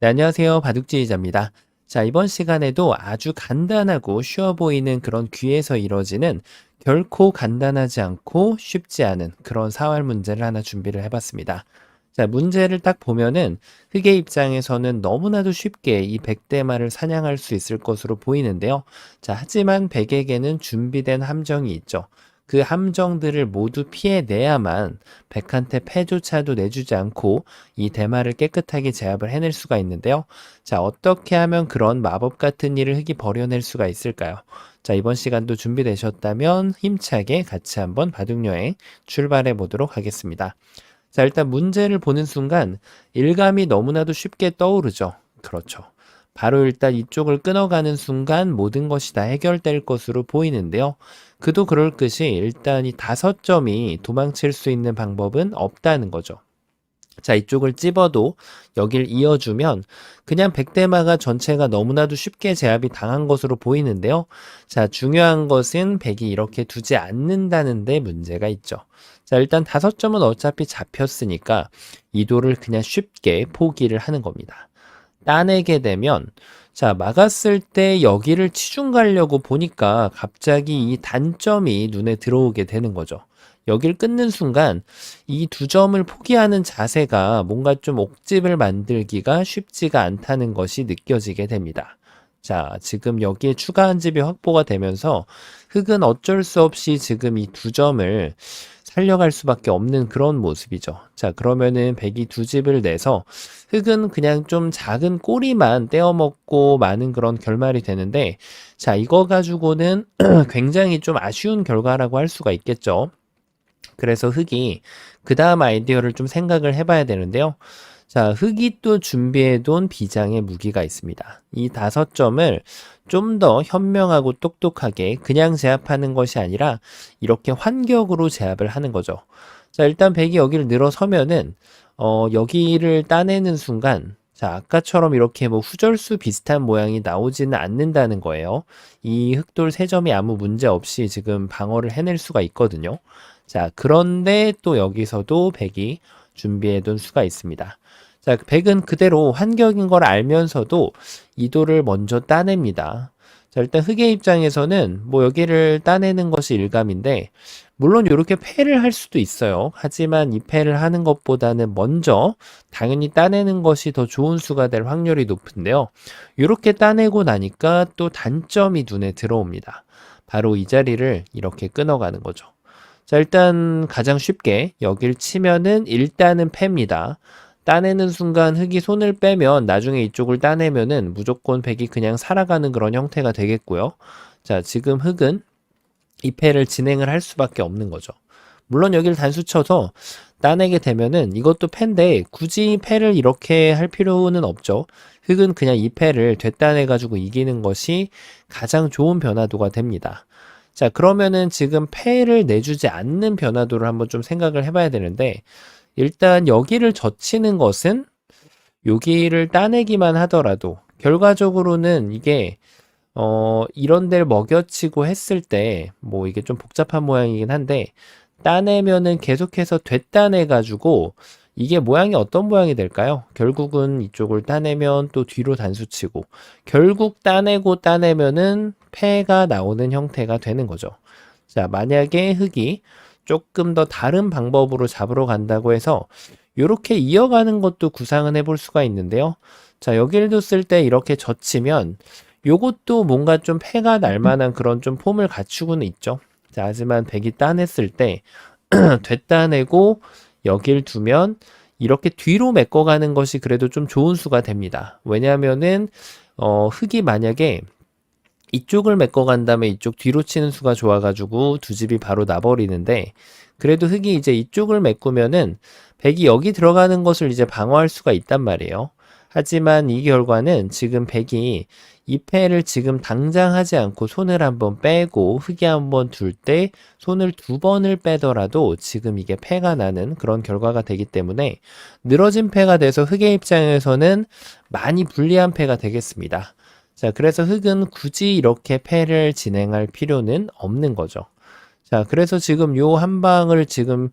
네, 안녕하세요. 바둑지휘자입니다. 자, 이번 시간에도 아주 간단하고 쉬워 보이는 그런 귀에서 이루어지는 결코 간단하지 않고 쉽지 않은 그런 사활 문제를 하나 준비를 해봤습니다. 자, 문제를 딱 보면은 흑의 입장에서는 너무나도 쉽게 이 백대마를 사냥할 수 있을 것으로 보이는데요. 자, 하지만 백에게는 준비된 함정이 있죠. 그 함정들을 모두 피해내야만 백한테 패조차도 내주지 않고 이 대마를 깨끗하게 제압을 해낼 수가 있는데요. 자, 어떻게 하면 그런 마법 같은 일을 흑이 벌여낼 수가 있을까요? 자, 이번 시간도 준비되셨다면 힘차게 같이 한번 바둑여행 출발해 보도록 하겠습니다. 자, 일단 문제를 보는 순간 일감이 너무나도 쉽게 떠오르죠. 그렇죠. 바로 일단 이쪽을 끊어가는 순간 모든 것이 다 해결될 것으로 보이는데요. 그도 그럴 것이 일단 이 5점이 도망칠 수 있는 방법은 없다는 거죠. 자, 이쪽을 찝어도 여길 이어주면 그냥 백대마가 전체가 너무나도 쉽게 제압이 당한 것으로 보이는데요. 자, 중요한 것은 백이 이렇게 두지 않는다는 데 문제가 있죠. 자, 일단 5점은 어차피 잡혔으니까 이도를 그냥 쉽게 포기를 하는 겁니다. 따내게 되면 자, 막았을 때 여기를 치중 가려고 보니까 갑자기 이 단점이 눈에 들어오게 되는 거죠. 여길 끊는 순간 이 2점을 포기하는 자세가 뭔가 좀 옥집을 만들기가 쉽지가 않다는 것이 느껴지게 됩니다. 자, 지금 여기에 추가 한 집이 확보가 되면서 흑은 어쩔 수 없이 지금 이 2점을 살려갈 수밖에 없는 그런 모습이죠. 자, 그러면은 백이 2집을 내서 흑은 그냥 좀 작은 꼬리만 떼어먹고 마는 그런 결말이 되는데, 자, 이거 가지고는 굉장히 좀 아쉬운 결과라고 할 수가 있겠죠. 그래서 흑이 그 다음 아이디어를 좀 생각을 해봐야 되는데요. 자, 흑이 또 준비해둔 비장의 무기가 있습니다. 이 5점을 좀 더 현명하고 똑똑하게 그냥 제압하는 것이 아니라 이렇게 환격으로 제압을 하는 거죠. 자, 일단 백이 여기를 늘어서면은 여기를 따내는 순간 자, 아까처럼 이렇게 뭐 후절수 비슷한 모양이 나오지는 않는다는 거예요. 이 흑돌 3점이 아무 문제 없이 지금 방어를 해낼 수가 있거든요. 자, 그런데 또 여기서도 백이 준비해둔 수가 있습니다. 자, 백은 그대로 환격인 걸 알면서도 이도를 먼저 따냅니다. 자, 일단 흑의 입장에서는 뭐 여기를 따내는 것이 일감인데, 물론 이렇게 패를 할 수도 있어요. 하지만 이 패를 하는 것보다는 먼저 당연히 따내는 것이 더 좋은 수가 될 확률이 높은데요. 이렇게 따내고 나니까 또 단점이 눈에 들어옵니다. 바로 이 자리를 이렇게 끊어가는 거죠. 자, 일단 가장 쉽게 여길 치면은 일단은 패입니다. 따내는 순간 흑이 손을 빼면 나중에 이쪽을 따내면은 무조건 백이 그냥 살아가는 그런 형태가 되겠고요. 자, 지금 흑은 이 패를 진행을 할 수밖에 없는 거죠. 물론 여기를 단수 쳐서 따내게 되면은 이것도 패인데 굳이 패를 이렇게 할 필요는 없죠. 흑은 그냥 이 패를 되따내 가지고 이기는 것이 가장 좋은 변화도가 됩니다. 자, 그러면은 지금 패를 내주지 않는 변화도를 한번 좀 생각을 해봐야 되는데, 일단 여기를 젖히는 것은 여기를 따내기만 하더라도 결과적으로는 이게 이런 데를 먹여치고 했을 때 뭐 이게 좀 복잡한 모양이긴 한데 따내면은 계속해서 되따내 가지고 이게 모양이 어떤 모양이 될까요? 결국은 이쪽을 따내면 또 뒤로 단수치고 결국 따내고 따내면은 패가 나오는 형태가 되는 거죠. 자, 만약에 흑이 조금 더 다른 방법으로 잡으러 간다고 해서 이렇게 이어가는 것도 구상은 해볼 수가 있는데요. 자, 여기를 뒀을 때 이렇게 젖히면 요것도 뭔가 좀 패가 날 만한 그런 좀 폼을 갖추고는 있죠. 자, 하지만 백이 따냈을 때 되따내고 여길 두면 이렇게 뒤로 메꿔가는 것이 그래도 좀 좋은 수가 됩니다. 왜냐하면은 흑이 만약에 이쪽을 메꿔간 다음에 이쪽 뒤로 치는 수가 좋아가지고 2집이 바로 나버리는데 그래도 흑이 이제 이쪽을 메꾸면은 백이 여기 들어가는 것을 이제 방어할 수가 있단 말이에요. 하지만 이 결과는 지금 백이 이 패를 지금 당장 하지 않고 손을 한번 빼고 흑이 한번 둘 때 손을 2번을 빼더라도 지금 이게 패가 나는 그런 결과가 되기 때문에 늘어진 패가 돼서 흑의 입장에서는 많이 불리한 패가 되겠습니다. 자, 그래서 흑은 굳이 이렇게 패를 진행할 필요는 없는 거죠. 자, 그래서 지금 요 한 방을 지금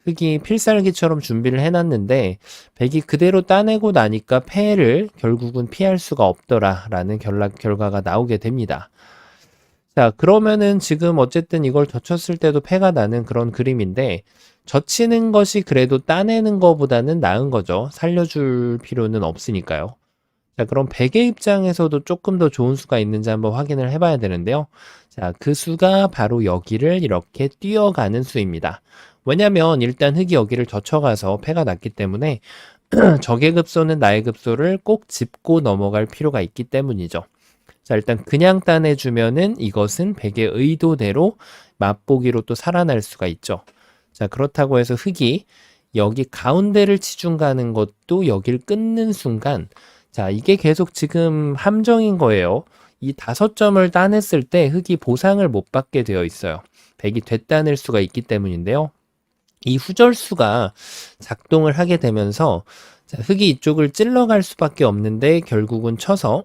흑이 필살기처럼 준비를 해놨는데 백이 그대로 따내고 나니까 패를 결국은 피할 수가 없더라라는 결과가 나오게 됩니다. 자, 그러면은 지금 어쨌든 이걸 젖혔을 때도 패가 나는 그런 그림인데 젖히는 것이 그래도 따내는 것보다는 나은 거죠. 살려줄 필요는 없으니까요. 자, 그럼 백의 입장에서도 조금 더 좋은 수가 있는지 한번 확인을 해봐야 되는데요. 자, 그 수가 바로 여기를 이렇게 뛰어가는 수입니다. 왜냐면 일단 흑이 여기를 젖혀가서 패가 났기 때문에 적의 급소는 나의 급소를 꼭 짚고 넘어갈 필요가 있기 때문이죠. 자, 일단 그냥 따내주면은 이것은 백의 의도대로 맛보기로 또 살아날 수가 있죠. 자, 그렇다고 해서 흑이 여기 가운데를 치중 가는 것도 여길 끊는 순간, 자, 이게 계속 지금 함정인 거예요. 이 5점을 따냈을 때 흑이 보상을 못 받게 되어 있어요. 백이 되따낼 수가 있기 때문인데요. 이 후절수가 작동을 하게 되면서 자, 흑이 이쪽을 찔러갈 수밖에 없는데 결국은 쳐서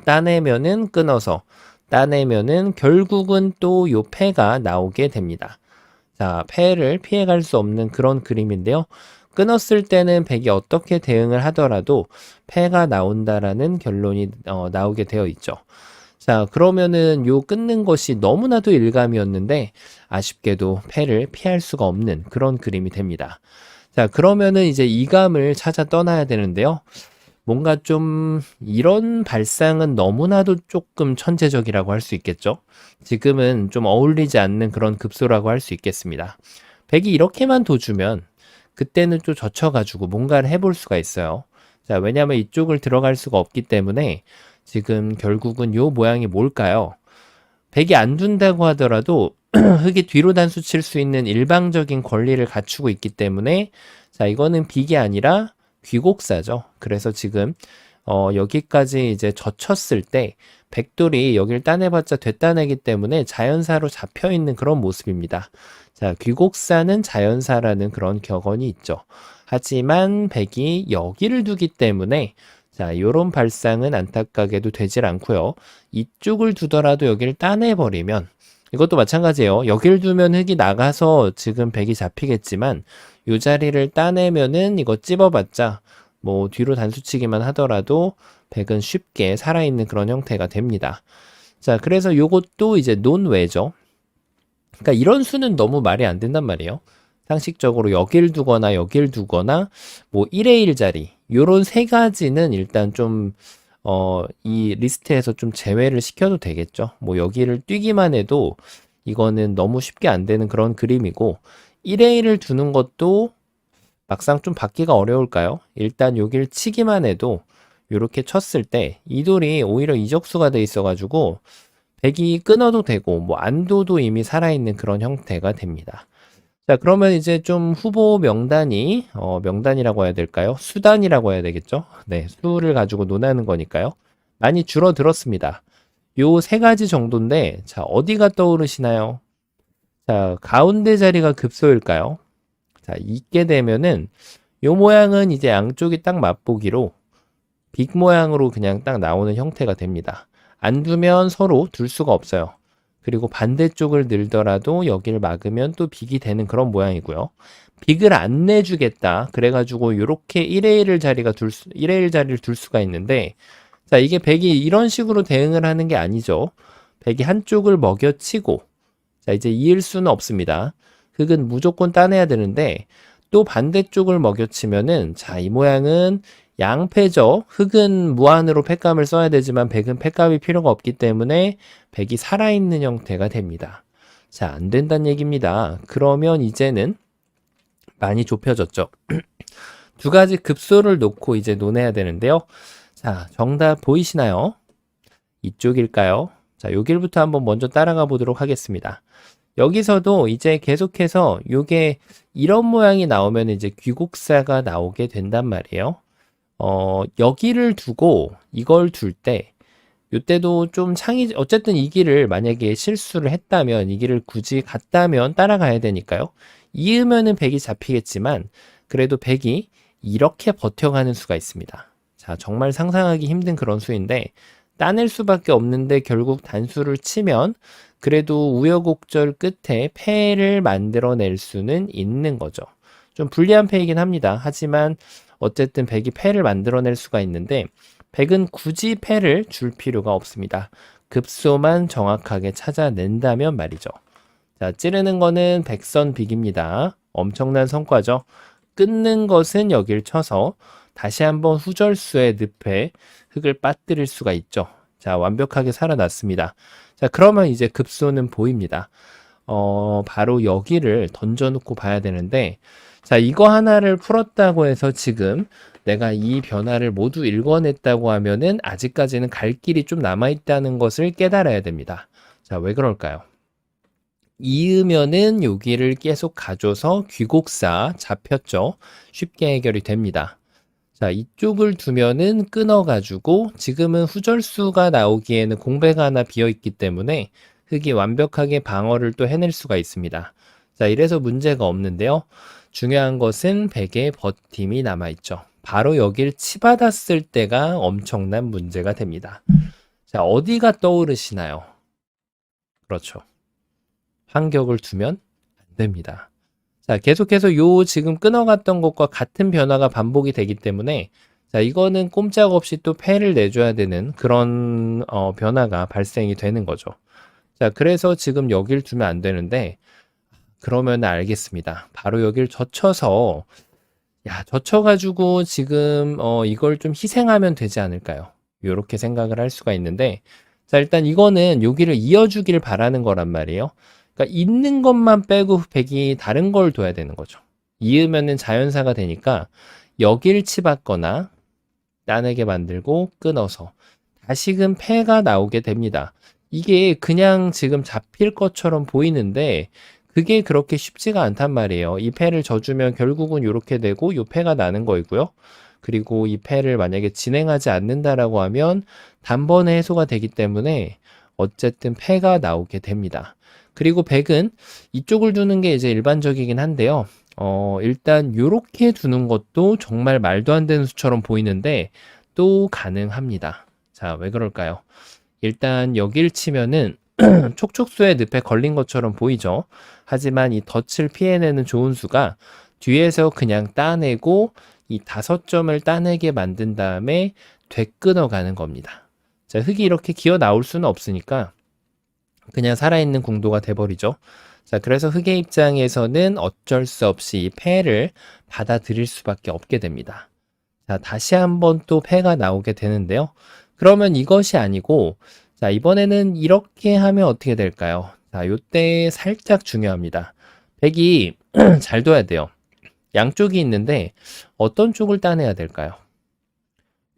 따내면은 끊어서 따내면은 결국은 또 요 패가 나오게 됩니다. 자, 패를 피해갈 수 없는 그런 그림인데요. 끊었을 때는 백이 어떻게 대응을 하더라도 패가 나온다라는 결론이 나오게 되어 있죠. 자, 그러면은 요 끊는 것이 너무나도 일감이었는데 아쉽게도 패를 피할 수가 없는 그런 그림이 됩니다. 자, 그러면은 이제 이 감을 찾아 떠나야 되는데요. 뭔가 좀 이런 발상은 너무나도 조금 천재적이라고 할 수 있겠죠. 지금은 좀 어울리지 않는 그런 급소라고 할 수 있겠습니다. 백이 이렇게만 둬주면 그때는 또 젖혀가지고 뭔가를 해볼 수가 있어요. 자, 왜냐하면 이쪽을 들어갈 수가 없기 때문에 지금 결국은 요 모양이 뭘까요? 백이 안 둔다고 하더라도 흑이 뒤로 단수 칠 수 있는 일방적인 권리를 갖추고 있기 때문에 자, 이거는 빅이 아니라 귀곡사죠. 그래서 지금 여기까지 이제 젖혔을 때 백돌이 여길 따내봤자 되따내기 때문에 자연사로 잡혀 있는 그런 모습입니다. 자, 귀곡사는 자연사라는 그런 격언이 있죠. 하지만 백이 여기를 두기 때문에 자, 요런 발상은 안타깝게도 되질 않고요. 이쪽을 두더라도 여기를 따내버리면 이것도 마찬가지예요. 여길 두면 흑이 나가서 지금 백이 잡히겠지만 요 자리를 따내면은 이거 찝어봤자 뭐 뒤로 단수치기만 하더라도 백은 쉽게 살아있는 그런 형태가 됩니다. 자, 그래서 요것도 이제 논외죠. 그러니까 이런 수는 너무 말이 안 된단 말이에요. 상식적으로 여길 두거나 여길 두거나 뭐 1의 1자리 요런 세 가지는 일단 좀 이 리스트에서 좀 제외를 시켜도 되겠죠. 뭐 여기를 뛰기만 해도 이거는 너무 쉽게 안 되는 그런 그림이고 1의 1을 두는 것도 막상 좀 받기가 어려울까요? 일단 여기를 치기만 해도 이렇게 쳤을 때 이 돌이 오히려 이적수가 돼 있어가지고 백이 끊어도 되고 뭐 안 둬도 이미 살아있는 그런 형태가 됩니다. 자, 그러면 이제 좀 후보 명단이 명단이라고 해야 될까요? 수단이라고 해야 되겠죠? 네, 수를 가지고 논하는 거니까요. 많이 줄어들었습니다. 요 세 가지 정도인데 자, 어디가 떠오르시나요? 자, 가운데 자리가 급소일까요? 자, 있게 되면은 요 모양은 이제 양쪽이 딱 맛보기로 빅 모양으로 그냥 딱 나오는 형태가 됩니다. 안 두면 서로 둘 수가 없어요. 그리고 반대쪽을 늘더라도 여기를 막으면 또 빅이 되는 그런 모양이고요. 빅을 안 내주겠다. 그래가지고 이렇게 1의 1을 1의 1 자리를 둘 수가 있는데 자, 이게 백이 이런 식으로 대응을 하는 게 아니죠. 백이 한쪽을 먹여치고 자, 이제 이을 수는 없습니다. 흑은 무조건 따내야 되는데 또 반대쪽을 먹여치면은 자, 이 모양은 양패죠. 흑은 무한으로 패감을 써야 되지만 백은 패감이 필요가 없기 때문에 백이 살아있는 형태가 됩니다. 자, 안 된다는 얘기입니다. 그러면 이제는 많이 좁혀졌죠. 두 가지 급소를 놓고 이제 논해야 되는데요. 자, 정답 보이시나요? 이쪽일까요? 자, 여길부터 한번 먼저 따라가 보도록 하겠습니다. 여기서도 이제 계속해서 요게 이런 모양이 나오면 이제 귀곡사가 나오게 된단 말이에요. 여기를 두고 이걸 둘 때, 요때도 좀 어쨌든 이 길을 만약에 실수를 했다면, 이 길을 굳이 갔다면 따라가야 되니까요. 이으면은 백이 잡히겠지만, 그래도 백이 이렇게 버텨가는 수가 있습니다. 자, 정말 상상하기 힘든 그런 수인데, 따낼 수밖에 없는데 결국 단수를 치면, 그래도 우여곡절 끝에 패를 만들어낼 수는 있는 거죠. 좀 불리한 패이긴 합니다. 하지만 어쨌든 백이 패를 만들어낼 수가 있는데 백은 굳이 패를 줄 필요가 없습니다. 급소만 정확하게 찾아낸다면 말이죠. 자, 찌르는 거는 백선빅입니다. 엄청난 성과죠. 끊는 것은 여길 쳐서 다시 한번 후절수의 늪에 흙을 빠뜨릴 수가 있죠. 자, 완벽하게 살아났습니다. 자, 그러면 이제 급소는 보입니다. 바로 여기를 던져놓고 봐야 되는데, 자, 이거 하나를 풀었다고 해서 지금 내가 이 변화를 모두 읽어냈다고 하면은 아직까지는 갈 길이 좀 남아있다는 것을 깨달아야 됩니다. 자, 왜 그럴까요? 이으면은 여기를 계속 가줘서 귀곡사 잡혔죠. 쉽게 해결이 됩니다. 자, 이쪽을 두면은 끊어가지고 지금은 후절수가 나오기에는 공배가 하나 비어있기 때문에 흙이 완벽하게 방어를 또 해낼 수가 있습니다. 자, 이래서 문제가 없는데요. 중요한 것은 백의 버팀이 남아있죠. 바로 여길 치받았을 때가 엄청난 문제가 됩니다. 자, 어디가 떠오르시나요? 그렇죠. 환격을 두면 안 됩니다. 자, 계속해서 요 지금 끊어갔던 것과 같은 변화가 반복이 되기 때문에 자, 이거는 꼼짝없이 또 패를 내줘야 되는 그런 변화가 발생이 되는 거죠. 자, 그래서 지금 여길 두면 안 되는데 그러면 알겠습니다. 바로 여길 젖혀서 젖혀가지고 지금 이걸 좀 희생하면 되지 않을까요? 이렇게 생각을 할 수가 있는데 자, 일단 이거는 여기를 이어주길 바라는 거란 말이에요. 그러니까 있는 것만 빼고 백이 다른 걸 둬야 되는 거죠. 이으면은 자연사가 되니까 여길 치받거나 따내게 만들고 끊어서 다시금 패가 나오게 됩니다. 이게 그냥 지금 잡힐 것처럼 보이는데 그게 그렇게 쉽지가 않단 말이에요. 이 패를 져주면 결국은 이렇게 되고 이 패가 나는 거이고요. 그리고 이 패를 만약에 진행하지 않는다라고 하면 단번에 해소가 되기 때문에 어쨌든 패가 나오게 됩니다. 그리고 백은 이쪽을 두는 게 이제 일반적이긴 한데요. 일단 요렇게 두는 것도 정말 말도 안 되는 수처럼 보이는데 또 가능합니다. 자, 왜 그럴까요? 일단 여길 치면은 촉촉수의 늪에 걸린 것처럼 보이죠. 하지만 이 덫을 피해내는 좋은 수가 뒤에서 그냥 따내고 이 5점을 따내게 만든 다음에 되끊어가는 겁니다. 자, 흙이 이렇게 기어 나올 수는 없으니까 그냥 살아있는 공도가 돼버리죠. 자, 그래서 흙의 입장에서는 어쩔 수 없이 이 패를 받아들일 수밖에 없게 됩니다. 자, 다시 한번 또 패가 나오게 되는데요. 그러면 이것이 아니고, 자, 이번에는 이렇게 하면 어떻게 될까요? 자, 요때 살짝 중요합니다. 백이 잘 둬야 돼요. 양쪽이 있는데 어떤 쪽을 따내야 될까요?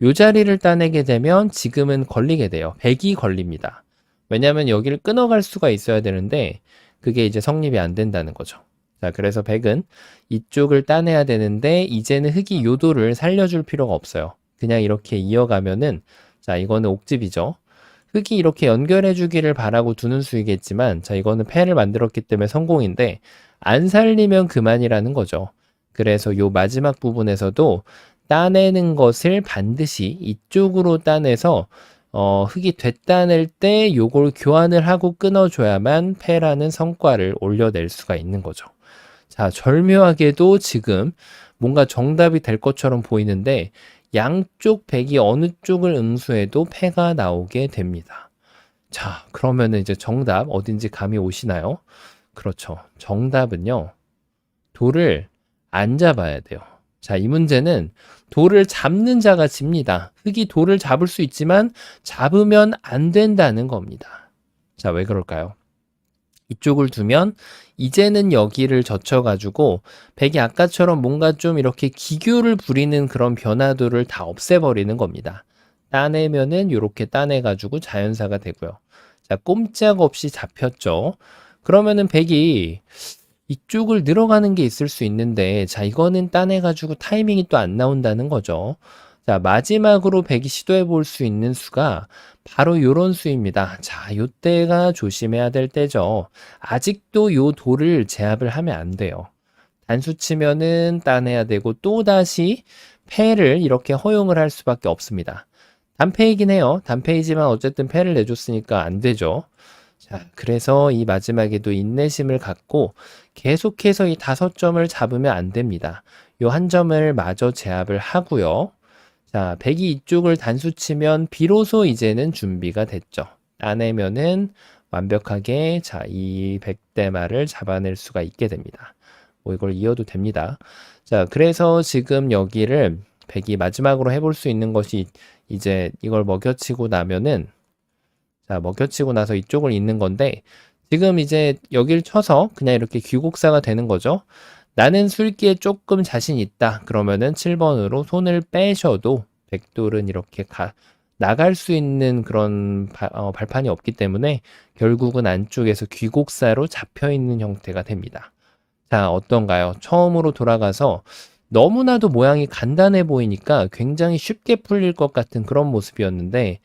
요 자리를 따내게 되면 지금은 걸리게 돼요. 백이 걸립니다. 왜냐하면 여기를 끊어갈 수가 있어야 되는데 그게 이제 성립이 안 된다는 거죠. 자, 그래서 백은 이쪽을 따내야 되는데 이제는 흙이 요도를 살려줄 필요가 없어요. 그냥 이렇게 이어가면은 자, 이거는 옥집이죠. 흙이 이렇게 연결해 주기를 바라고 두는 수이겠지만 자, 이거는 패를 만들었기 때문에 성공인데 안 살리면 그만이라는 거죠. 그래서 요 마지막 부분에서도 따내는 것을 반드시 이쪽으로 따내서 흙이 되따낼 때 요걸 교환을 하고 끊어줘야만 패라는 성과를 올려낼 수가 있는 거죠. 자, 절묘하게도 지금 뭔가 정답이 될 것처럼 보이는데 양쪽 백이 어느 쪽을 응수해도 패가 나오게 됩니다. 자, 그러면은 이제 정답 어딘지 감이 오시나요? 그렇죠. 정답은요. 돌을 안 잡아야 돼요. 자, 이 문제는 돌을 잡는 자가 집니다. 흙이 돌을 잡을 수 있지만 잡으면 안 된다는 겁니다. 자, 왜 그럴까요? 이쪽을 두면 이제는 여기를 젖혀가지고 백이 아까처럼 뭔가 좀 이렇게 기교를 부리는 그런 변화도를 다 없애버리는 겁니다. 따내면은 이렇게 따내가지고 자연사가 되고요. 자, 꼼짝없이 잡혔죠. 그러면은 백이 이쪽을 늘어가는 게 있을 수 있는데 자, 이거는 따내가지고 타이밍이 또 안 나온다는 거죠. 자, 마지막으로 백이 시도해 볼 수 있는 수가 바로 요런 수입니다. 자, 요때가 조심해야 될 때죠. 아직도 요 돌을 제압을 하면 안 돼요. 단수 치면은 따내야 되고 또다시 패를 이렇게 허용을 할 수밖에 없습니다. 단패이긴 해요. 단패이지만 어쨌든 패를 내줬으니까 안 되죠. 자, 그래서 이 마지막에도 인내심을 갖고 계속해서 이 5점을 잡으면 안 됩니다. 요 한 점을 마저 제압을 하고요. 자, 100이 이쪽을 단수 치면 비로소 이제는 준비가 됐죠. 따내면은 완벽하게 자, 이 100대 말을 잡아낼 수가 있게 됩니다. 뭐 이걸 이어도 됩니다. 자, 그래서 지금 여기를 100이 마지막으로 해볼 수 있는 것이 이제 이걸 먹여치고 나면은 자, 먹여치고 나서 이쪽을 잇는 건데 지금 이제 여길 쳐서 그냥 이렇게 귀곡사가 되는 거죠. 나는 술기에 조금 자신 있다. 그러면은 7번으로 손을 빼셔도 백돌은 이렇게 나갈 수 있는 그런 발판이 없기 때문에 결국은 안쪽에서 귀곡사로 잡혀 있는 형태가 됩니다. 자, 어떤가요? 처음으로 돌아가서 너무나도 모양이 간단해 보이니까 굉장히 쉽게 풀릴 것 같은 그런 모습이었는데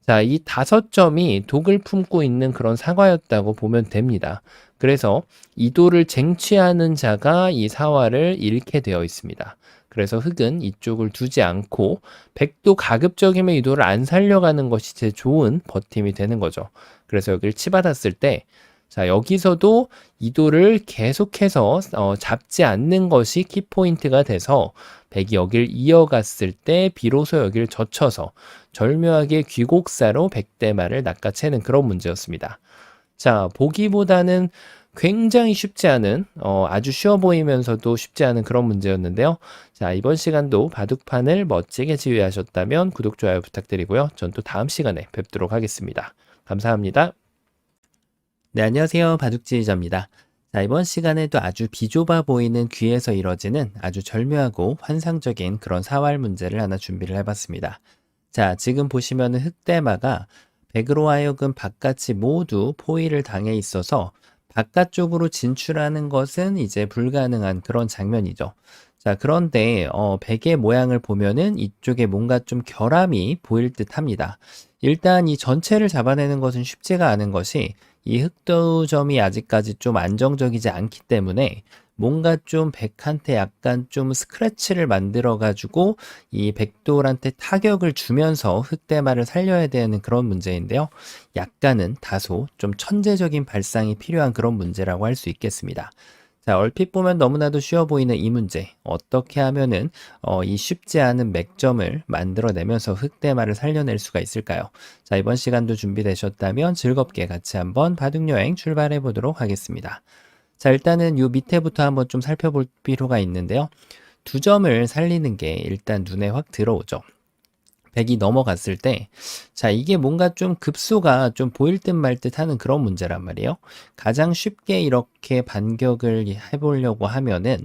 자, 이 5점이 독을 품고 있는 그런 사과였다고 보면 됩니다. 그래서 이 돌을 쟁취하는 자가 이 사화를 잃게 되어 있습니다. 그래서 흑은 이쪽을 두지 않고 백도 가급적이면 이 돌을 안 살려가는 것이 제일 좋은 버팀이 되는 거죠. 그래서 여기를 치받았을 때 자, 여기서도 이 돌을 계속해서 잡지 않는 것이 키포인트가 돼서 백이 여길 이어갔을 때 비로소 여기를 젖혀서 절묘하게 귀곡사로 백대말을 낚아채는 그런 문제였습니다. 자, 보기보다는 굉장히 쉽지 않은 아주 쉬워 보이면서도 쉽지 않은 그런 문제였는데요. 자, 이번 시간도 바둑판을 멋지게 지휘하셨다면 구독, 좋아요 부탁드리고요. 전 또 다음 시간에 뵙도록 하겠습니다. 감사합니다. 네, 안녕하세요. 바둑지휘자입니다. 자, 이번 시간에도 아주 비좁아 보이는 귀에서 이뤄지는 아주 절묘하고 환상적인 그런 사활 문제를 하나 준비를 해봤습니다. 자, 지금 보시면은 흑대마가 백으로 하여금 바깥이 모두 포위를 당해 있어서 바깥쪽으로 진출하는 것은 이제 불가능한 그런 장면이죠. 자, 그런데 백의 모양을 보면은 이쪽에 뭔가 좀 결함이 보일 듯 합니다. 일단 이 전체를 잡아내는 것은 쉽지가 않은 것이 이 흑도점이 아직까지 좀 안정적이지 않기 때문에 뭔가 좀 백한테 약간 좀 스크래치를 만들어 가지고 이 백돌한테 타격을 주면서 흑대마를 살려야 되는 그런 문제인데요. 약간은 다소 좀 천재적인 발상이 필요한 그런 문제라고 할 수 있겠습니다. 자, 얼핏 보면 너무나도 쉬워 보이는 이 문제. 어떻게 하면은 이 쉽지 않은 맥점을 만들어내면서 흑대마를 살려낼 수가 있을까요? 자, 이번 시간도 준비되셨다면 즐겁게 같이 한번 바둑여행 출발해 보도록 하겠습니다. 자, 일단은 요 밑에부터 한번 좀 살펴볼 필요가 있는데요. 2점을 살리는 게 일단 눈에 확 들어오죠. 100이 넘어갔을 때, 자, 이게 뭔가 좀 급소가 좀 보일 듯 말 듯 하는 그런 문제란 말이에요. 가장 쉽게 이렇게 반격을 해보려고 하면은,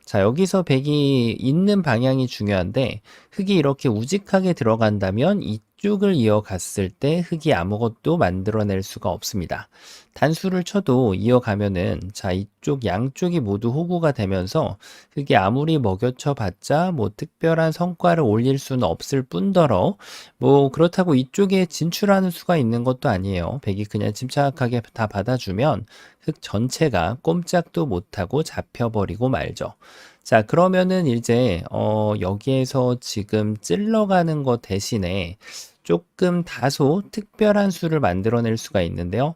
자, 여기서 100이 있는 방향이 중요한데, 흑이 이렇게 우직하게 들어간다면 이쪽을 이어갔을 때 흑이 아무것도 만들어낼 수가 없습니다. 단수를 쳐도 이어가면은, 자, 이쪽 양쪽이 모두 호구가 되면서 흑이 아무리 먹여쳐 봤자 뭐 특별한 성과를 올릴 수는 없을 뿐더러 뭐 그렇다고 이쪽에 진출하는 수가 있는 것도 아니에요. 백이 그냥 침착하게 다 받아주면 흑 전체가 꼼짝도 못하고 잡혀버리고 말죠. 자, 그러면은 이제 여기에서 지금 찔러가는 것 대신에 조금 다소 특별한 수를 만들어낼 수가 있는데요.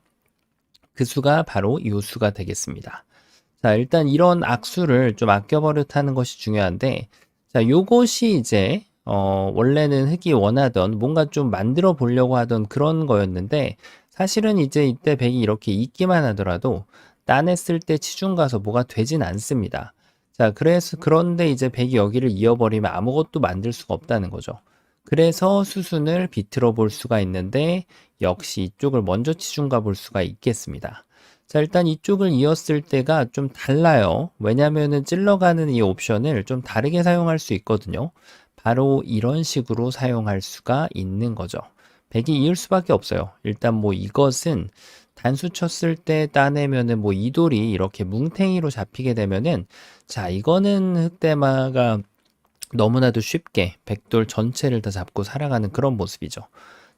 그 수가 바로 이 수가 되겠습니다. 자, 일단 이런 악수를 좀 아껴버릇하는 것이 중요한데, 자, 요것이 이제, 원래는 흑이 원하던 뭔가 좀 만들어 보려고 하던 그런 거였는데, 사실은 이제 이때 백이 이렇게 있기만 하더라도, 따냈을 때 치중 가서 뭐가 되진 않습니다. 자, 그런데 이제 백이 여기를 이어버리면 아무것도 만들 수가 없다는 거죠. 그래서 수순을 비틀어 볼 수가 있는데, 역시 이쪽을 먼저 치중 가볼 수가 있겠습니다. 자, 일단 이쪽을 이었을 때가 좀 달라요. 왜냐면은 찔러가는 이 옵션을 좀 다르게 사용할 수 있거든요. 바로 이런 식으로 사용할 수가 있는 거죠. 100이 이을 수밖에 없어요. 일단 뭐 이것은 단수 쳤을 때 따내면은 뭐 이 돌이 이렇게 뭉탱이로 잡히게 되면은 자, 이거는 흑대마가 너무나도 쉽게 백돌 전체를 다 잡고 살아가는 그런 모습이죠.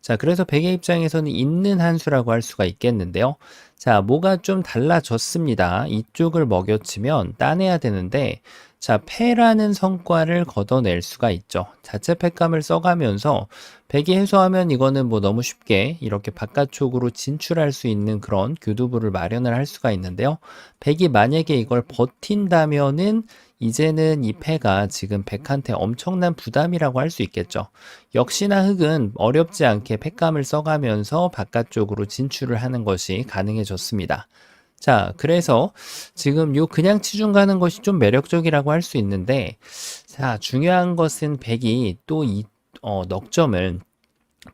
자, 그래서 백의 입장에서는 있는 한 수라고 할 수가 있겠는데요. 자, 뭐가 좀 달라졌습니다. 이쪽을 먹여치면 따내야 되는데, 자, 패라는 성과를 걷어낼 수가 있죠. 자체 팩감을 써가면서 백이 해소하면 이거는 뭐 너무 쉽게 이렇게 바깥쪽으로 진출할 수 있는 그런 교두보를 마련을 할 수가 있는데요. 백이 만약에 이걸 버틴다면은 이제는 이 패가 지금 백한테 엄청난 부담이라고 할 수 있겠죠. 역시나 흑은 어렵지 않게 팩감을 써가면서 바깥쪽으로 진출을 하는 것이 가능해졌습니다. 자, 그래서 지금 요 그냥 치중 가는 것이 좀 매력적이라고 할 수 있는데, 자, 중요한 것은 백이 또 이 넉점을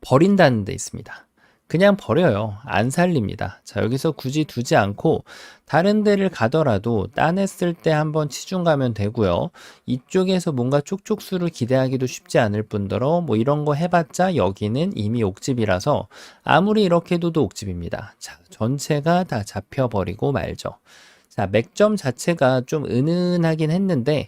버린다는 데 있습니다. 그냥 버려요. 안 살립니다. 자, 여기서 굳이 두지 않고 다른 데를 가더라도 따냈을 때 한번 치중 가면 되고요. 이쪽에서 뭔가 쪽쪽수를 기대하기도 쉽지 않을 뿐더러 뭐 이런 거 해봤자 여기는 이미 옥집이라서 아무리 이렇게 둬도 옥집입니다. 자, 전체가 다 잡혀버리고 말죠. 자, 맥점 자체가 좀 은은하긴 했는데,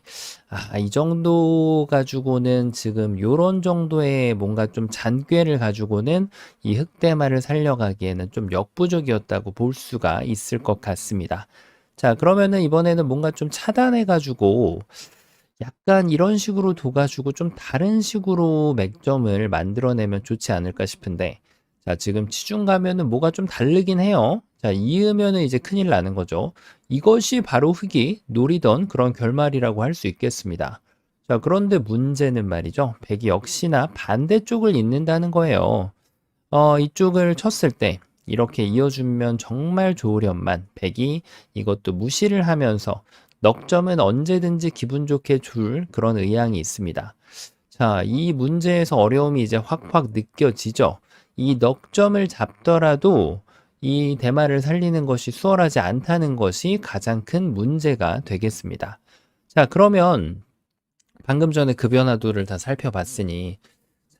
이 정도 가지고는 지금 요런 정도의 뭔가 좀 잔꾀를 가지고는 이 흑대마를 살려가기에는 좀 역부족이었다고 볼 수가 있을 것 같습니다. 자, 그러면은 이번에는 뭔가 좀 차단해가지고 약간 이런 식으로 둬가지고 좀 다른 식으로 맥점을 만들어내면 좋지 않을까 싶은데, 자, 지금 치중 가면은 뭐가 좀 다르긴 해요. 자, 이으면은 이제 큰일 나는 거죠. 이것이 바로 흑이 노리던 그런 결말이라고 할 수 있겠습니다. 자, 그런데 문제는 말이죠. 백이 역시나 반대쪽을 잇는다는 거예요. 이쪽을 쳤을 때 이렇게 이어주면 정말 좋으련만 백이 이것도 무시를 하면서 넉점은 언제든지 기분 좋게 줄 그런 의향이 있습니다. 자, 이 문제에서 어려움이 이제 확확 느껴지죠. 이 넉점을 잡더라도 이 대마를 살리는 것이 수월하지 않다는 것이 가장 큰 문제가 되겠습니다. 자, 그러면 방금 전에 그 변화도를 다 살펴봤으니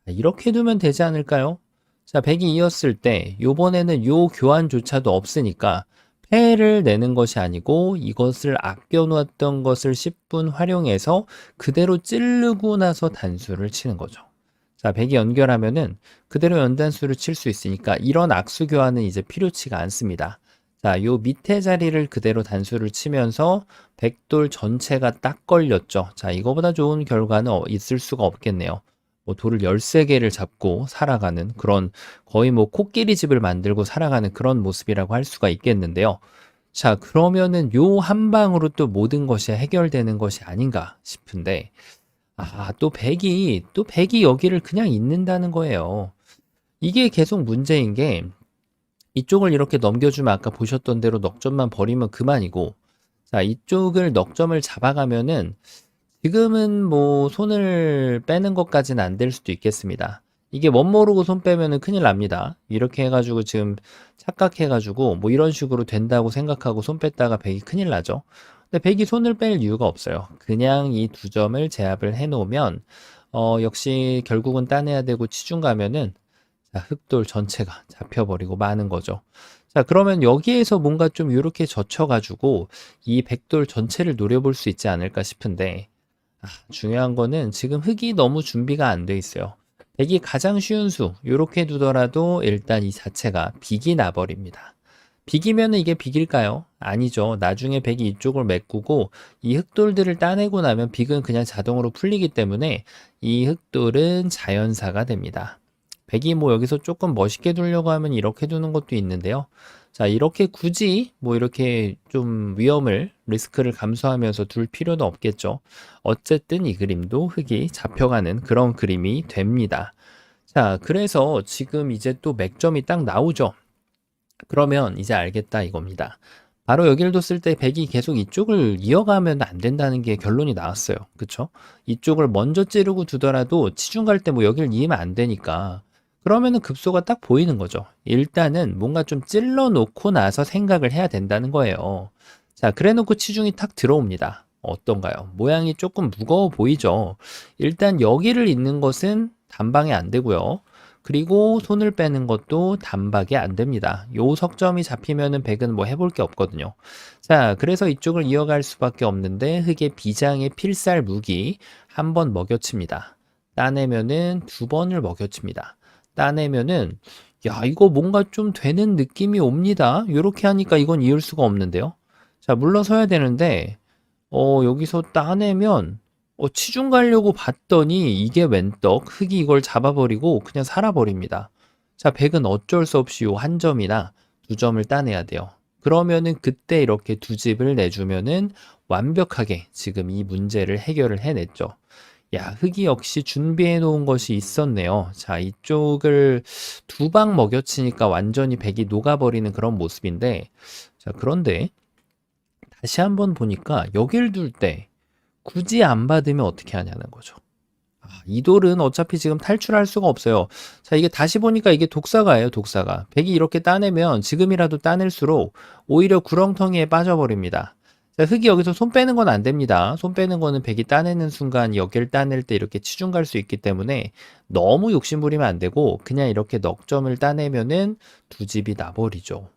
이렇게 두면 되지 않을까요? 자, 백이 이었을 때 요번에는 요 교환조차도 없으니까 패를 내는 것이 아니고 이것을 아껴놓았던 것을 10분 활용해서 그대로 찌르고 나서 단수를 치는 거죠. 자, 백이 연결하면은 그대로 연단수를 칠 수 있으니까 이런 악수 교환은 이제 필요치가 않습니다. 자, 요 밑에 자리를 그대로 단수를 치면서 백돌 전체가 딱 걸렸죠. 자, 이거보다 좋은 결과는 있을 수가 없겠네요. 뭐 돌을 13개를 잡고 살아가는 그런 거의 뭐 코끼리 집을 만들고 살아가는 그런 모습이라고 할 수가 있겠는데요. 자, 그러면은 요 한 방으로 또 모든 것이 해결되는 것이 아닌가 싶은데, 또 백이 여기를 그냥 있는다는 거예요. 이게 계속 문제인 게, 이쪽을 이렇게 넘겨주면 아까 보셨던 대로 넉점만 버리면 그만이고, 자, 이쪽을 넉점을 잡아가면은 지금은 뭐 손을 빼는 것까지는 안 될 수도 있겠습니다. 이게 멋 모르고 손 빼면은 큰일 납니다. 이렇게 해가지고 지금 착각해가지고 뭐 이런 식으로 된다고 생각하고 손 뺐다가 백이 큰일 나죠. 근데 백이 손을 뺄 이유가 없어요. 그냥 이 두 점을 제압을 해 놓으면 역시 결국은 따내야 되고 치중 가면은 자, 흑돌 전체가 잡혀버리고 마는 거죠. 자, 그러면 여기에서 뭔가 좀 이렇게 젖혀가지고 이 백돌 전체를 노려볼 수 있지 않을까 싶은데, 중요한 거는 지금 흑이 너무 준비가 안 돼 있어요. 백이 가장 쉬운 수, 요렇게 두더라도 일단 이 자체가 빅이 나버립니다. 빅이면은 이게 빅일까요? 아니죠. 나중에 백이 이쪽을 메꾸고 이 흑돌들을 따내고 나면 빅은 그냥 자동으로 풀리기 때문에 이 흑돌은 자연사가 됩니다. 백이 뭐 여기서 조금 멋있게 두려고 하면 이렇게 두는 것도 있는데요. 자, 이렇게 굳이 뭐 이렇게 좀 위험을, 리스크를 감수하면서 둘 필요는 없겠죠. 어쨌든 이 그림도 흑이 잡혀가는 그런 그림이 됩니다. 자, 그래서 지금 이제 또 맥점이 딱 나오죠. 그러면 이제 알겠다 이겁니다. 바로 여기를 뒀을 때 백이 계속 이쪽을 이어가면 안 된다는 게 결론이 나왔어요. 그쵸? 이쪽을 먼저 찌르고 두더라도 치중 갈 때 뭐 여기를 이으면 안 되니까 그러면은 급소가 딱 보이는 거죠. 일단은 뭔가 좀 찔러 놓고 나서 생각을 해야 된다는 거예요. 자, 그래 놓고 치중이 탁 들어옵니다. 어떤가요? 모양이 조금 무거워 보이죠? 일단 여기를 잇는 것은 단방에 안 되고요. 그리고 손을 빼는 것도 단박에 안 됩니다. 요 석점이 잡히면은 백은 뭐 해볼 게 없거든요. 자, 그래서 이쪽을 이어갈 수밖에 없는데 흑의 비장의 필살 무기 한 번 먹여칩니다. 따내면은 두 번을 먹여칩니다. 따내면은 야, 이거 뭔가 좀 되는 느낌이 옵니다. 이렇게 하니까 이건 이을 수가 없는데요. 자, 물러서야 되는데 여기서 따내면 치중 가려고 봤더니 이게 웬떡 흙이 이걸 잡아버리고 그냥 살아버립니다. 자, 백은 어쩔 수 없이 요 한 점이나 두 점을 따내야 돼요. 그러면은 그때 이렇게 두 집을 내주면은 완벽하게 지금 이 문제를 해결을 해냈죠. 야, 흙이 역시 준비해 놓은 것이 있었네요. 자, 이쪽을 두 방 먹여치니까 완전히 백이 녹아버리는 그런 모습인데, 자, 그런데 다시 한번 보니까 여길 둘 때 굳이 안 받으면 어떻게 하냐는 거죠. 이 돌은 어차피 지금 탈출할 수가 없어요. 자, 이게 다시 보니까 이게 독사가예요, 독사가. 백이 이렇게 따내면 지금이라도 따낼수록 오히려 구렁텅이에 빠져버립니다. 자, 흙이 여기서 손 빼는 건 안 됩니다. 손 빼는 거는 백이 따내는 순간 여기를 따낼 때 이렇게 치중 갈 수 있기 때문에 너무 욕심부리면 안 되고 그냥 이렇게 넉 점을 따내면은 두 집이 나버리죠.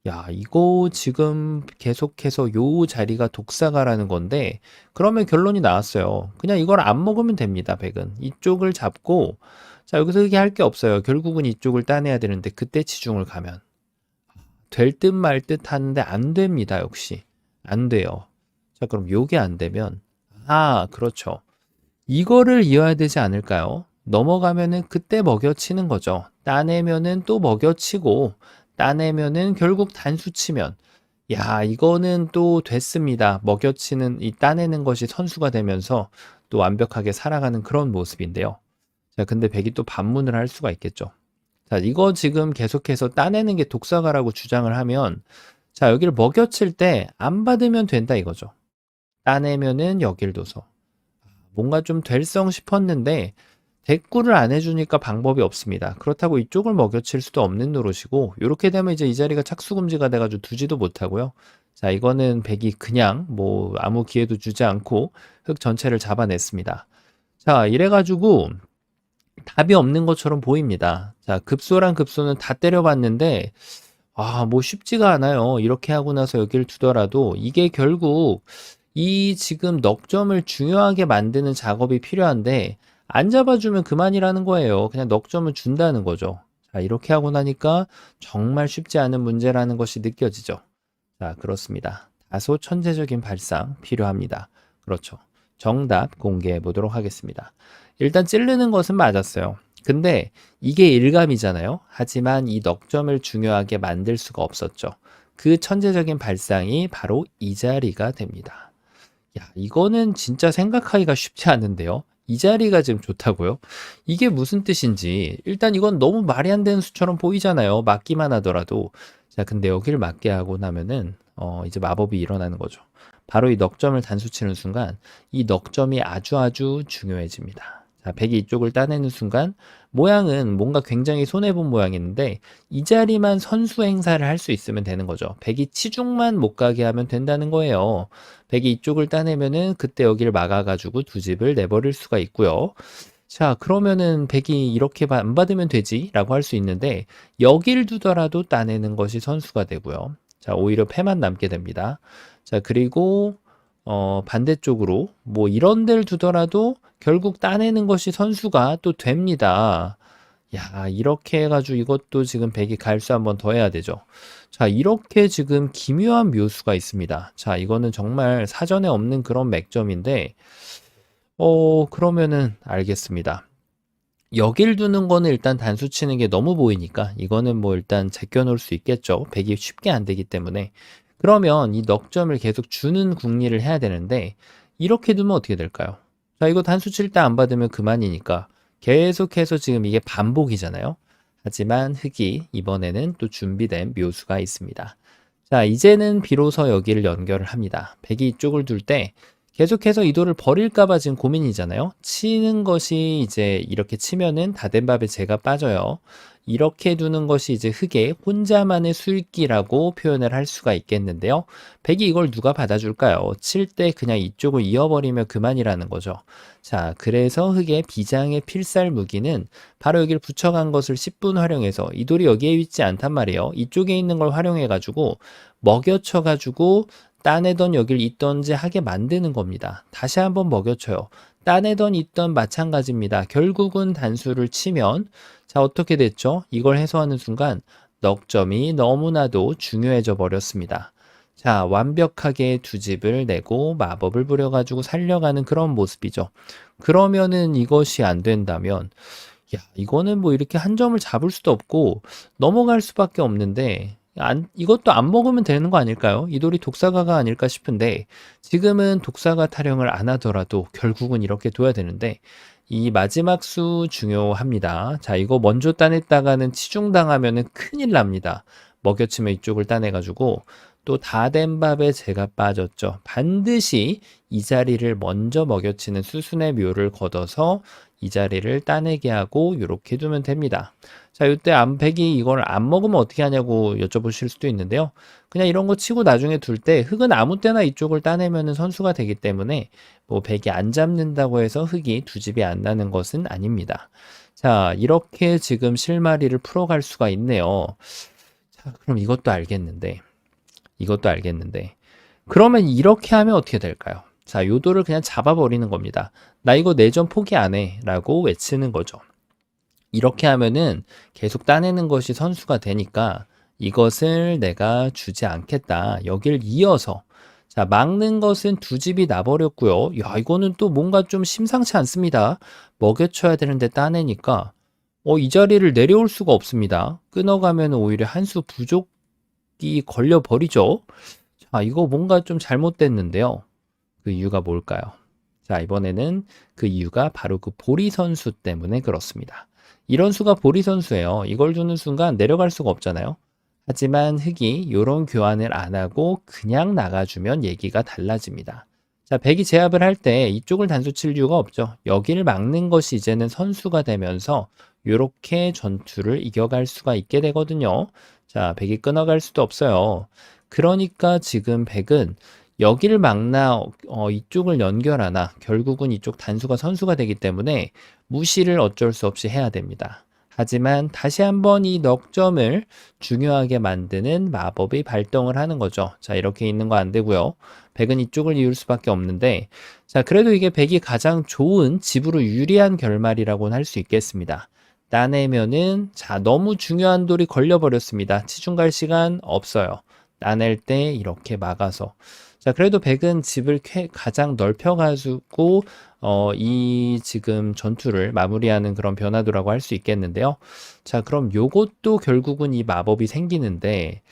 야, 이거 지금 계속해서 요 자리가 독사가라는 건데, 그러면 결론이 나왔어요. 그냥 이걸 안 먹으면 됩니다, 백은. 이쪽을 잡고, 자, 여기서 이게 할 게 없어요. 결국은 이쪽을 따내야 되는데, 그때 치중을 가면. 될 듯 말 듯 하는데 안 됩니다, 역시. 안 돼요. 자, 그럼 요게 안 되면, 그렇죠. 이거를 이어야 되지 않을까요? 넘어가면은 그때 먹여치는 거죠. 따내면은 또 먹여치고, 따내면은 결국 단수 치면, 야, 이거는 또 됐습니다. 먹여치는 이 따내는 것이 선수가 되면서 또 완벽하게 살아가는 그런 모습인데요. 자, 근데 백이 또 반문을 할 수가 있겠죠. 자, 이거 지금 계속해서 따내는 게 독사가라고 주장을 하면, 자, 여기를 먹여칠 때 안 받으면 된다 이거죠. 따내면은 여길 둬서. 뭔가 좀 될성 싶었는데 대꾸를 안 해주니까 방법이 없습니다. 그렇다고 이쪽을 먹여칠 수도 없는 노릇이고 이렇게 되면 이제 이 자리가 착수금지가 돼가지고 두지도 못하고요. 자, 이거는 백이 그냥 뭐 아무 기회도 주지 않고 흙 전체를 잡아냈습니다. 자, 이래가지고 답이 없는 것처럼 보입니다. 자, 급소랑 급소는 다 때려봤는데 뭐 쉽지가 않아요. 이렇게 하고 나서 여기를 두더라도 이게 결국 이 지금 넉 점을 중요하게 만드는 작업이 필요한데 안 잡아주면 그만이라는 거예요. 그냥 넉 점을 준다는 거죠. 자, 이렇게 하고 나니까 정말 쉽지 않은 문제라는 것이 느껴지죠. 자, 그렇습니다. 다소 천재적인 발상 필요합니다. 그렇죠. 정답 공개해 보도록 하겠습니다. 일단 찌르는 것은 맞았어요. 근데 이게 일감이잖아요. 하지만 이 넉 점을 중요하게 만들 수가 없었죠. 그 천재적인 발상이 바로 이 자리가 됩니다. 야, 이거는 진짜 생각하기가 쉽지 않은데요. 이 자리가 지금 좋다고요? 이게 무슨 뜻인지 일단 이건 너무 말이 안 되는 수처럼 보이잖아요. 맞기만 하더라도. 자, 근데 여기를 맞게 하고 나면은 이제 마법이 일어나는 거죠. 바로 이 넉점을 단수치는 순간 이 넉점이 아주 중요해집니다. 자, 백이 이쪽을 따내는 순간 모양은 뭔가 굉장히 손해본 모양인데 이 자리만 선수 행사를 할 수 있으면 되는 거죠. 백이 치중만 못 가게 하면 된다는 거예요. 백이 이쪽을 따내면은 그때 여기를 막아가지고 두 집을 내버릴 수가 있고요. 자, 그러면은 백이 이렇게 안 받으면 되지 라고 할 수 있는데 여길 두더라도 따내는 것이 선수가 되고요. 자, 오히려 패만 남게 됩니다. 자, 그리고 반대쪽으로 뭐 이런 데를 두더라도 결국 따내는 것이 선수가 또 됩니다. 야, 이렇게 해가지고 이것도 지금 백이 갈수 한번 더 해야 되죠. 자, 이렇게 지금 기묘한 묘수가 있습니다. 자, 이거는 정말 사전에 없는 그런 맥점인데, 그러면은 알겠습니다. 여길 두는 거는 일단 단수 치는 게 너무 보이니까 이거는 뭐 일단 제껴놓을 수 있겠죠. 백이 쉽게 안 되기 때문에. 그러면 이 넉점을 계속 주는 궁리를 해야 되는데 이렇게 두면 어떻게 될까요? 자, 이거 단수 칠 때 안 받으면 그만이니까 계속해서 지금 이게 반복이잖아요. 하지만 흙이 이번에는 또 준비된 묘수가 있습니다. 자, 이제는 비로소 여기를 연결을 합니다. 백이 이쪽을 둘 때 계속해서 이 돌을 버릴까봐 지금 고민이잖아요. 치는 것이 이제 이렇게 치면은 다 된 밥에 재가 빠져요. 이렇게 두는 것이 이제 흙의 혼자만의 술기라고 표현을 할 수가 있겠는데요. 백이 이걸 누가 받아줄까요? 칠 때 그냥 이쪽을 이어버리면 그만이라는 거죠. 자, 그래서 흙의 비장의 필살 무기는 바로 여기를 붙여간 것을 10분 활용해서 이 돌이 여기에 있지 않단 말이에요. 이쪽에 있는 걸 활용해가지고 먹여쳐가지고 따내던 여길 있던지 하게 만드는 겁니다. 다시 한번 먹여쳐요. 따내던 있던 마찬가지입니다. 결국은 단수를 치면 자, 어떻게 됐죠? 이걸 해소하는 순간 넉점이 너무나도 중요해져 버렸습니다. 자, 완벽하게 두 집을 내고 마법을 부려가지고 살려가는 그런 모습이죠. 그러면은 이것이 안 된다면, 야, 이거는 뭐 이렇게 한 점을 잡을 수도 없고 넘어갈 수밖에 없는데, 이것도 안 먹으면 되는 거 아닐까요? 이 돌이 독사가가 아닐까 싶은데, 지금은 독사가 타령을 안 하더라도 결국은 이렇게 둬야 되는데, 이 마지막 수 중요합니다. 자, 이거 먼저 따냈다가는 치중당하면은 큰일 납니다. 먹여치면 이쪽을 따내가지고, 또 다 된 밥에 제가 빠졌죠. 반드시 이 자리를 먼저 먹여치는 수순의 묘를 걷어서 이 자리를 따내게 하고 이렇게 두면 됩니다. 자, 이때 암팩이 이걸 안 먹으면 어떻게 하냐고 여쭤보실 수도 있는데요. 그냥 이런 거 치고 나중에 둘 때 흙은 아무 때나 이쪽을 따내면 선수가 되기 때문에 뭐 백이 안 잡는다고 해서 흙이 두 집이 안 나는 것은 아닙니다. 자, 이렇게 지금 실마리를 풀어갈 수가 있네요. 자, 그럼 이것도 알겠는데 그러면 이렇게 하면 어떻게 될까요? 자, 요도를 그냥 잡아버리는 겁니다. 나 이거 내전 포기 안 해 라고 외치는 거죠. 이렇게 하면은 계속 따내는 것이 선수가 되니까 이것을 내가 주지 않겠다. 여길 이어서 자, 막는 것은 두 집이 나버렸고요. 야, 이거는 또 뭔가 좀 심상치 않습니다. 먹여쳐야 되는데 따내니까 이 자리를 내려올 수가 없습니다. 끊어가면 오히려 한 수 부족이 걸려버리죠. 자, 이거 뭔가 좀 잘못됐는데요. 그 이유가 뭘까요? 자, 이번에는 그 이유가 바로 그 보리 선수 때문에 그렇습니다. 이런 수가 보리 선수예요. 이걸 주는 순간 내려갈 수가 없잖아요. 하지만 흑이 이런 교환을 안 하고 그냥 나가주면 얘기가 달라집니다. 자, 백이 제압을 할 때 이쪽을 단수 칠 이유가 없죠. 여기를 막는 것이 이제는 선수가 되면서 이렇게 전투를 이겨갈 수가 있게 되거든요. 자, 백이 끊어갈 수도 없어요. 그러니까 지금 백은 여기를 막나 이쪽을 연결하나 결국은 이쪽 단수가 선수가 되기 때문에 무시를 어쩔 수 없이 해야 됩니다. 하지만 다시 한번 이 넉점을 중요하게 만드는 마법이 발동을 하는 거죠. 자, 이렇게 있는 거 안 되고요. 백은 이쪽을 이을 수밖에 없는데 자, 그래도 이게 백이 가장 좋은 집으로 유리한 결말이라고는 할 수 있겠습니다. 따내면은 자, 너무 중요한 돌이 걸려버렸습니다. 치중 갈 시간 없어요. 따낼 때 이렇게 막아서 자, 그래도 백은 집을 가장 넓혀가지고 이 지금 전투를 마무리하는 그런 변화도라고 할 수 있겠는데요. 자, 그럼 요것도 결국은 이 마법이 생기는데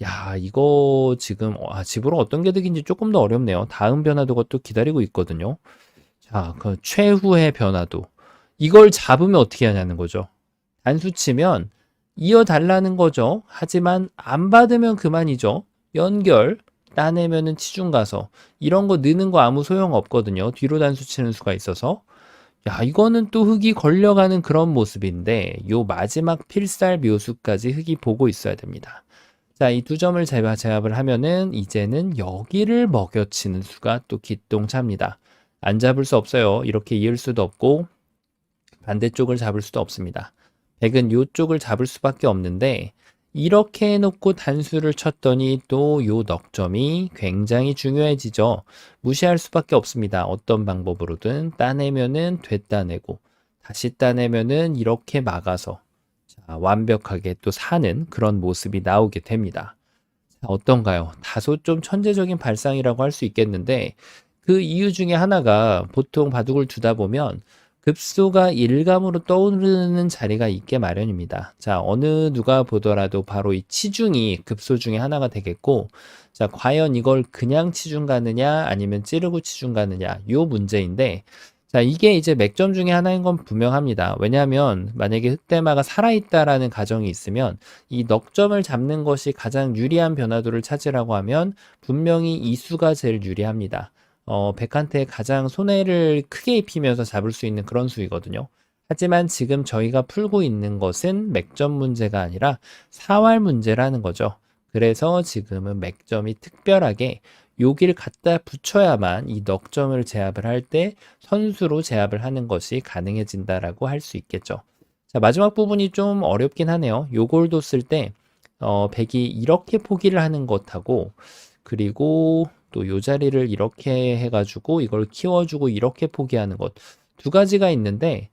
야, 이거 지금 집으로 어떤 게 득인지 조금 더 어렵네요. 다음 변화도가 또 기다리고 있거든요. 자, 그 최후의 변화도. 이걸 잡으면 어떻게 하냐는 거죠. 단수 치면 이어달라는 거죠. 하지만 안 받으면 그만이죠. 연결. 따내면은 치중 가서 이런 거 느는 거 아무 소용 없거든요. 뒤로 단수 치는 수가 있어서. 야, 이거는 또 흙이 걸려가는 그런 모습인데 요 마지막 필살 묘수까지 흙이 보고 있어야 됩니다. 자, 이 두 점을 제압을 하면은 이제는 여기를 먹여치는 수가 또 기똥차입니다. 안 잡을 수 없어요. 이렇게 이을 수도 없고 반대쪽을 잡을 수도 없습니다. 백은 이쪽을 잡을 수밖에 없는데 이렇게 해놓고 단수를 쳤더니 또 요 넉점이 굉장히 중요해지죠. 무시할 수밖에 없습니다. 어떤 방법으로든 따내면은 되따내고 다시 따내면은 이렇게 막아서 자, 완벽하게 또 사는 그런 모습이 나오게 됩니다. 자, 어떤가요? 다소 좀 천재적인 발상이라고 할 수 있겠는데 그 이유 중에 하나가 보통 바둑을 두다 보면 급소가 일감으로 떠오르는 자리가 있게 마련입니다. 자, 어느 누가 보더라도 바로 이 치중이 급소 중에 하나가 되겠고, 자, 과연 이걸 그냥 치중 가느냐, 아니면 찌르고 치중 가느냐, 요 문제인데, 자, 이게 이제 맥점 중에 하나인 건 분명합니다. 왜냐하면 만약에 흑대마가 살아있다라는 가정이 있으면 이 넉점을 잡는 것이 가장 유리한 변화도를 찾으라고 하면 분명히 이 수가 제일 유리합니다. 백한테 가장 손해를 크게 입히면서 잡을 수 있는 그런 수이거든요. 하지만 지금 저희가 풀고 있는 것은 맥점 문제가 아니라 사활 문제라는 거죠. 그래서 지금은 맥점이 특별하게 여기를 갖다 붙여야만 이 넉점을 제압을 할 때 선수로 제압을 하는 것이 가능해진다라고 할 수 있겠죠. 자, 마지막 부분이 좀 어렵긴 하네요. 요걸 뒀을 때 백이 이렇게 포기를 하는 것하고 그리고 또 요 자리를 이렇게 해가지고 이걸 키워주고 이렇게 포기하는 것 두 가지가 있는데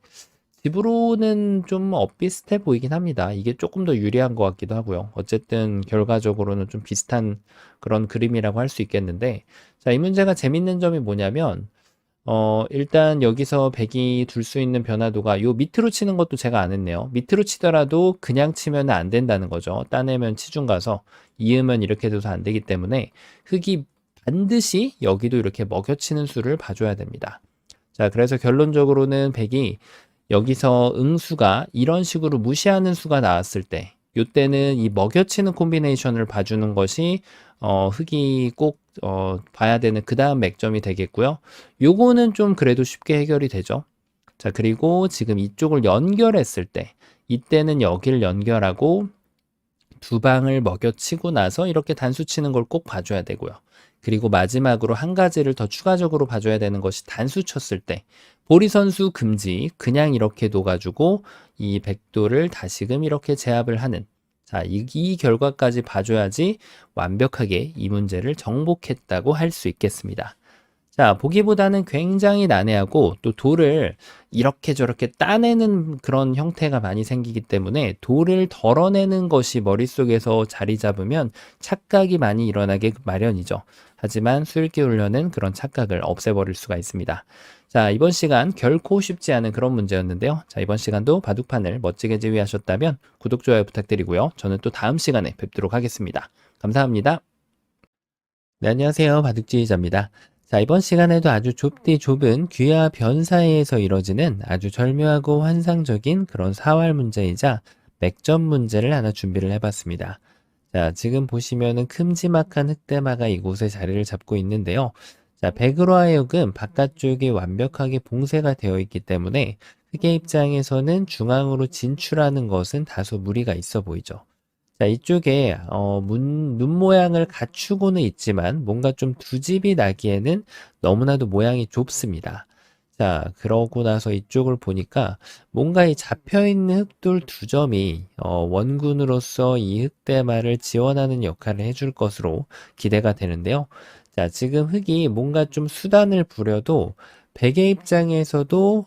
집으로는 좀 엇비슷해 보이긴 합니다. 이게 조금 더 유리한 것 같기도 하고요. 어쨌든 결과적으로는 좀 비슷한 그런 그림이라고 할 수 있겠는데, 자, 이 문제가 재밌는 점이 뭐냐면, 일단 여기서 백이 둘 수 있는 변화도가 요 밑으로 치는 것도 제가 안 했네요. 밑으로 치더라도 그냥 치면 안 된다는 거죠. 따내면 치중 가서, 이으면 이렇게 돼서 안 되기 때문에 흙이 반드시 여기도 이렇게 먹여치는 수를 봐줘야 됩니다. 자, 그래서 결론적으로는 백이 여기서 응수가 이런 식으로 무시하는 수가 나왔을 때, 요때는 이 먹여치는 콤비네이션을 봐주는 것이 흙이 꼭 봐야 되는 그 다음 맥점이 되겠고요. 요거는 좀 그래도 쉽게 해결이 되죠. 자, 그리고 지금 이쪽을 연결했을 때, 이때는 여기를 연결하고 두 방을 먹여치고 나서 이렇게 단수 치는 걸 꼭 봐줘야 되고요. 그리고 마지막으로 한 가지를 더 추가적으로 봐줘야 되는 것이 단수 쳤을 때 보리 선수 금지 그냥 이렇게 둬가지고 이 백도를 다시금 이렇게 제압을 하는 자, 이 결과까지 봐줘야지 완벽하게 이 문제를 정복했다고 할 수 있겠습니다. 자, 보기보다는 굉장히 난해하고 또 돌을 이렇게 저렇게 따내는 그런 형태가 많이 생기기 때문에 돌을 덜어내는 것이 머릿속에서 자리 잡으면 착각이 많이 일어나게 마련이죠. 하지만 수읽기 훈련은 그런 착각을 없애버릴 수가 있습니다. 자, 이번 시간 결코 쉽지 않은 그런 문제였는데요. 자, 이번 시간도 바둑판을 멋지게 지휘하셨다면 구독, 좋아요 부탁드리고요. 저는 또 다음 시간에 뵙도록 하겠습니다. 감사합니다. 네, 안녕하세요. 바둑지휘자입니다. 자, 이번 시간에도 아주 좁디 좁은 귀화 변사에서 이뤄지는 아주 절묘하고 환상적인 그런 사활 문제이자 맥점 문제를 하나 준비를 해봤습니다. 자, 지금 보시면은 큼지막한 흙대마가 이곳에 자리를 잡고 있는데요. 자, 백으로 하여금 바깥쪽이 완벽하게 봉쇄가 되어 있기 때문에 흙의 입장에서는 중앙으로 진출하는 것은 다소 무리가 있어 보이죠. 자, 이쪽에 눈 모양을 갖추고는 있지만 뭔가 좀 두 집이 나기에는 너무나도 모양이 좁습니다. 자, 그러고 나서 이쪽을 보니까 뭔가 이 잡혀있는 흙돌 두 점이 원군으로서 이 흙대마를 지원하는 역할을 해줄 것으로 기대가 되는데요. 자, 지금 흙이 뭔가 좀 수단을 부려도 백의 입장에서도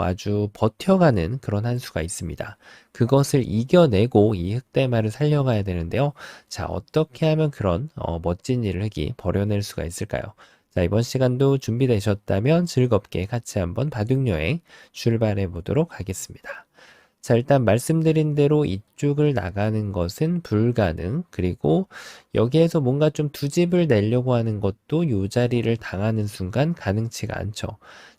아주 버텨가는 그런 한 수가 있습니다. 그것을 이겨내고 이 흑대마를 살려가야 되는데요. 자, 어떻게 하면 그런 멋진 일을 흙이 벌여낼 수가 있을까요? 자, 이번 시간도 준비되셨다면 즐겁게 같이 한번 바둑여행 출발해 보도록 하겠습니다. 자, 일단 말씀드린 대로 이쪽을 나가는 것은 불가능. 그리고 여기에서 뭔가 좀 두 집을 내려고 하는 것도 요 자리를 당하는 순간 가능치가 않죠.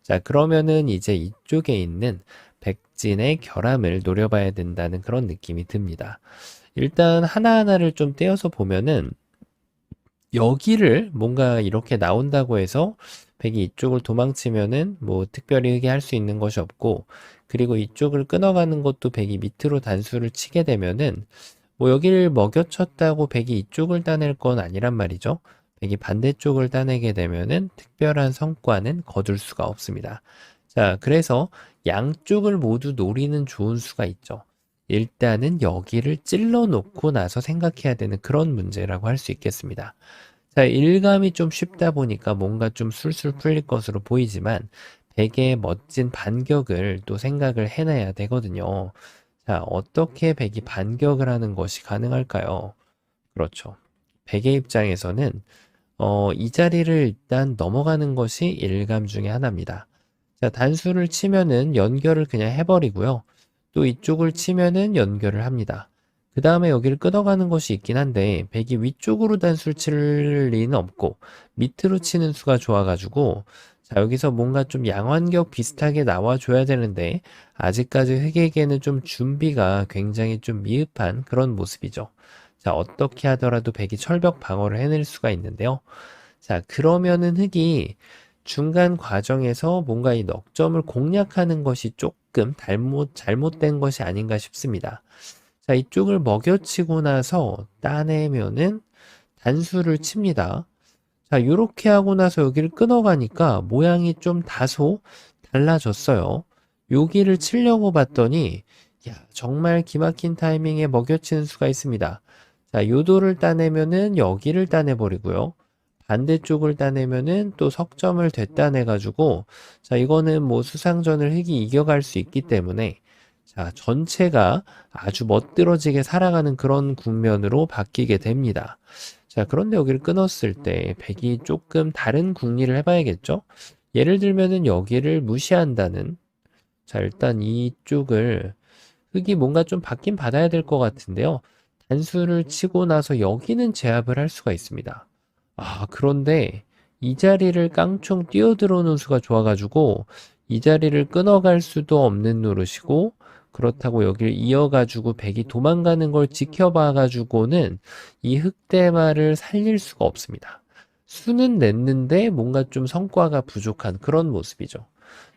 자, 그러면은 이제 이쪽에 있는 백진의 결함을 노려봐야 된다는 그런 느낌이 듭니다. 일단 하나하나를 좀 떼어서 보면은 여기를 뭔가 이렇게 나온다고 해서 백이 이쪽을 도망치면은 뭐 특별히 흙이 할 수 있는 것이 없고, 그리고 이쪽을 끊어가는 것도 백이 밑으로 단수를 치게 되면은 뭐 여기를 먹여쳤다고 백이 이쪽을 따낼 건 아니란 말이죠. 백이 반대쪽을 따내게 되면은 특별한 성과는 거둘 수가 없습니다. 자, 그래서 양쪽을 모두 노리는 좋은 수가 있죠. 일단은 여기를 찔러 놓고 나서 생각해야 되는 그런 문제라고 할 수 있겠습니다. 자, 일감이 좀 쉽다 보니까 뭔가 좀 술술 풀릴 것으로 보이지만 백의 멋진 반격을 또 생각을 해내야 되거든요. 자, 어떻게 백이 반격을 하는 것이 가능할까요? 그렇죠. 백의 입장에서는 이 자리를 일단 넘어가는 것이 일감 중에 하나입니다. 자, 단수를 치면은 연결을 그냥 해버리고요. 또 이쪽을 치면은 연결을 합니다. 그 다음에 여기를 끊어가는 것이 있긴 한데 백이 위쪽으로 단수를 칠 리는 없고 밑으로 치는 수가 좋아가지고 자, 여기서 뭔가 좀 양완격 비슷하게 나와줘야 되는데 아직까지 흑에게는 좀 준비가 굉장히 좀 미흡한 그런 모습이죠. 자, 어떻게 하더라도 백이 철벽 방어를 해낼 수가 있는데요. 자, 그러면은 흑이 중간 과정에서 뭔가 이 넉점을 공략하는 것이 조금 잘못된 것이 아닌가 싶습니다. 자, 이쪽을 먹여치고 나서 따내면은 단수를 칩니다. 자, 요렇게 하고 나서 여기를 끊어가니까 모양이 좀 다소 달라졌어요. 여기를 치려고 봤더니 야, 정말 기막힌 타이밍에 먹여치는 수가 있습니다. 자, 요도를 따내면은 여기를 따내버리고요. 반대쪽을 따내면은 또 석점을 되따내가지고, 자, 이거는 뭐 수상전을 흙이 이겨갈 수 있기 때문에, 자, 전체가 아주 멋들어지게 살아가는 그런 국면으로 바뀌게 됩니다. 자, 그런데 여기를 끊었을 때 백이 조금 다른 궁리를 해봐야겠죠? 예를 들면은 여기를 무시한다는, 자, 일단 이쪽을 흙이 뭔가 좀 받긴 받아야 될 것 같은데요. 단수를 치고 나서 여기는 제압을 할 수가 있습니다. 아, 그런데 이 자리를 깡총 뛰어들어오는 수가 좋아가지고 이 자리를 끊어갈 수도 없는 노릇이고, 그렇다고 여기를 이어가지고 백이 도망가는 걸 지켜봐가지고는 이 흑대마를 살릴 수가 없습니다. 수는 냈는데 뭔가 좀 성과가 부족한 그런 모습이죠.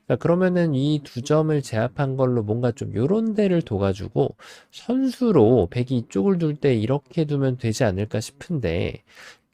자, 그러면은 이 두 점을 제압한 걸로 뭔가 좀 요런 데를 둬가지고 선수로 백이 이쪽을 둘 때 이렇게 두면 되지 않을까 싶은데,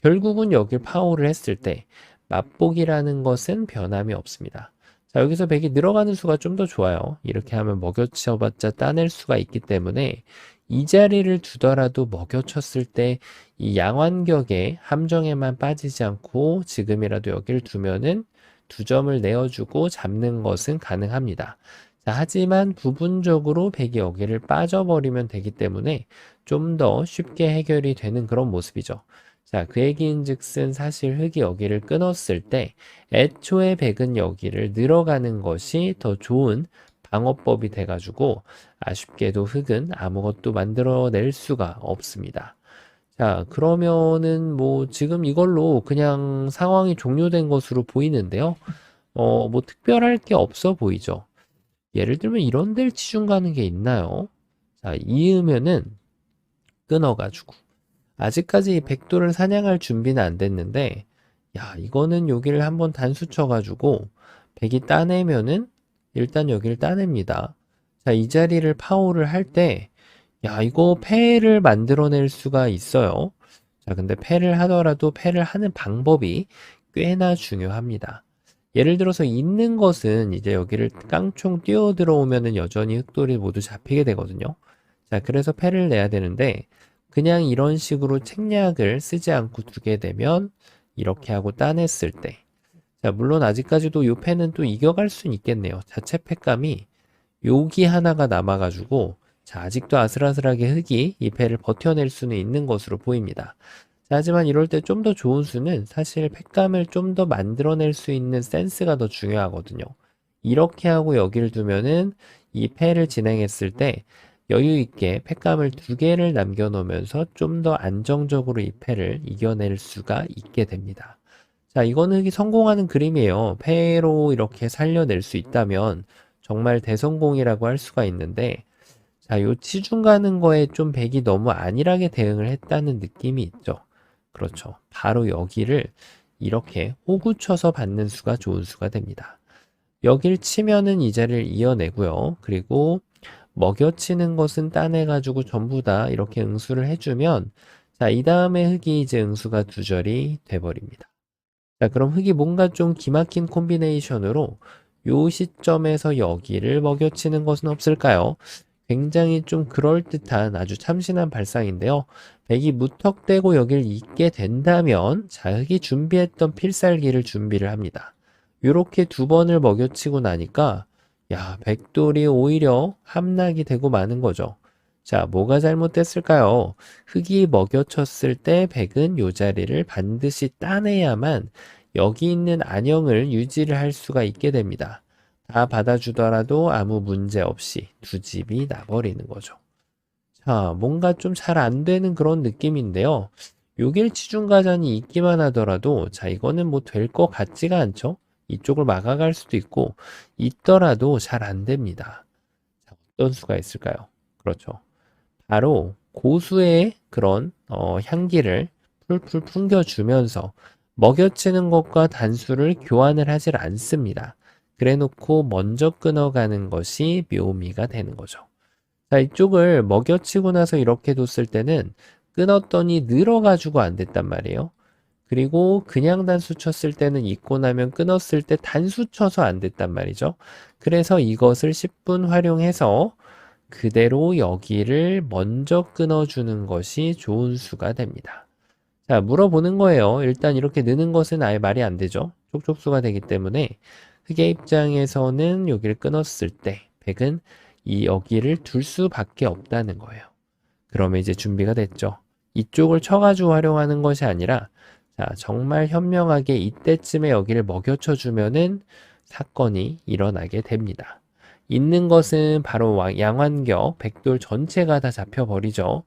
결국은 여길 파워를 했을 때 맛보기라는 것은 변함이 없습니다. 자, 여기서 백이 늘어가는 수가 좀 더 좋아요. 이렇게 하면 먹여쳐봤자 따낼 수가 있기 때문에 이 자리를 두더라도 먹여쳤을 때 이 양완격의 함정에만 빠지지 않고 지금이라도 여기를 두면은 두 점을 내어주고 잡는 것은 가능합니다. 자, 하지만 부분적으로 백이 여기를 빠져버리면 되기 때문에 좀 더 쉽게 해결이 되는 그런 모습이죠. 자, 그 얘기인즉슨 사실 흙이 여기를 끊었을 때 애초에 백은 여기를 늘어가는 것이 더 좋은 방어법이 돼가지고 아쉽게도 흙은 아무것도 만들어낼 수가 없습니다. 자, 그러면은 뭐 지금 이걸로 그냥 상황이 종료된 것으로 보이는데요. 뭐 특별할 게 없어 보이죠. 예를 들면 이런 데를 치중 가는 게 있나요? 자, 이으면은 끊어가지고. 아직까지 이 백도를 사냥할 준비는 안 됐는데, 야, 이거는 여기를 한번 단수 쳐가지고 백이 따내면은 일단 여기를 따냅니다. 자, 이 자리를 파호를 할 때, 야, 이거 패를 만들어낼 수가 있어요. 자, 근데 패를 하더라도 패를 하는 방법이 꽤나 중요합니다. 예를 들어서 있는 것은 이제 여기를 깡총 뛰어 들어오면은 여전히 흑돌이 모두 잡히게 되거든요. 자, 그래서 패를 내야 되는데 그냥 이런 식으로 책략을 쓰지 않고 두게 되면 이렇게 하고 따냈을 때, 자, 물론 아직까지도 요 패는 또 이겨갈 수는 있겠네요. 자체 패감이 여기 하나가 남아가지고, 자, 아직도 아슬아슬하게 흙이 이 패를 버텨낼 수는 있는 것으로 보입니다. 자, 하지만 이럴 때 좀 더 좋은 수는 사실 팩감을 좀 더 만들어낼 수 있는 센스가 더 중요하거든요. 이렇게 하고 여기를 두면은 이 패를 진행했을 때 여유 있게 팩감을 두 개를 남겨놓으면서 좀 더 안정적으로 이 패를 이겨낼 수가 있게 됩니다. 자, 이거는 흙이 성공하는 그림이에요. 패로 이렇게 살려낼 수 있다면 정말 대성공이라고 할 수가 있는데, 자, 요 치중 가는 거에 좀 백이 너무 안일하게 대응을 했다는 느낌이 있죠. 그렇죠. 바로 여기를 이렇게 호구 쳐서 받는 수가 좋은 수가 됩니다. 여길 치면은 이 자리를 이어내고요. 그리고 먹여치는 것은 따내가지고 전부 다 이렇게 응수를 해주면, 자, 이 다음에 흙이 이제 응수가 두 절이 돼버립니다. 자, 그럼 흙이 뭔가 좀 기막힌 콤비네이션으로 요 시점에서 여기를 먹여치는 것은 없을까요? 굉장히 좀 그럴듯한 아주 참신한 발상인데요. 백이 무턱대고 여길 잇게 된다면 자, 흙이 준비했던 필살기를 준비를 합니다. 요렇게 두 번을 먹여치고 나니까 야, 백돌이 오히려 함락이 되고 마는 거죠. 자, 뭐가 잘못됐을까요? 흙이 먹여쳤을 때 백은 요 자리를 반드시 따내야만 여기 있는 안형을 유지를 할 수가 있게 됩니다. 다 받아주더라도 아무 문제 없이 두 집이 나버리는 거죠. 자, 뭔가 좀 잘 안 되는 그런 느낌인데요. 요길 치중가전이 있기만 하더라도, 자, 이거는 뭐 될 것 같지가 않죠? 이쪽을 막아갈 수도 있고, 있더라도 잘 안 됩니다. 자, 어떤 수가 있을까요? 그렇죠. 바로 고수의 그런 향기를 풀풀 풍겨주면서 먹여치는 것과 단수를 교환을 하질 않습니다. 그래 놓고 먼저 끊어가는 것이 묘미가 되는 거죠. 자, 이쪽을 먹여치고 나서 이렇게 뒀을 때는 끊었더니 늘어가지고 안 됐단 말이에요. 그리고 그냥 단수 쳤을 때는 있고 나면 끊었을 때 단수 쳐서 안 됐단 말이죠. 그래서 이것을 10분 활용해서 그대로 여기를 먼저 끊어주는 것이 좋은 수가 됩니다. 자, 물어보는 거예요. 일단 이렇게 느는 것은 아예 말이 안 되죠. 촉촉수가 되기 때문에 흑의 입장에서는 여기를 끊었을 때 백은 이 여기를 둘 수밖에 없다는 거예요. 그러면 이제 준비가 됐죠. 이쪽을 쳐가지고 활용하는 것이 아니라 자, 정말 현명하게 이때쯤에 여기를 먹여쳐 주면은 사건이 일어나게 됩니다. 있는 것은 바로 양완격, 백돌 전체가 다 잡혀버리죠.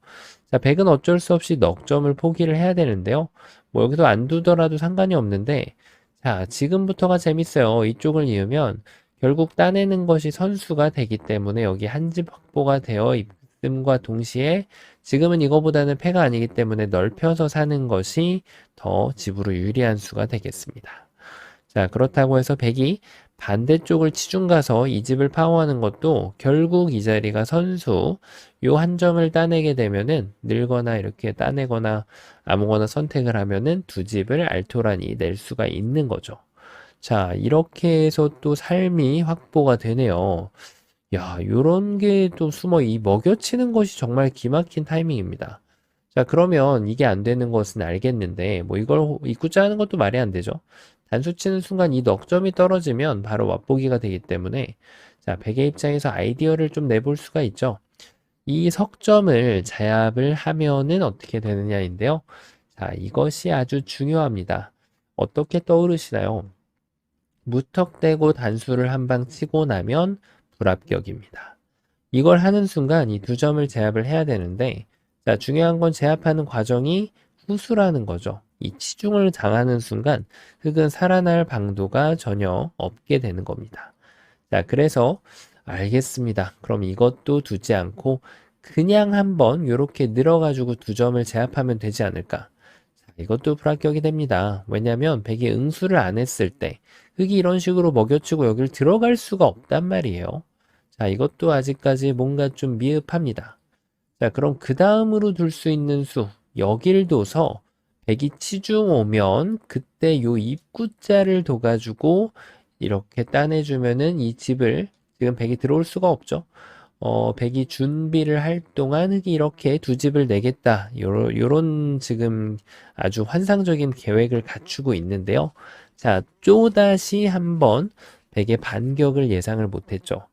자, 백은 어쩔 수 없이 넉 점을 포기를 해야 되는데요. 뭐 여기서 안 두더라도 상관이 없는데 자, 지금부터가 재밌어요. 이쪽을 이으면 결국 따내는 것이 선수가 되기 때문에 여기 한 집 확보가 되어 있음과 동시에 지금은 이거보다는 패가 아니기 때문에 넓혀서 사는 것이 더 집으로 유리한 수가 되겠습니다. 자, 그렇다고 해서 백이 반대쪽을 치중 가서 이 집을 파워하는 것도 결국 이 자리가 선수 요 한 점을 따내게 되면은 늘거나 이렇게 따내거나 아무거나 선택을 하면은 두 집을 알토란이 낼 수가 있는 거죠. 자, 이렇게 해서 또 삶이 확보가 되네요. 야, 요런 게 또 숨어 이 먹여치는 것이 정말 기막힌 타이밍입니다. 자, 그러면 이게 안 되는 것은 알겠는데, 뭐 이걸 입구자 하는 것도 말이 안 되죠. 단수 치는 순간 이 넉점이 떨어지면 바로 맛보기가 되기 때문에, 자, 백의 입장에서 아이디어를 좀 내볼 수가 있죠. 이 석점을 제압을 하면은 어떻게 되느냐인데요. 자, 이것이 아주 중요합니다. 어떻게 떠오르시나요? 무턱대고 단수를 한 방 치고 나면 불합격입니다. 이걸 하는 순간 이 두 점을 제압을 해야 되는데, 자, 중요한 건 제압하는 과정이 후수라는 거죠. 이 치중을 당하는 순간 흙은 살아날 방도가 전혀 없게 되는 겁니다. 자, 그래서 알겠습니다. 그럼 이것도 두지 않고 그냥 한번 이렇게 늘어가지고 두 점을 제압하면 되지 않을까? 자, 이것도 불합격이 됩니다. 왜냐하면 백이 응수를 안 했을 때 흙이 이런 식으로 먹여치고 여기를 들어갈 수가 없단 말이에요. 자, 이것도 아직까지 뭔가 좀 미흡합니다. 자, 그럼 그 다음으로 둘 수 있는 수, 여길 둬서 백이 치중 오면 그때 요 입구자를 둬가지고 이렇게 따내주면은 이 집을 지금 백이 들어올 수가 없죠. 백이 준비를 할 동안 흙이 이렇게 두 집을 내겠다. 요런 지금 아주 환상적인 계획을 갖추고 있는데요. 자, 또다시 한번 백의 반격을 예상을 못했죠.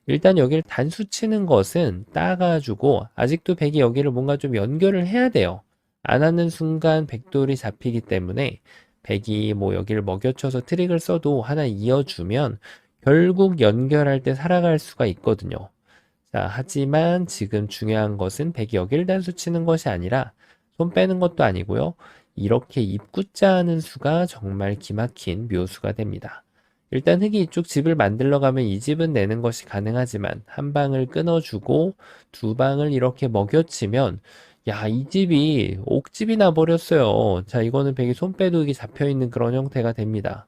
일단 여기를 단수 치는 것은 따가지고 아직도 백이 여기를 뭔가 좀 연결을 해야 돼요. 안 하는 순간 백돌이 잡히기 때문에 백이 뭐 여기를 먹여쳐서 트릭을 써도 하나 이어주면 결국 연결할 때 살아갈 수가 있거든요. 자, 하지만 지금 중요한 것은 백이 여기를 단수 치는 것이 아니라 손 빼는 것도 아니고요. 이렇게 입구자 하는 수가 정말 기막힌 묘수가 됩니다. 일단 흙이 이쪽 집을 만들러 가면 이 집은 내는 것이 가능하지만 한 방을 끊어주고 두 방을 이렇게 먹여치면 야, 이 집이 옥집이 나버렸어요. 자, 이거는 백이 손 빼도 이게 잡혀있는 그런 형태가 됩니다.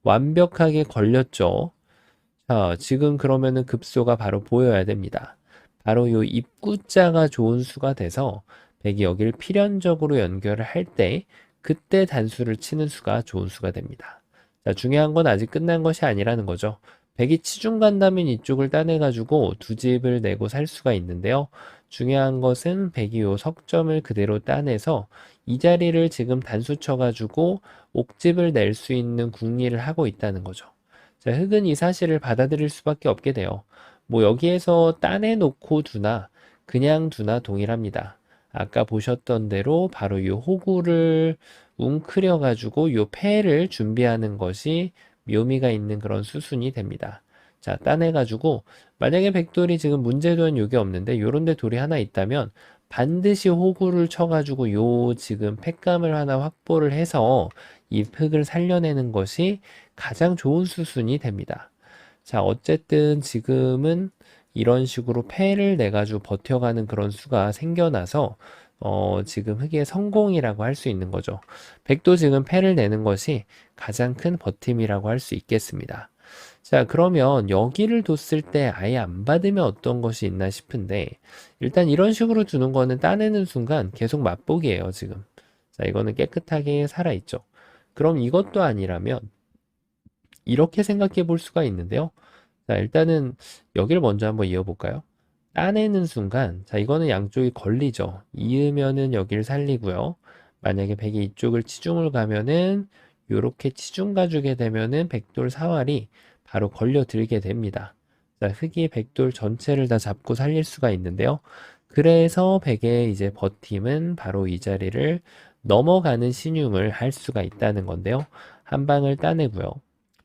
완벽하게 걸렸죠. 자, 지금 그러면은 급소가 바로 보여야 됩니다. 바로 요 입구자가 좋은 수가 돼서 백이 여기를 필연적으로 연결을 할 때 그때 단수를 치는 수가 좋은 수가 됩니다. 자, 중요한 건 아직 끝난 것이 아니라는 거죠. 백이 치중 간다면 이쪽을 따내가지고 두 집을 내고 살 수가 있는데요. 중요한 것은 백이 요 석점을 그대로 따내서 이 자리를 지금 단수 쳐가지고 옥집을 낼 수 있는 궁리를 하고 있다는 거죠. 자, 흙은 이 사실을 받아들일 수밖에 없게 돼요. 뭐 여기에서 따내놓고 두나 그냥 두나 동일합니다. 아까 보셨던 대로 바로 이 호구를 웅크려 가지고 요 패를 준비하는 것이 묘미가 있는 그런 수순이 됩니다. 자, 따내 가지고 만약에 백돌이 지금 문제도는 요게 없는데 요런데 돌이 하나 있다면 반드시 호구를 쳐 가지고 요 지금 팩감을 하나 확보를 해서 이 흙을 살려내는 것이 가장 좋은 수순이 됩니다. 자, 어쨌든 지금은 이런 식으로 패를 내가지고 버텨가는 그런 수가 생겨나서 지금 흑의 성공이라고 할 수 있는 거죠. 백도 지금 패를 내는 것이 가장 큰 버팀이라고 할 수 있겠습니다. 자, 그러면 여기를 뒀을 때 아예 안 받으면 어떤 것이 있나 싶은데 일단 이런 식으로 두는 거는 따내는 순간 계속 맛보기예요, 지금. 자, 이거는 깨끗하게 살아있죠. 그럼 이것도 아니라면 이렇게 생각해 볼 수가 있는데요. 자, 일단은 여기를 먼저 한번 이어볼까요? 따내는 순간, 자, 이거는 양쪽이 걸리죠. 이으면은 여기를 살리고요. 만약에 백이 이쪽을 치중을 가면은 요렇게 치중 가주게 되면은 백돌 사활이 바로 걸려들게 됩니다. 자, 흑이 백돌 전체를 다 잡고 살릴 수가 있는데요. 그래서 백의 이제 버팀은 바로 이 자리를 넘어가는 신용을 할 수가 있다는 건데요. 한 방을 따내고요.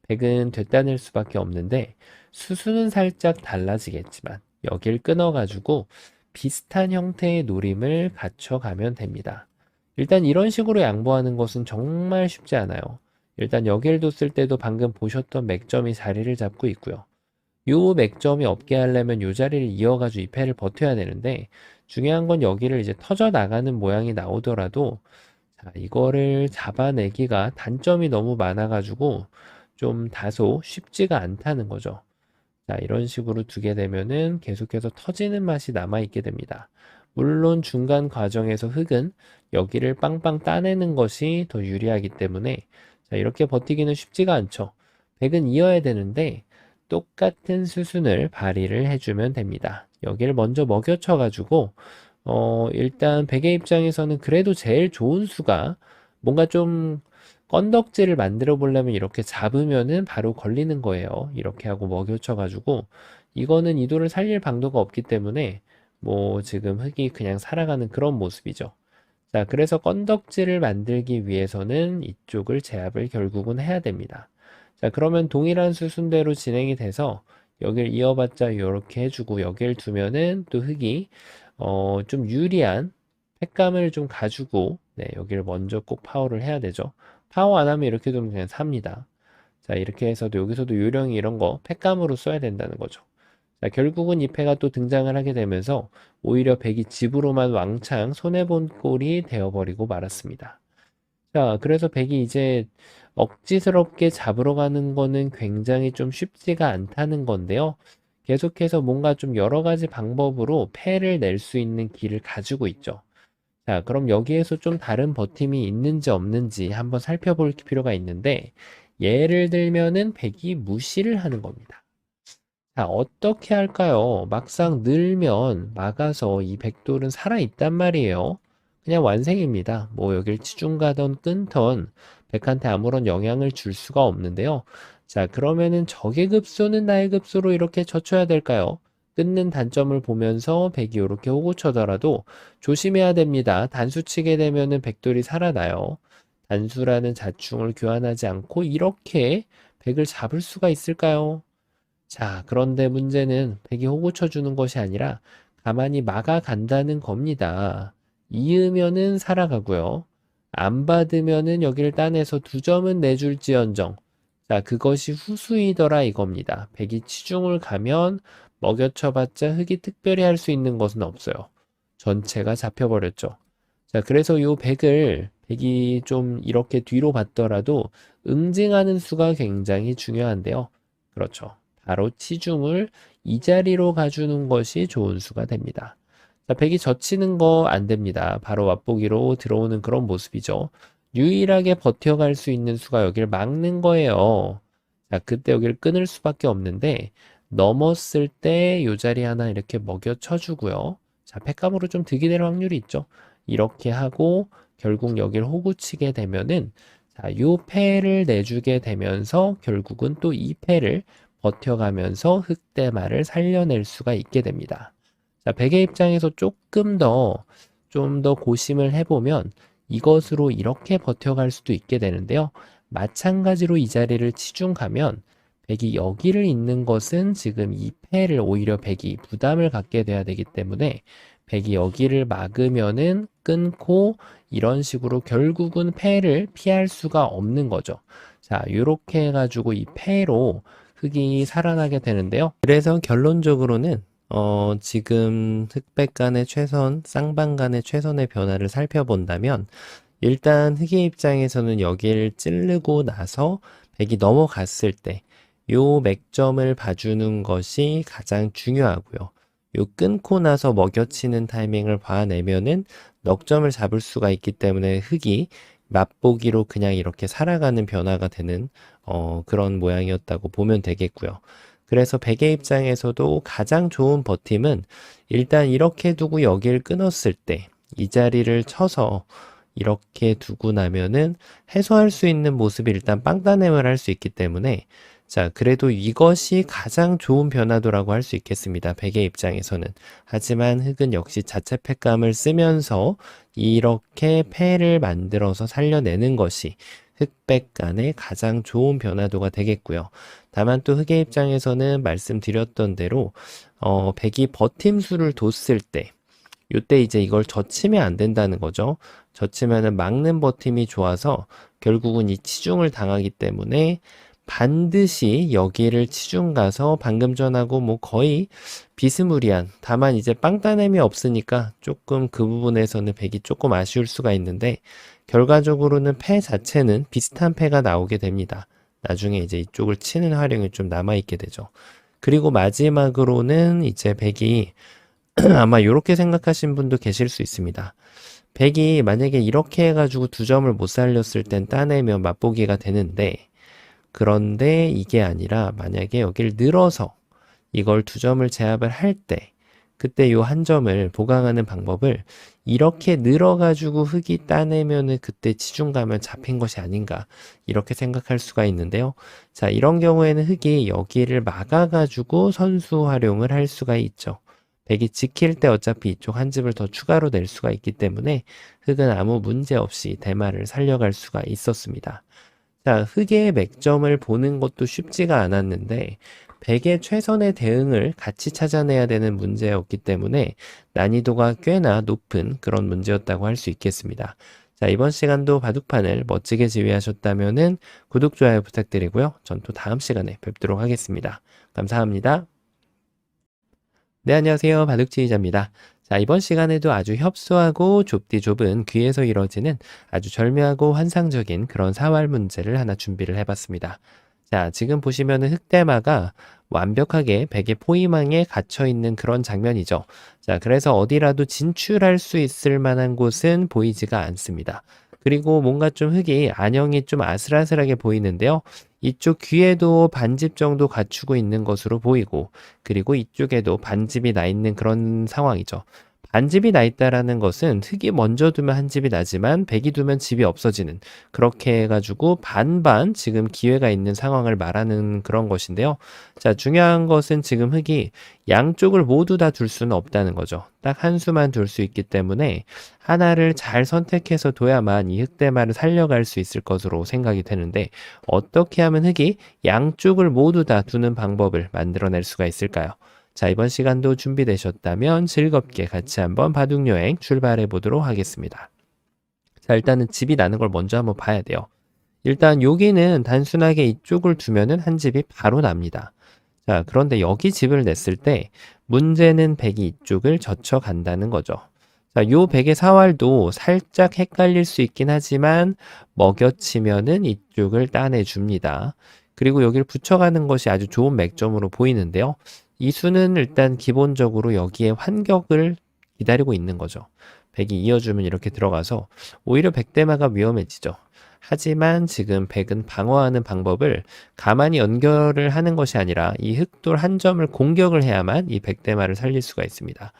백은 되따낼 수밖에 없는데 수수는 살짝 달라지겠지만 여길 끊어가지고 비슷한 형태의 노림을 갖춰가면 됩니다. 일단 이런 식으로 양보하는 것은 정말 쉽지 않아요. 일단 여길 뒀을 때도 방금 보셨던 맥점이 자리를 잡고 있고요. 요 맥점이 없게 하려면 요 자리를 이어가지고 이 패를 버텨야 되는데 중요한 건 여기를 이제 터져 나가는 모양이 나오더라도 자, 이거를 잡아내기가 단점이 너무 많아가지고 좀 다소 쉽지가 않다는 거죠. 자, 이런 식으로 두게 되면은 계속해서 터지는 맛이 남아있게 됩니다. 물론 중간 과정에서 흙은 여기를 빵빵 따내는 것이 더 유리하기 때문에 자, 이렇게 버티기는 쉽지가 않죠. 백은 이어야 되는데 똑같은 수순을 발휘를 해주면 됩니다. 여기를 먼저 먹여쳐가지고 일단 백의 입장에서는 그래도 제일 좋은 수가 뭔가 좀 건덕지를 만들어 보려면 이렇게 잡으면은 바로 걸리는 거예요. 이렇게 하고 먹여쳐 가지고 이거는 이도를 살릴 방도가 없기 때문에 뭐 지금 흙이 그냥 살아가는 그런 모습이죠. 자, 그래서 건덕지를 만들기 위해서는 이쪽을 제압을 결국은 해야 됩니다. 자, 그러면 동일한 수순대로 진행이 돼서 여길 이어봤자 이렇게 해주고 여길 두면은 또 흙이 좀 유리한 팩감을 좀 가지고 네, 여기를 먼저 꼭 파워를 해야 되죠. 파워 안 하면 이렇게 두면 그냥 삽니다. 자, 이렇게 해서도 여기서도 요령이 이런 거 팩감으로 써야 된다는 거죠. 자, 결국은 이 패가 또 등장을 하게 되면서 오히려 백이 집으로만 왕창 손해본 꼴이 되어버리고 말았습니다. 자, 그래서 백이 이제 억지스럽게 잡으러 가는 거는 굉장히 좀 쉽지가 않다는 건데요. 계속해서 뭔가 좀 여러 가지 방법으로 패를 낼 수 있는 길을 가지고 있죠. 자, 그럼 여기에서 좀 다른 버팀이 있는지 없는지 한번 살펴볼 필요가 있는데, 예를 들면은 백이 무시를 하는 겁니다. 자, 어떻게 할까요? 막상 늘면 막아서 이 백돌은 살아있단 말이에요. 그냥 완생입니다. 뭐 여길 치중 가던 끊던 백한테 아무런 영향을 줄 수가 없는데요. 자, 그러면은 적의 급소는 나의 급소로 이렇게 젖혀야 될까요? 끊는 단점을 보면서 백이 이렇게 호구 쳐더라도 조심해야 됩니다. 단수 치게 되면은 백돌이 살아나요. 단수라는 자충을 교환하지 않고 이렇게 백을 잡을 수가 있을까요? 자, 그런데 문제는 백이 호구 쳐주는 것이 아니라 가만히 막아간다는 겁니다. 이으면은 살아가고요. 안 받으면은 여기를 따내서 2점은 내줄지언정. 자, 그것이 후수이더라 이겁니다. 백이 치중을 가면 먹여쳐봤자 흙이 특별히 할 수 있는 것은 없어요. 전체가 잡혀버렸죠. 자, 그래서 요 백이 좀 이렇게 뒤로 받더라도 응징하는 수가 굉장히 중요한데요. 그렇죠. 바로 치중을 이 자리로 가주는 것이 좋은 수가 됩니다. 자, 백이 젖히는 거 안 됩니다. 바로 맛보기로 들어오는 그런 모습이죠. 유일하게 버텨갈 수 있는 수가 여기를 막는 거예요. 자, 그때 여기를 끊을 수밖에 없는데 넘었을 때 이 자리 하나 이렇게 먹여 쳐주고요. 자, 팩감으로 좀 득이 될 확률이 있죠. 이렇게 하고 결국 여기를 호구치게 되면은 자, 요 패를 내주게 되면서 결국은 또 이 패를 버텨가면서 흑대마를 살려낼 수가 있게 됩니다. 자, 백의 입장에서 좀 더 고심을 해보면 이것으로 이렇게 버텨갈 수도 있게 되는데요. 마찬가지로 이 자리를 치중 가면 백이 여기를 있는 것은 지금 이 패를 오히려 백이 부담을 갖게 돼야 되기 때문에 백이 여기를 막으면은 끊고 이런 식으로 결국은 패를 피할 수가 없는 거죠. 자, 이렇게 해가지고 이 패로 흑이 살아나게 되는데요. 그래서 결론적으로는 지금 흑백 간의 최선, 쌍방 간의 최선의 변화를 살펴본다면 일단 흑의 입장에서는 여기를 찌르고 나서 백이 넘어갔을 때 요 맥점을 봐주는 것이 가장 중요하고요. 요 끊고 나서 먹여치는 타이밍을 봐내면은 넉점을 잡을 수가 있기 때문에 흑이 맛보기로 그냥 이렇게 살아가는 변화가 되는 그런 모양이었다고 보면 되겠고요. 그래서 백의 입장에서도 가장 좋은 버팀은 일단 이렇게 두고 여기를 끊었을 때 이 자리를 쳐서 이렇게 두고 나면은 해소할 수 있는 모습이 일단 빵따냄을 할 수 있기 때문에 자, 그래도 이것이 가장 좋은 변화도라고 할 수 있겠습니다. 백의 입장에서는. 하지만 흙은 역시 자체 팩감을 쓰면서 이렇게 패를 만들어서 살려내는 것이 흑백 간의 가장 좋은 변화도가 되겠고요. 다만 또 흑의 입장에서는 말씀드렸던 대로 백이 버팀수를 뒀을 때 요때 이제 이걸 젖히면 안 된다는 거죠. 젖히면은 막는 버팀이 좋아서 결국은 이 치중을 당하기 때문에 반드시 여기를 치중 가서 방금 전하고 뭐 거의 비스무리한, 다만 이제 빵따냄이 없으니까 조금 그 부분에서는 백이 조금 아쉬울 수가 있는데 결과적으로는 패 자체는 비슷한 패가 나오게 됩니다. 나중에 이제 이쪽을 치는 활용이 좀 남아있게 되죠. 그리고 마지막으로는 이제 백이 아마 이렇게 생각하신 분도 계실 수 있습니다. 백이 만약에 이렇게 해가지고 2점을 못 살렸을 땐 따내면 맛보기가 되는데 그런데 이게 아니라 만약에 여기를 늘어서 이걸 2점을 제압을 할 때 그때 요 한 점을 보강하는 방법을 이렇게 늘어가지고 흙이 따내면은 그때 치중 가면 잡힌 것이 아닌가 이렇게 생각할 수가 있는데요. 자, 이런 경우에는 흙이 여기를 막아가지고 선수 활용을 할 수가 있죠. 백이 지킬 때 어차피 이쪽 한 집을 더 추가로 낼 수가 있기 때문에 흙은 아무 문제 없이 대마를 살려갈 수가 있었습니다. 자, 흑의 맥점을 보는 것도 쉽지가 않았는데 백의 최선의 대응을 같이 찾아내야 되는 문제였기 때문에 난이도가 꽤나 높은 그런 문제였다고 할 수 있겠습니다. 자, 이번 시간도 바둑판을 멋지게 지휘하셨다면은 구독, 좋아요 부탁드리고요. 전 또 다음 시간에 뵙도록 하겠습니다. 감사합니다. 네, 안녕하세요. 바둑지휘자입니다. 자, 이번 시간에도 아주 협소하고 좁디 좁은 귀에서 이뤄지는 아주 절묘하고 환상적인 그런 사활 문제를 하나 준비를 해봤습니다. 자, 지금 보시면은 흑대마가 완벽하게 백의 포위망에 갇혀있는 그런 장면이죠. 자, 그래서 어디라도 진출할 수 있을 만한 곳은 보이지가 않습니다. 그리고 뭔가 좀 흙이 안형이 좀 아슬아슬하게 보이는데요. 이쪽 귀에도 반집 정도 갖추고 있는 것으로 보이고 그리고 이쪽에도 반집이 나 있는 그런 상황이죠. 반집이 나 있다라는 것은 흙이 먼저 두면 한 집이 나지만 백이 두면 집이 없어지는 그렇게 해가지고 반반 지금 기회가 있는 상황을 말하는 그런 것인데요. 자, 중요한 것은 지금 흙이 양쪽을 모두 다 둘 수는 없다는 거죠. 딱 한 수만 둘 수 있기 때문에 하나를 잘 선택해서 둬야만 이 흑대마를 살려갈 수 있을 것으로 생각이 되는데 어떻게 하면 흙이 양쪽을 모두 다 두는 방법을 만들어낼 수가 있을까요? 자, 이번 시간도 준비되셨다면 즐겁게 같이 한번 바둑여행 출발해 보도록 하겠습니다. 자, 일단은 집이 나는 걸 먼저 한번 봐야 돼요. 일단 여기는 단순하게 이쪽을 두면은 한 집이 바로 납니다. 자, 그런데 여기 집을 냈을 때 문제는 백이 이쪽을 젖혀 간다는 거죠. 자, 요 백의 사활도 살짝 헷갈릴 수 있긴 하지만 먹여치면은 이쪽을 따내 줍니다. 그리고 여기를 붙여가는 것이 아주 좋은 맥점으로 보이는데요. 이 수는 일단 기본적으로 여기에 환격을 기다리고 있는 거죠. 백이 이어주면 이렇게 들어가서 오히려 백대마가 위험해지죠. 하지만 지금 백은 방어하는 방법을 가만히 연결을 하는 것이 아니라 이 흑돌 한 점을 공격을 해야만 이 백대마를 살릴 수가 있습니다.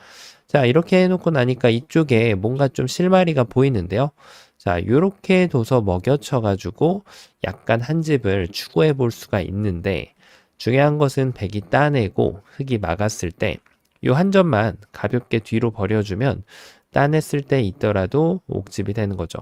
자, 이렇게 해놓고 나니까 이쪽에 뭔가 좀 실마리가 보이는데요. 자, 요렇게 둬서 먹여쳐가지고 약간 한 집을 추구해 볼 수가 있는데 중요한 것은 백이 따내고 흑이 막았을 때 요 한 점만 가볍게 뒤로 버려주면 따냈을 때 있더라도 옥집이 되는 거죠.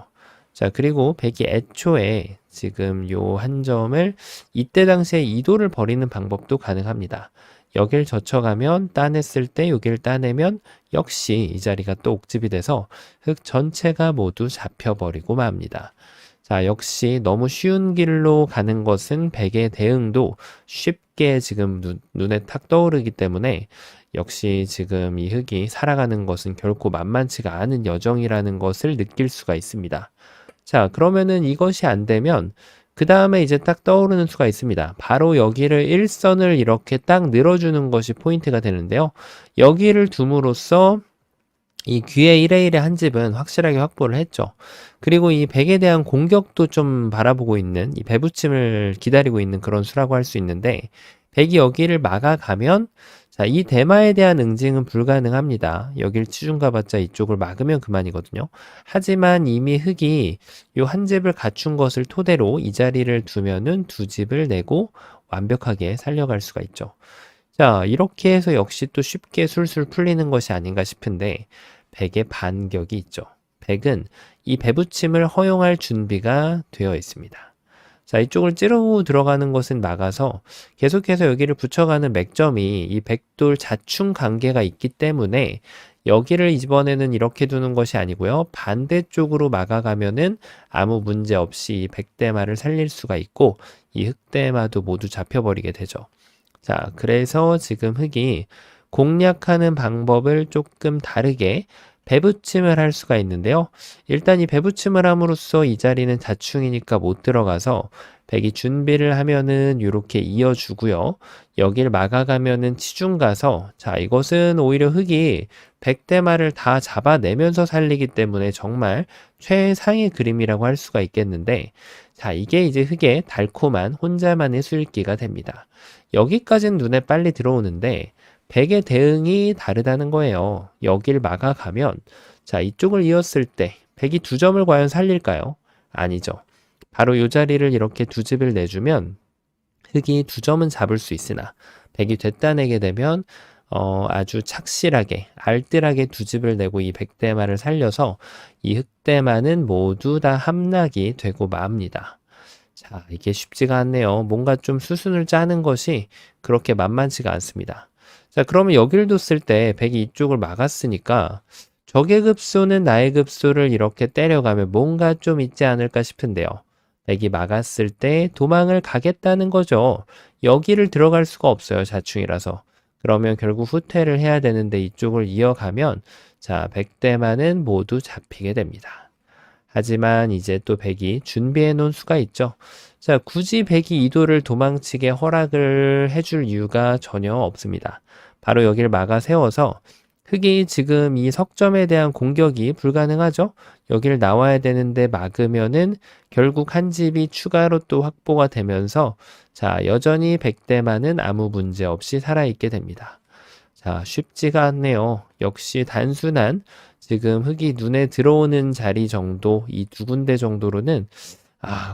자, 그리고 백이 애초에 지금 요 한 점을 이때 당시에 이도를 버리는 방법도 가능합니다. 여길 젖혀가면 따냈을 때 여길 따내면 역시 이 자리가 또 옥집이 돼서 흙 전체가 모두 잡혀버리고 맙니다. 자, 역시 너무 쉬운 길로 가는 것은 백의 대응도 쉽게 지금 눈에 탁 떠오르기 때문에 역시 지금 이 흙이 살아가는 것은 결코 만만치가 않은 여정이라는 것을 느낄 수가 있습니다. 자, 그러면은 이것이 안 되면 그 다음에 이제 딱 떠오르는 수가 있습니다. 바로 여기를 일선을 이렇게 딱 늘어주는 것이 포인트가 되는데요. 여기를 둠으로써 이 귀의 1회 1의 한 집은 확실하게 확보를 했죠. 그리고 이 백에 대한 공격도 좀 바라보고 있는 이 배붙임을 기다리고 있는 그런 수라고 할 수 있는데 백이 여기를 막아가면 자, 이 대마에 대한 응징은 불가능합니다. 여길 치중 가봤자 이쪽을 막으면 그만이거든요. 하지만 이미 흙이 요 한 집을 갖춘 것을 토대로 이 자리를 두면은 두 집을 내고 완벽하게 살려갈 수가 있죠. 자, 이렇게 해서 역시 또 쉽게 술술 풀리는 것이 아닌가 싶은데 백의 반격이 있죠. 백은 이 배붙임을 허용할 준비가 되어 있습니다. 자, 이쪽을 찌르고 들어가는 것은 막아서 계속해서 여기를 붙여가는 맥점이 이 백돌 자충 관계가 있기 때문에 여기를 이번에는 이렇게 두는 것이 아니고요. 반대쪽으로 막아가면은 아무 문제 없이 이 백대마를 살릴 수가 있고 이 흑대마도 모두 잡혀버리게 되죠. 자, 그래서 지금 흑이 공략하는 방법을 조금 다르게 배붙임을 할 수가 있는데요. 일단 이 배붙임을 함으로써 이 자리는 자충이니까 못 들어가서 백이 준비를 하면은 이렇게 이어주고요. 여길 막아가면은 치중 가서 자, 이것은 오히려 흑이 백대마를 다 잡아내면서 살리기 때문에 정말 최상의 그림이라고 할 수가 있겠는데 자, 이게 이제 흑의 달콤한 혼자만의 수읽기가 됩니다. 여기까지는 눈에 빨리 들어오는데 백의 대응이 다르다는 거예요. 여길 막아가면 자, 이쪽을 이었을 때 백이 두 점을 과연 살릴까요? 아니죠. 바로 이 자리를 이렇게 두 집을 내주면 흑이 두 점은 잡을 수 있으나 백이 되따내게 되면 아주 착실하게 알뜰하게 두 집을 내고 이 백대마를 살려서 이 흑대마는 모두 다 함락이 되고 맙니다. 자, 이게 쉽지가 않네요. 뭔가 좀 수순을 짜는 것이 그렇게 만만치가 않습니다. 자, 그러면 여길 뒀을 때 백이 이쪽을 막았으니까 적의 급소는 나의 급소를 이렇게 때려가면 뭔가 좀 있지 않을까 싶은데요. 백이 막았을 때 도망을 가겠다는 거죠. 여기를 들어갈 수가 없어요. 자충이라서. 그러면 결국 후퇴를 해야 되는데 이쪽을 이어가면 자, 백대마는 모두 잡히게 됩니다. 하지만 이제 또 백이 준비해 놓은 수가 있죠. 자, 굳이 백이 이도를 도망치게 허락을 해줄 이유가 전혀 없습니다. 바로 여기를 막아 세워서 흑이 지금 이 석점에 대한 공격이 불가능하죠. 여기를 나와야 되는데 막으면은 결국 한 집이 추가로 또 확보가 되면서 자, 여전히 백대마는 아무 문제 없이 살아있게 됩니다. 자, 쉽지가 않네요. 역시 단순한 지금 흙이 눈에 들어오는 자리 정도, 이 두 군데 정도로는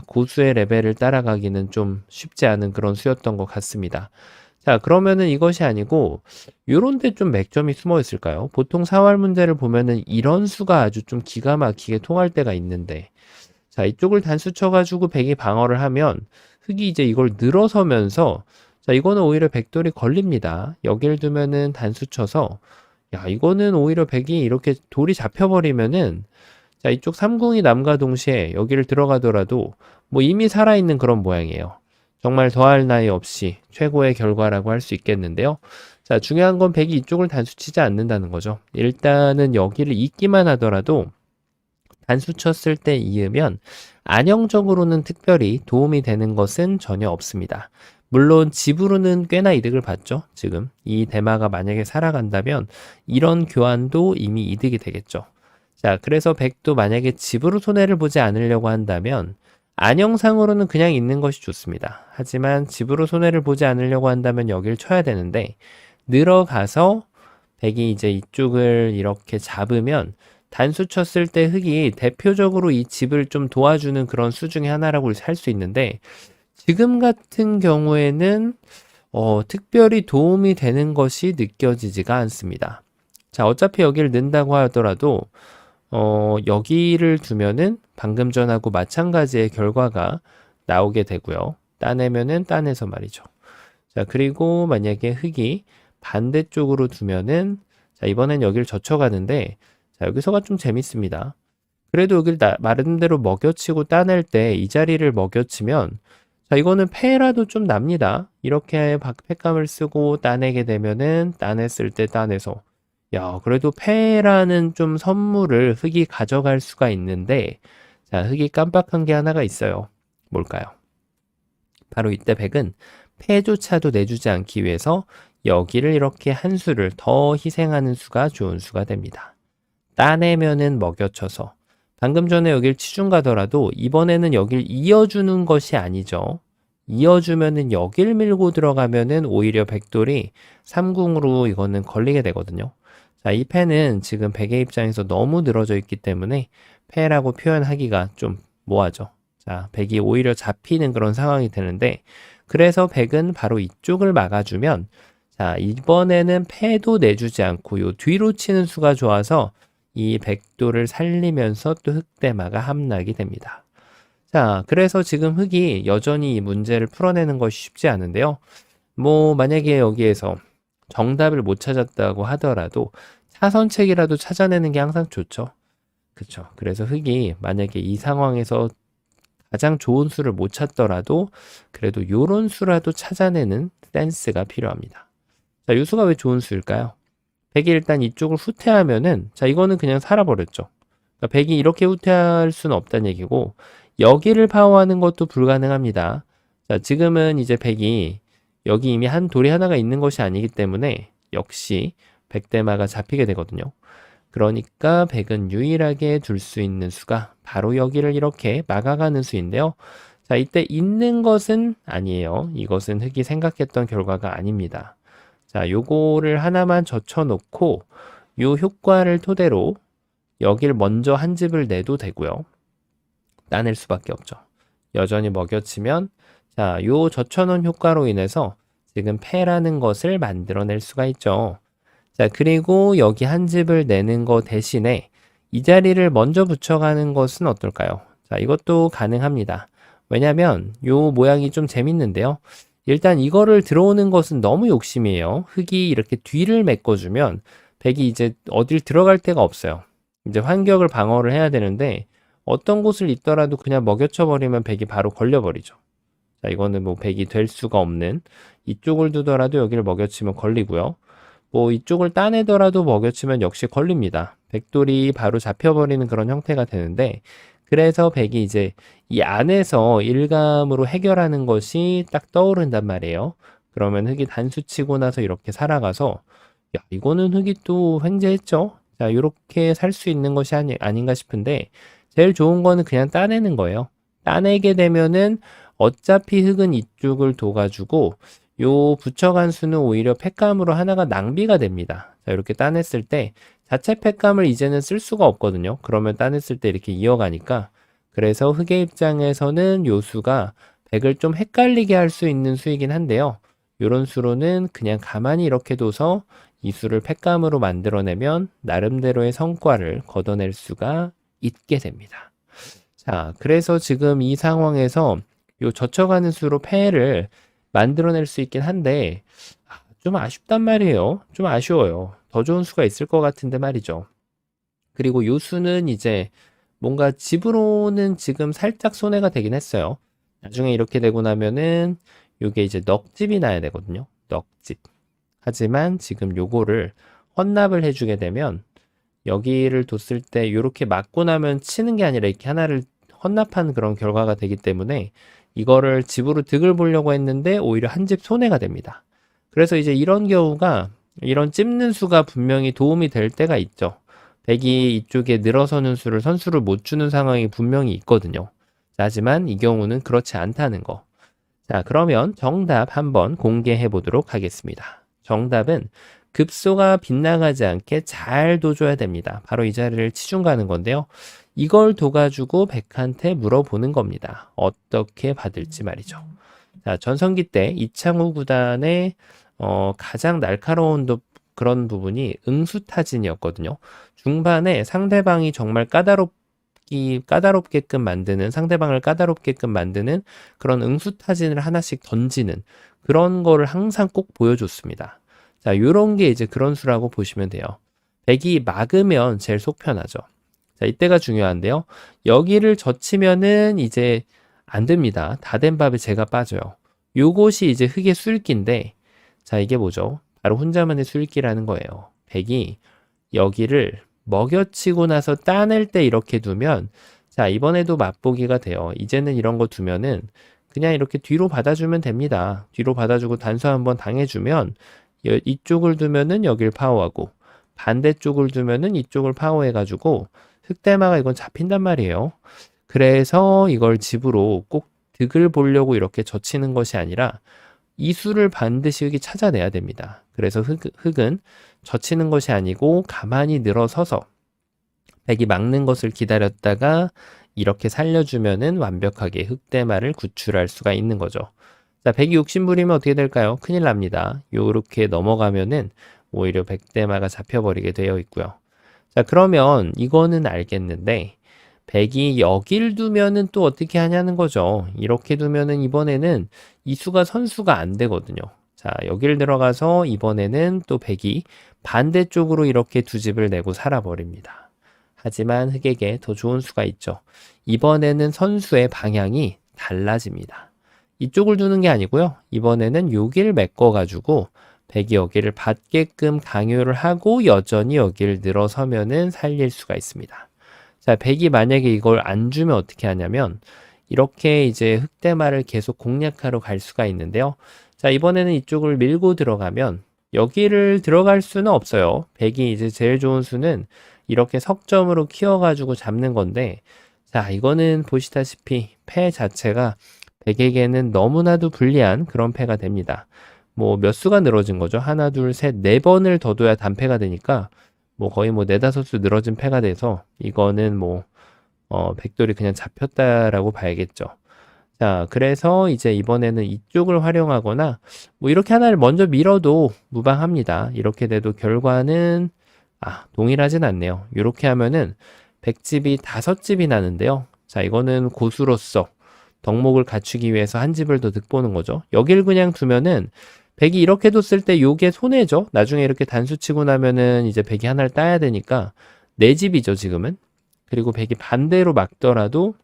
고수의 레벨을 따라가기는 좀 쉽지 않은 그런 수였던 것 같습니다. 자, 그러면은 이것이 아니고 요런 데 좀 맥점이 숨어 있을까요? 보통 사활 문제를 보면은 이런 수가 아주 좀 기가 막히게 통할 때가 있는데 자, 이쪽을 단수 쳐가지고 백이 방어를 하면 흑이 이제 이걸 늘어서면서 자, 이거는 오히려 백돌이 걸립니다. 여기를 두면은 단수 쳐서 야, 이거는 오히려 백이 이렇게 돌이 잡혀버리면은 자, 이쪽 삼궁이 남과 동시에 여기를 들어가더라도 뭐 이미 살아있는 그런 모양이에요. 정말 더할 나위 없이 최고의 결과라고 할 수 있겠는데요. 자, 중요한 건 백이 이쪽을 단수 치지 않는다는 거죠. 일단은 여기를 잇기만 하더라도 단수 쳤을 때 이으면 안형적으로는 특별히 도움이 되는 것은 전혀 없습니다. 물론 집으로는 꽤나 이득을 봤죠. 지금 이 대마가 만약에 살아간다면 이런 교환도 이미 이득이 되겠죠. 자, 그래서 백도 만약에 집으로 손해를 보지 않으려고 한다면 안형상으로는 그냥 있는 것이 좋습니다. 하지만 집으로 손해를 보지 않으려고 한다면 여길 쳐야 되는데 늘어가서 백이 이제 이쪽을 이렇게 잡으면 단수 쳤을 때 흑이 대표적으로 이 집을 좀 도와주는 그런 수 중에 하나라고 할 수 있는데 지금 같은 경우에는 특별히 도움이 되는 것이 느껴지지가 않습니다. 자, 어차피 여기를 넣는다고 하더라도 여기를 두면은 방금 전하고 마찬가지의 결과가 나오게 되고요. 따내면은 따내서 말이죠. 자, 그리고 만약에 흑이 반대쪽으로 두면은 자, 이번엔 여기를 젖혀가는데 자, 여기서가 좀 재밌습니다. 그래도 여기를 마른 대로 먹여치고 따낼 때 이 자리를 먹여치면 자, 이거는 패라도 좀 납니다. 이렇게 패감을 쓰고 따내게 되면은 따냈을 때 따내서 야, 그래도 패라는 좀 선물을 흑이 가져갈 수가 있는데 자, 흑이 깜빡한 게 하나가 있어요. 뭘까요? 바로 이때 백은 패조차도 내주지 않기 위해서 여기를 이렇게 한 수를 더 희생하는 수가 좋은 수가 됩니다. 따내면은 먹여쳐서 방금 전에 여길 치중 가더라도 이번에는 여길 이어주는 것이 아니죠. 이어주면은 여길 밀고 들어가면은 오히려 백돌이 3궁으로 이거는 걸리게 되거든요. 자, 이 패는 지금 백의 입장에서 너무 늘어져 있기 때문에 패라고 표현하기가 좀 뭐하죠. 자, 백이 오히려 잡히는 그런 상황이 되는데, 그래서 백은 바로 이쪽을 막아주면, 자, 이번에는 패도 내주지 않고 요 뒤로 치는 수가 좋아서 이 백돌을 살리면서 또 흑대마가 함락이 됩니다. 자, 그래서 지금 흑이 여전히 이 문제를 풀어내는 것이 쉽지 않은데요. 뭐 만약에 여기에서 정답을 못 찾았다고 하더라도 차선책이라도 찾아내는 게 항상 좋죠. 그쵸. 그래서 흑이 만약에 이 상황에서 가장 좋은 수를 못 찾더라도 그래도 요런 수라도 찾아내는 센스가 필요합니다. 자, 요 수가 왜 좋은 수일까요? 백이 일단 이쪽을 후퇴하면은, 자, 이거는 그냥 살아버렸죠. 그러니까 백이 이렇게 후퇴할 수는 없다는 얘기고, 여기를 파워하는 것도 불가능합니다. 자, 지금은 이제 백이 여기 이미 한 돌이 하나가 있는 것이 아니기 때문에 역시 백대마가 잡히게 되거든요. 그러니까 백은 유일하게 둘 수 있는 수가 바로 여기를 이렇게 막아가는 수인데요. 자, 이때 있는 것은 아니에요. 이것은 흑이 생각했던 결과가 아닙니다. 자, 요거를 하나만 젖혀놓고 요 효과를 토대로 여길 먼저 한 집을 내도 되고요. 따낼 수밖에 없죠. 여전히 먹여치면 자, 요 젖혀놓은 효과로 인해서 지금 패라는 것을 만들어낼 수가 있죠. 자, 그리고 여기 한 집을 내는 거 대신에 이 자리를 먼저 붙여가는 것은 어떨까요? 자, 이것도 가능합니다. 왜냐면 요 모양이 좀 재밌는데요. 일단 이거를 들어오는 것은 너무 욕심이에요. 흑이 이렇게 뒤를 메꿔주면 백이 이제 어딜 들어갈 데가 없어요. 이제 환격을 방어를 해야 되는데 어떤 곳을 있더라도 그냥 먹여쳐 버리면 백이 바로 걸려버리죠. 자, 이거는 뭐 백이 될 수가 없는, 이쪽을 두더라도 여기를 먹여치면 걸리고요. 뭐 이쪽을 따내더라도 먹여치면 역시 걸립니다. 백돌이 바로 잡혀버리는 그런 형태가 되는데, 그래서 백이 이제 이 안에서 일감으로 해결하는 것이 딱 떠오른단 말이에요. 그러면 흑이 단수 치고 나서 이렇게 살아가서, 야, 이거는 흑이 또 횡재했죠? 자, 이렇게 살 수 있는 것이 아닌가 싶은데, 제일 좋은 거는 그냥 따내는 거예요. 따내게 되면은 어차피 흑은 이쪽을 둬가지고 요 붙여간 수는 오히려 팩감으로 하나가 낭비가 됩니다. 자, 이렇게 따냈을 때 자체 팩감을 이제는 쓸 수가 없거든요. 그러면 따냈을 때 이렇게 이어가니까, 그래서 흑의 입장에서는 요 수가 백을 좀 헷갈리게 할 수 있는 수이긴 한데요. 요런 수로는 그냥 가만히 이렇게 둬서 이 수를 팩감으로 만들어내면 나름대로의 성과를 거둬낼 수가 있게 됩니다. 자, 그래서 지금 이 상황에서 요 젖혀가는 수로 패를 만들어낼 수 있긴 한데, 좀 아쉽단 말이에요. 좀 아쉬워요. 더 좋은 수가 있을 것 같은데 말이죠. 그리고 요 수는 이제 뭔가 집으로는 지금 살짝 손해가 되긴 했어요. 나중에 이렇게 되고 나면은 요게 이제 넉집이 나야 되거든요. 넉집. 하지만 지금 요거를 헌납을 해주게 되면 여기를 뒀을 때 이렇게 맞고 나면 치는 게 아니라 이렇게 하나를 헌납한 그런 결과가 되기 때문에 이거를 집으로 득을 보려고 했는데 오히려 한 집 손해가 됩니다. 그래서 이제 이런 경우가, 이런 찝는 수가 분명히 도움이 될 때가 있죠. 백이 이쪽에 늘어서는 수를 선수를 못 주는 상황이 분명히 있거든요. 자, 하지만 이 경우는 그렇지 않다는 거. 자, 그러면 정답 한번 공개해 보도록 하겠습니다. 정답은 급소가 빗나가지 않게 잘 둬줘야 됩니다. 바로 이 자리를 치중 가는 건데요. 이걸 둬가지고 백한테 물어보는 겁니다. 어떻게 받을지 말이죠. 자, 전성기 때 이창호 구단의 가장 날카로운 그런 부분이 응수타진이었거든요. 중반에 상대방이 정말 까다롭게끔 만드는, 상대방을 까다롭게끔 만드는 그런 응수타진을 하나씩 던지는 그런 거를 항상 꼭 보여줬습니다. 자, 요런 게 이제 그런 수라고 보시면 돼요. 백이 막으면 제일 속 편하죠. 자, 이때가 중요한데요. 여기를 젖히면은 이제 안 됩니다. 다 된 밥에 제가 빠져요. 요것이 이제 흑의 술기인데, 자, 이게 뭐죠? 바로 혼자만의 술기라는 거예요. 백이 여기를 먹여치고 나서 따낼 때 이렇게 두면, 자, 이번에도 맛보기가 돼요. 이제는 이런 거 두면은 그냥 이렇게 뒤로 받아주면 됩니다. 뒤로 받아주고 단수 한번 당해주면 이쪽을 두면은 여길 파워하고 반대쪽을 두면은 이쪽을 파워해가지고 흑대마가 이건 잡힌단 말이에요. 그래서 이걸 집으로 꼭 득을 보려고 이렇게 젖히는 것이 아니라 이수를 반드시 흙이 찾아내야 됩니다. 그래서 흙은 젖히는 것이 아니고 가만히 늘어서서 백이 막는 것을 기다렸다가 이렇게 살려주면은 완벽하게 흙대마를 구출할 수가 있는 거죠. 자, 백이 욕심부리면 어떻게 될까요? 큰일 납니다. 요렇게 넘어가면은 오히려 백대마가 잡혀버리게 되어 있고요. 자, 그러면 이거는 알겠는데 백이 여길 두면은 또 어떻게 하냐는 거죠. 이렇게 두면은 이번에는 이수가 선수가 안 되거든요. 자, 여길 들어가서 이번에는 또 백이 반대쪽으로 이렇게 두 집을 내고 살아버립니다. 하지만 흑에게 더 좋은 수가 있죠. 이번에는 선수의 방향이 달라집니다. 이쪽을 두는 게 아니고요. 이번에는 여기를 메꿔가지고 백이 여기를 받게끔 강요를 하고 여전히 여기를 늘어서면은 살릴 수가 있습니다. 자, 백이 만약에 이걸 안 주면 어떻게 하냐면 이렇게 이제 흑대마를 계속 공략하러 갈 수가 있는데요. 자, 이번에는 이쪽을 밀고 들어가면 여기를 들어갈 수는 없어요. 백이 이제 제일 좋은 수는 이렇게 석점으로 키워가지고 잡는 건데, 자, 이거는 보시다시피 패 자체가 백에게는 너무나도 불리한 그런 패가 됩니다. 뭐 몇 수가 늘어진 거죠. 하나, 둘, 셋, 네 번을 더 둬야 단패가 되니까 뭐 거의 뭐 네다섯 수 늘어진 패가 돼서 이거는 뭐 백돌이 그냥 잡혔다라고 봐야겠죠. 자, 그래서 이제 이번에는 이쪽을 활용하거나 뭐 이렇게 하나를 먼저 밀어도 무방합니다. 이렇게 돼도 결과는 동일하진 않네요. 이렇게 하면은 백집이 5집이 나는데요. 자, 이거는 고수로서 덕목을 갖추기 위해서 한 집을 더 득보는 거죠. 여길 그냥 두면은 백이 이렇게 뒀을 때 요게 손해죠. 나중에 이렇게 단수 치고 나면은 이제 백이 하나를 따야 되니까 네 집이죠, 지금은. 그리고 백이 반대로 막더라도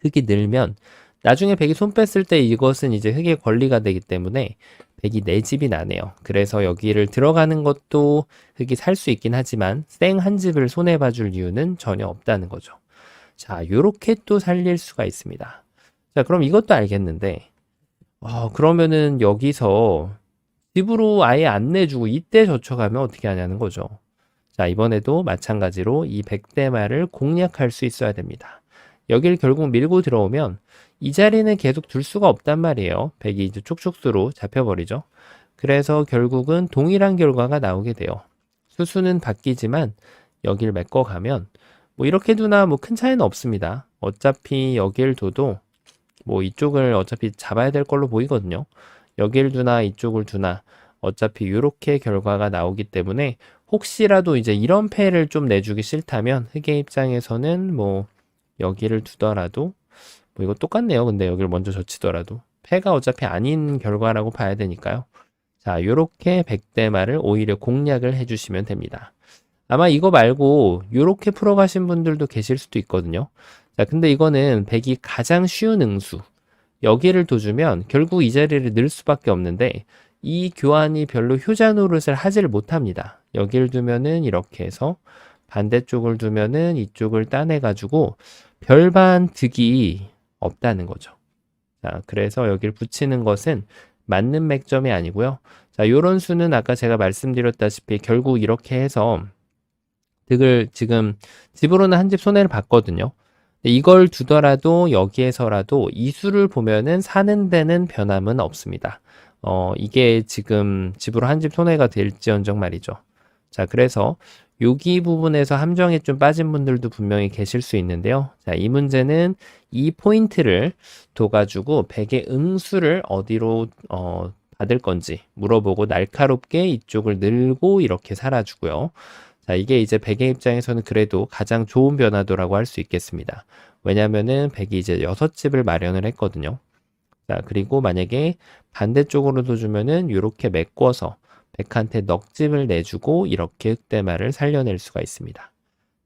흙이 늘면 나중에 백이 손 뺐을 때 이것은 이제 흙의 권리가 되기 때문에 백이 네 집이 나네요. 그래서 여기를 들어가는 것도 흙이 살 수 있긴 하지만 생 한 집을 손해봐 줄 이유는 전혀 없다는 거죠. 자, 요렇게 또 살릴 수가 있습니다. 자, 그럼 이것도 알겠는데 그러면은 여기서 집으로 아예 안 내주고 이때 젖혀가면 어떻게 하냐는 거죠. 자, 이번에도 마찬가지로 이 백대마를 공략할 수 있어야 됩니다. 여길 결국 밀고 들어오면 이 자리는 계속 둘 수가 없단 말이에요. 백이 이제 촉촉수로 잡혀버리죠. 그래서 결국은 동일한 결과가 나오게 돼요. 수수는 바뀌지만 여길 메꿔가면 뭐 이렇게 두나 뭐 큰 차이는 없습니다. 어차피 여길 둬도 뭐 이쪽을 어차피 잡아야 될 걸로 보이거든요. 여길 두나 이쪽을 두나 어차피 이렇게 결과가 나오기 때문에 혹시라도 이제 이런 패를 좀 내주기 싫다면 흑의 입장에서는 뭐 여기를 두더라도 뭐 이거 똑같네요. 근데 여기를 먼저 젖히더라도 패가 어차피 아닌 결과라고 봐야 되니까요. 자, 요렇게 백대마를 오히려 공략을 해주시면 됩니다. 아마 이거 말고 요렇게 풀어가신 분들도 계실 수도 있거든요. 자, 근데 이거는 백이 가장 쉬운 응수. 여기를 둬주면 결국 이 자리를 늘 수밖에 없는데 이 교환이 별로 효자 노릇을 하지를 못합니다. 여기를 두면은 이렇게 해서 반대쪽을 두면은 이쪽을 따내가지고 별반 득이 없다는 거죠. 자, 그래서 여기를 붙이는 것은 맞는 맥점이 아니고요. 자, 요런 수는 아까 제가 말씀드렸다시피 결국 이렇게 해서 득을 지금 집으로는 한 집 손해를 봤거든요. 이걸 두더라도 여기에서라도 이 수를 보면은 사는 데는 변함은 없습니다. 이게 지금 집으로 한 집 손해가 될지언정 말이죠. 자, 그래서 여기 부분에서 함정에 좀 빠진 분들도 분명히 계실 수 있는데요. 자, 이 문제는 이 포인트를 둬가지고 백의 응수를 어디로 받을 건지 물어보고 날카롭게 이쪽을 늘고 이렇게 살아주고요. 자, 이게 이제 백의 입장에서는 그래도 가장 좋은 변화도라고 할 수 있겠습니다. 왜냐면은 백이 이제 6집을 마련을 했거든요. 자, 그리고 만약에 반대쪽으로도 주면은 이렇게 메꿔서 백한테 넉집을 내주고 이렇게 흑대마를 살려낼 수가 있습니다.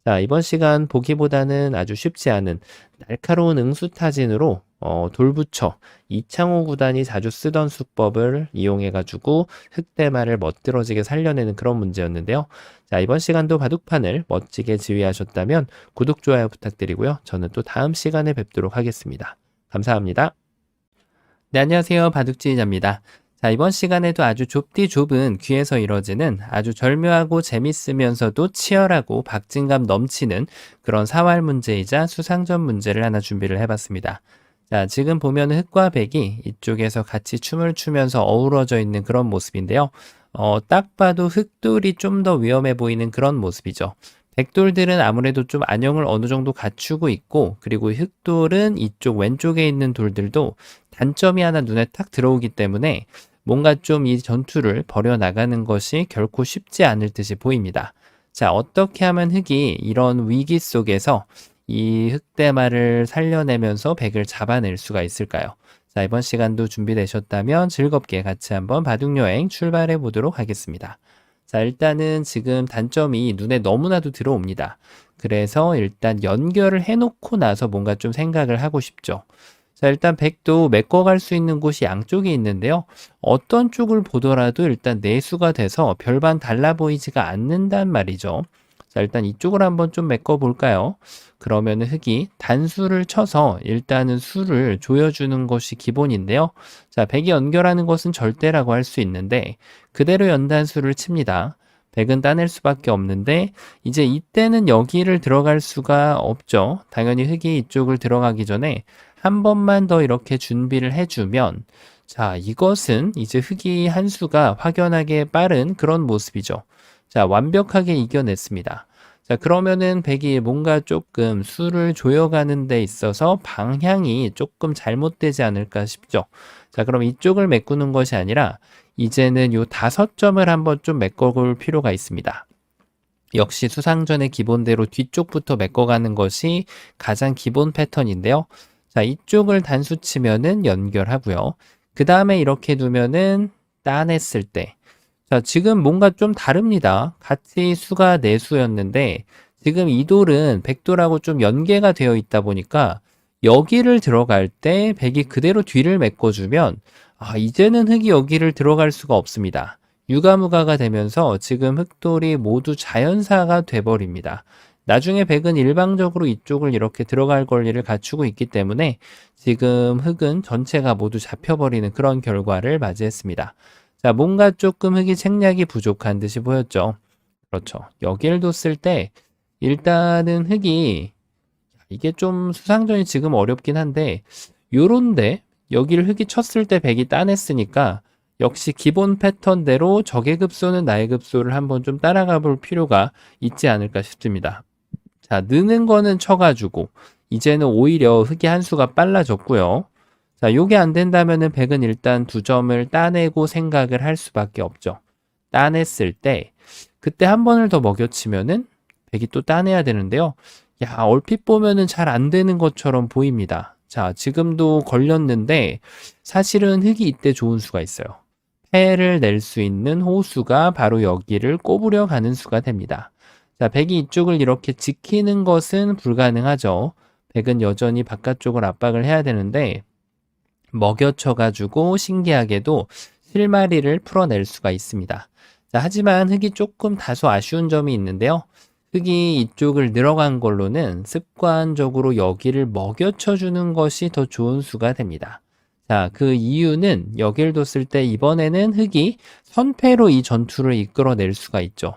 자, 이번 시간 보기보다는 아주 쉽지 않은 날카로운 응수타진으로 돌부처 이창호 구단이 자주 쓰던 수법을 이용해가지고 흑대마를 멋들어지게 살려내는 그런 문제였는데요. 자, 이번 시간도 바둑판을 멋지게 지휘하셨다면 구독, 좋아요 부탁드리고요. 저는 또 다음 시간에 뵙도록 하겠습니다. 감사합니다. 네, 안녕하세요. 바둑지휘자입니다. 자, 이번 시간에도 아주 좁디 좁은 귀에서 이뤄지는 아주 절묘하고 재밌으면서도 치열하고 박진감 넘치는 그런 사활 문제이자 수상전 문제를 하나 준비를 해봤습니다. 자, 지금 보면 흑과 백이 이쪽에서 같이 춤을 추면서 어우러져 있는 그런 모습인데요. 딱 봐도 흑돌이 좀 더 위험해 보이는 그런 모습이죠. 백돌들은 아무래도 좀 안형을 어느 정도 갖추고 있고, 그리고 흑돌은 이쪽 왼쪽에 있는 돌들도 단점이 하나 눈에 탁 들어오기 때문에 뭔가 좀 이 전투를 벌여나가는 것이 결코 쉽지 않을 듯이 보입니다. 자, 어떻게 하면 흑이 이런 위기 속에서 이 흑대마를 살려내면서 백을 잡아낼 수가 있을까요? 자, 이번 시간도 준비되셨다면 즐겁게 같이 한번 바둑여행 출발해 보도록 하겠습니다. 자, 일단은 지금 단점이 눈에 너무나도 들어옵니다. 그래서 일단 연결을 해놓고 나서 뭔가 좀 생각을 하고 싶죠. 자, 일단 백도 메꿔갈 수 있는 곳이 양쪽에 있는데요. 어떤 쪽을 보더라도 일단 내수가 돼서 별반 달라 보이지가 않는단 말이죠. 자, 일단 이쪽을 한번 좀 메꿔 볼까요? 그러면 흑이 단수를 쳐서 일단은 수를 조여주는 것이 기본인데요. 자, 백이 연결하는 것은 절대라고 할 수 있는데 그대로 연단수를 칩니다. 백은 따낼 수밖에 없는데 이제 이때는 여기를 들어갈 수가 없죠. 당연히 흑이 이쪽을 들어가기 전에 한 번만 더 이렇게 준비를 해주면 자, 이것은 이제 흑이 한 수가 확연하게 빠른 그런 모습이죠. 자, 완벽하게 이겨냈습니다. 자, 그러면은 백이 뭔가 조금 수를 조여가는 데 있어서 방향이 조금 잘못되지 않을까 싶죠. 자, 그럼 이쪽을 메꾸는 것이 아니라 이제는 요 5점을 한번 좀 메꿔볼 필요가 있습니다. 역시 수상전의 기본대로 뒤쪽부터 메꿔가는 것이 가장 기본 패턴인데요. 자, 이쪽을 단수 치면은 연결하고요. 그 다음에 이렇게 두면은 따냈을 때 자, 지금 뭔가 좀 다릅니다. 같이 수가 내수였는데 지금 이 돌은 백돌하고 좀 연계가 되어 있다 보니까 여기를 들어갈 때 백이 그대로 뒤를 메꿔주면 이제는 흑이 여기를 들어갈 수가 없습니다. 유가무가가 되면서 지금 흑돌이 모두 자연사가 돼버립니다. 나중에 백은 일방적으로 이쪽을 이렇게 들어갈 권리를 갖추고 있기 때문에 지금 흑은 전체가 모두 잡혀버리는 그런 결과를 맞이했습니다. 자, 뭔가 조금 흑이 책략이 부족한 듯이 보였죠. 그렇죠. 여기를 뒀을 때 일단은 흑이 이게 좀 수상전이 지금 어렵긴 한데 요런데 여기를 흑이 쳤을 때 백이 따냈으니까 역시 기본 패턴대로 적의 급소는 나의 급소를 한번 좀 따라가 볼 필요가 있지 않을까 싶습니다. 자, 느는 거는 쳐가지고 이제는 오히려 흑이 한 수가 빨라졌고요. 자, 요게 안 된다면은 백은 일단 2점을 따내고 생각을 할 수밖에 없죠. 따냈을 때 그때 한 번을 더 먹여치면은 백이 또 따내야 되는데요. 야, 얼핏 보면은 잘 안 되는 것처럼 보입니다. 자, 지금도 걸렸는데 사실은 흑이 이때 좋은 수가 있어요. 패를 낼 수 있는 호수가 바로 여기를 꼽으려 가는 수가 됩니다. 자, 백이 이쪽을 이렇게 지키는 것은 불가능하죠. 백은 여전히 바깥쪽을 압박을 해야 되는데 먹여쳐가지고 신기하게도 실마리를 풀어낼 수가 있습니다. 자, 하지만 흑이 조금 다소 아쉬운 점이 있는데요. 흑이 이쪽을 늘어간 걸로는 습관적으로 여기를 먹여쳐주는 것이 더 좋은 수가 됩니다. 자, 그 이유는 여기를 뒀을 때 이번에는 흑이 선패로 이 전투를 이끌어낼 수가 있죠.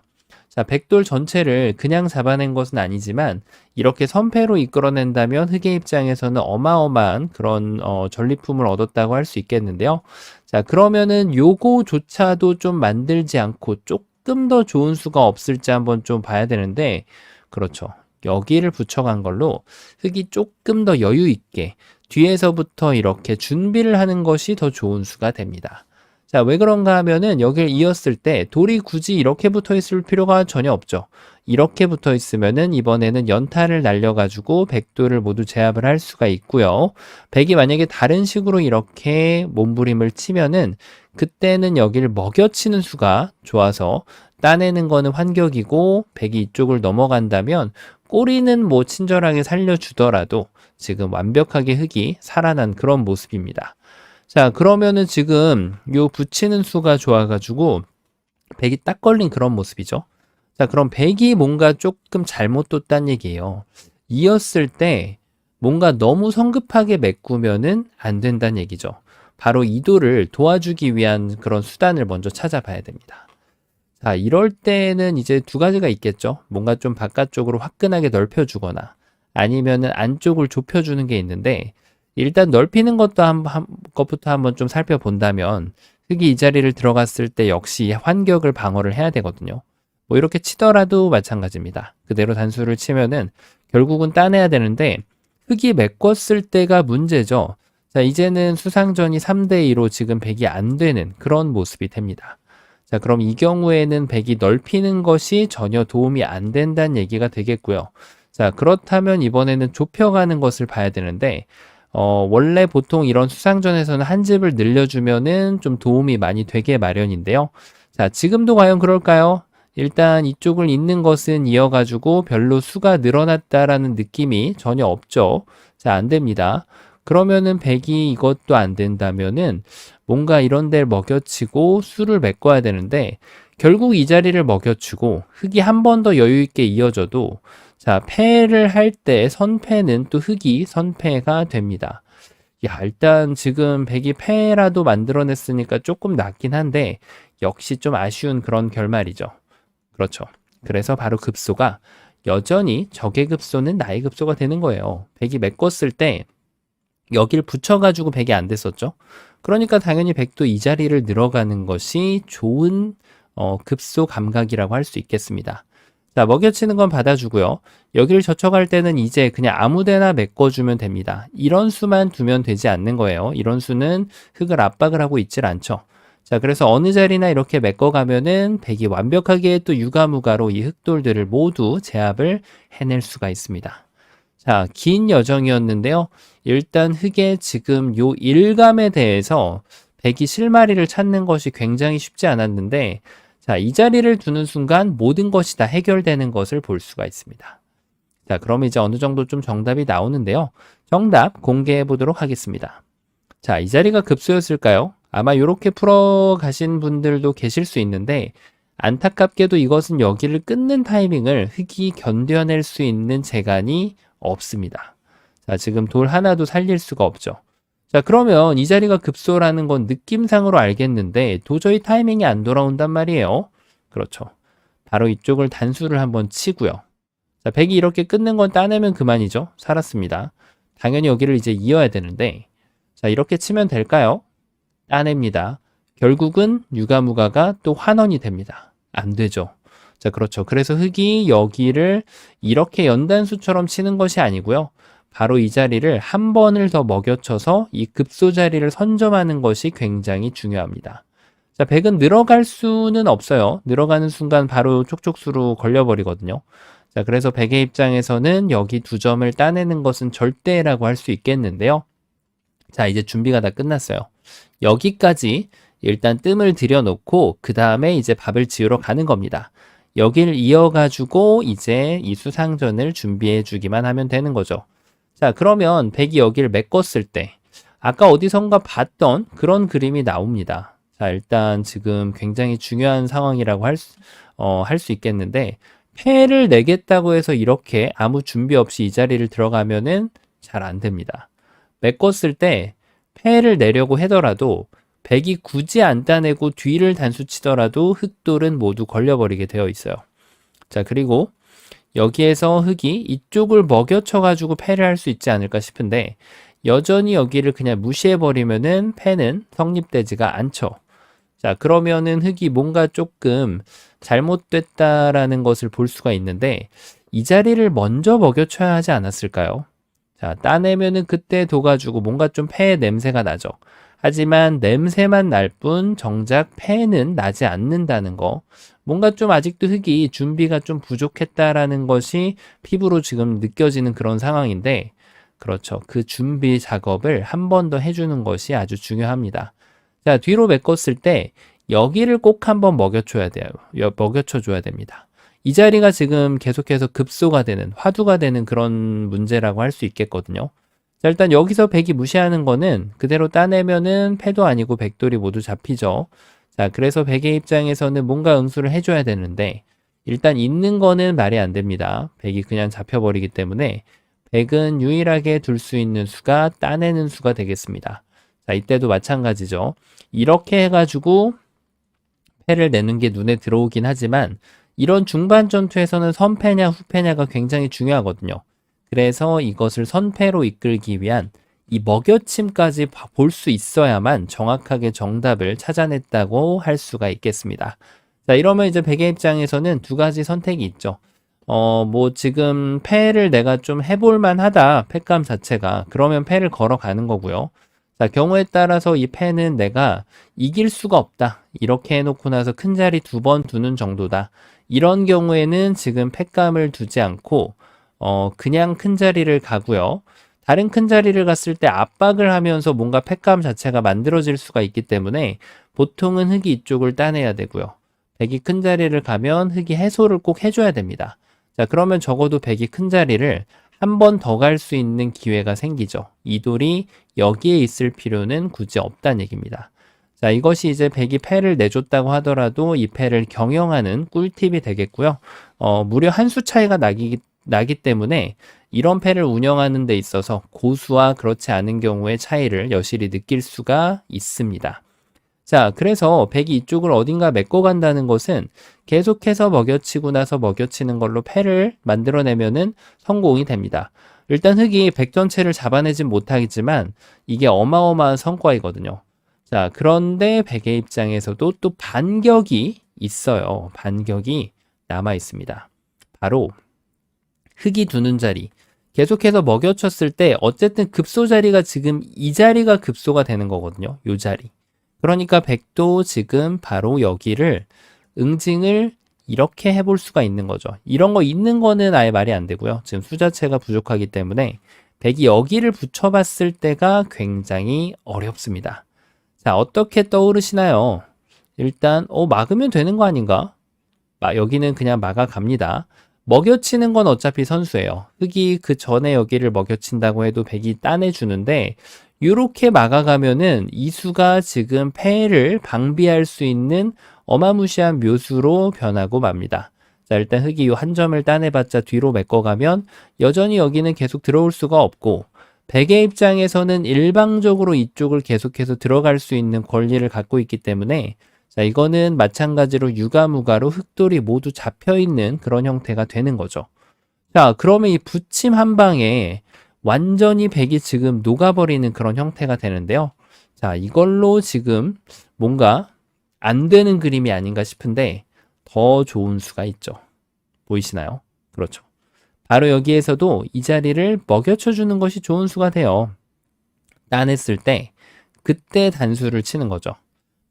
자, 백돌 전체를 그냥 잡아낸 것은 아니지만 이렇게 선패로 이끌어낸다면 흑의 입장에서는 어마어마한 그런 전리품을 얻었다고 할 수 있겠는데요. 자, 그러면은 요거조차도 좀 만들지 않고 조금 더 좋은 수가 없을지 한번 좀 봐야 되는데 그렇죠. 여기를 붙여간 걸로 흑이 조금 더 여유 있게 뒤에서부터 이렇게 준비를 하는 것이 더 좋은 수가 됩니다. 자, 왜 그런가 하면은 여기를 이었을 때 돌이 굳이 이렇게 붙어 있을 필요가 전혀 없죠. 이렇게 붙어 있으면은 이번에는 연타를 날려가지고 백돌을 모두 제압을 할 수가 있고요. 백이 만약에 다른 식으로 이렇게 몸부림을 치면은 그때는 여기를 먹여치는 수가 좋아서 따내는 거는 환격이고 백이 이쪽을 넘어간다면 꼬리는 뭐 친절하게 살려주더라도 지금 완벽하게 흑이 살아난 그런 모습입니다. 자, 그러면은 지금 요 붙이는 수가 좋아가지고 백이 딱 걸린 그런 모습이죠. 자, 그럼 백이 뭔가 조금 잘못 뒀단 얘기예요. 이었을 때 뭔가 너무 성급하게 메꾸면은 안 된다는 얘기죠. 바로 이도를 도와주기 위한 그런 수단을 먼저 찾아봐야 됩니다. 자, 이럴 때는 이제 두 가지가 있겠죠. 뭔가 좀 바깥쪽으로 화끈하게 넓혀주거나 아니면은 안쪽을 좁혀주는 게 있는데 일단 넓히는 것부터 한번 좀 살펴본다면 흙이 이 자리를 들어갔을 때 역시 환격을 방어를 해야 되거든요. 뭐 이렇게 치더라도 마찬가지입니다. 그대로 단수를 치면은 결국은 따내야 되는데 흙이 메꿨을 때가 문제죠. 자, 이제는 수상전이 3대2로 지금 백이 안 되는 그런 모습이 됩니다. 자, 그럼 이 경우에는 백이 넓히는 것이 전혀 도움이 안 된다는 얘기가 되겠고요. 자, 그렇다면 이번에는 좁혀가는 것을 봐야 되는데 원래 보통 이런 수상전에서는 한 집을 늘려주면은 좀 도움이 많이 되게 마련인데요. 자, 지금도 과연 그럴까요? 일단 이쪽을 잇는 것은 이어가지고 별로 수가 늘어났다라는 느낌이 전혀 없죠. 자, 안 됩니다. 그러면은 백이 이것도 안 된다면은 뭔가 이런 데를 먹여치고 수를 메꿔야 되는데 결국 이 자리를 먹여주고 흙이 한 번 더 여유 있게 이어져도 자, 패를 할 때 선패는 또 흙이 선패가 됩니다. 야, 일단 지금 백이 패라도 만들어냈으니까 조금 낫긴 한데 역시 좀 아쉬운 그런 결말이죠. 그렇죠. 그래서 바로 급소가 여전히 적의 급소는 나의 급소가 되는 거예요. 백이 메꿨을 때 여길 붙여가지고 백이 안 됐었죠. 그러니까 당연히 백도 이 자리를 늘어가는 것이 좋은 급소 감각이라고 할 수 있겠습니다. 자, 먹여치는 건 받아주고요. 여기를 젖혀갈 때는 이제 그냥 아무데나 메꿔주면 됩니다. 이런 수만 두면 되지 않는 거예요. 이런 수는 흙을 압박을 하고 있질 않죠. 자, 그래서 어느 자리나 이렇게 메꿔가면은 백이 완벽하게 또 유가무가로 이 흙돌들을 모두 제압을 해낼 수가 있습니다. 자, 긴 여정이었는데요. 일단 흙의 지금 요 일감에 대해서 백이 실마리를 찾는 것이 굉장히 쉽지 않았는데 자, 이 자리를 두는 순간 모든 것이 다 해결되는 것을 볼 수가 있습니다. 자, 그럼 이제 어느 정도 좀 정답이 나오는데요. 정답 공개해 보도록 하겠습니다. 자, 이 자리가 급소였을까요? 아마 이렇게 풀어 가신 분들도 계실 수 있는데 안타깝게도 이것은 여기를 끊는 타이밍을 흙이 견뎌낼 수 있는 재간이 없습니다. 자, 지금 돌 하나도 살릴 수가 없죠. 자, 그러면 이 자리가 급소라는 건 느낌상으로 알겠는데 도저히 타이밍이 안 돌아온단 말이에요. 그렇죠. 바로 이쪽을 단수를 한번 치고요. 자, 백이 이렇게 끊는 건 따내면 그만이죠. 살았습니다. 당연히 여기를 이제 이어야 되는데 자, 이렇게 치면 될까요? 따냅니다. 결국은 유가무가가 또 환원이 됩니다. 안 되죠. 자, 그렇죠. 그래서 흙이 여기를 이렇게 연단수처럼 치는 것이 아니고요. 바로 이 자리를 한 번을 더 먹여쳐서 이 급소 자리를 선점하는 것이 굉장히 중요합니다. 자, 백은 늘어갈 수는 없어요. 늘어가는 순간 바로 촉촉수로 걸려버리거든요. 자, 그래서 백의 입장에서는 여기 두 점을 따내는 것은 절대라고 할 수 있겠는데요. 자, 이제 준비가 다 끝났어요. 여기까지 일단 뜸을 들여놓고 그 다음에 이제 밥을 지으러 가는 겁니다. 여기를 이어가지고 이제 이 수상전을 준비해 주기만 하면 되는 거죠. 자, 그러면 백이 여기를 메꿨을 때 아까 어디선가 봤던 그런 그림이 나옵니다. 자, 일단 지금 굉장히 중요한 상황이라고 할 수 있겠는데 패를 내겠다고 해서 이렇게 아무 준비 없이 이 자리를 들어가면은 잘 안 됩니다. 메꿨을 때 패를 내려고 하더라도 백이 굳이 안 따내고 뒤를 단수 치더라도 흙돌은 모두 걸려버리게 되어 있어요. 자, 그리고 여기에서 흙이 이쪽을 먹여쳐가지고 패를 할 수 있지 않을까 싶은데 여전히 여기를 그냥 무시해버리면은 패는 성립되지가 않죠. 자, 그러면은 흙이 뭔가 조금 잘못됐다라는 것을 볼 수가 있는데 이 자리를 먼저 먹여쳐야 하지 않았을까요? 자, 따내면은 그때 둬가지고 뭔가 좀 패의 냄새가 나죠. 하지만 냄새만 날 뿐 정작 패는 나지 않는다는 거. 뭔가 좀 아직도 흙이 준비가 좀 부족했다라는 것이 피부로 지금 느껴지는 그런 상황인데 그렇죠. 그 준비 작업을 한 번 더 해주는 것이 아주 중요합니다. 자, 뒤로 메꿨을 때 여기를 꼭 한번 먹여줘야 돼요. 먹여쳐줘야 됩니다. 이 자리가 지금 계속해서 급소가 되는, 화두가 되는 그런 문제라고 할 수 있겠거든요. 자, 일단 여기서 백이 무시하는 거는 그대로 따내면은 패도 아니고 백돌이 모두 잡히죠. 자, 그래서 백의 입장에서는 뭔가 응수를 해줘야 되는데 일단 있는 거는 말이 안 됩니다. 백이 그냥 잡혀버리기 때문에 백은 유일하게 둘 수 있는 수가 따내는 수가 되겠습니다. 자, 이때도 마찬가지죠. 이렇게 해가지고 패를 내는 게 눈에 들어오긴 하지만 이런 중반 전투에서는 선패냐 후패냐가 굉장히 중요하거든요. 그래서 이것을 선패로 이끌기 위한 이 먹여침까지 볼 수 있어야만 정확하게 정답을 찾아냈다고 할 수가 있겠습니다. 자, 이러면 이제 백의 입장에서는 두 가지 선택이 있죠. 뭐 지금 패를 내가 좀 해볼 만하다, 패감 자체가. 그러면 패를 걸어가는 거고요. 자, 경우에 따라서 이 패는 내가 이길 수가 없다. 이렇게 해놓고 나서 큰 자리 2번 두는 정도다. 이런 경우에는 지금 패감을 두지 않고 그냥 큰 자리를 가고요. 다른 큰 자리를 갔을 때 압박을 하면서 뭔가 패감 자체가 만들어질 수가 있기 때문에 보통은 흙이 이쪽을 따내야 되고요. 백이 큰 자리를 가면 흙이 해소를 꼭 해줘야 됩니다. 자, 그러면 적어도 백이 큰 자리를 한 번 더 갈 수 있는 기회가 생기죠. 이 돌이 여기에 있을 필요는 굳이 없다는 얘기입니다. 자, 이것이 이제 백이 패를 내줬다고 하더라도 이 패를 경영하는 꿀팁이 되겠고요. 무려 한 수 차이가 나기 때문에 이런 패를 운영하는 데 있어서 고수와 그렇지 않은 경우의 차이를 여실히 느낄 수가 있습니다. 자, 그래서 백이 이쪽을 어딘가 메꿔간다는 것은 계속해서 먹여치고 나서 먹여치는 걸로 패를 만들어내면은 성공이 됩니다. 일단 흙이 백 전체를 잡아내진 못하겠지만 이게 어마어마한 성과이거든요. 자, 그런데 백의 입장에서도 또 반격이 있어요. 반격이 남아 있습니다. 바로 흙이 두는 자리. 계속해서 먹여쳤을 때 어쨌든 급소 자리가 지금 이 자리가 급소가 되는 거거든요. 이 자리. 그러니까 백도 지금 바로 여기를 응징을 이렇게 해볼 수가 있는 거죠. 이런 거 있는 거는 아예 말이 안 되고요. 지금 수 자체가 부족하기 때문에 백이 여기를 붙여봤을 때가 굉장히 어렵습니다. 자, 어떻게 떠오르시나요? 일단 막으면 되는 거 아닌가? 여기는 그냥 막아갑니다. 먹여치는 건 어차피 선수예요. 흙이 그 전에 여기를 먹여친다고 해도 백이 따내주는데 이렇게 막아가면은 이 수가 지금 패를 방비할 수 있는 어마무시한 묘수로 변하고 맙니다. 자, 일단 흙이 이 한 점을 따내봤자 뒤로 메꿔가면 여전히 여기는 계속 들어올 수가 없고 백의 입장에서는 일방적으로 이쪽을 계속해서 들어갈 수 있는 권리를 갖고 있기 때문에 자, 이거는 마찬가지로 유가무가로 흙돌이 모두 잡혀있는 그런 형태가 되는 거죠. 자, 그러면 이 붙임 한 방에 완전히 백이 지금 녹아버리는 그런 형태가 되는데요. 자, 이걸로 지금 뭔가 안 되는 그림이 아닌가 싶은데 더 좋은 수가 있죠. 보이시나요? 그렇죠. 바로 여기에서도 이 자리를 먹여쳐 주는 것이 좋은 수가 돼요. 따냈을 때 그때 단수를 치는 거죠.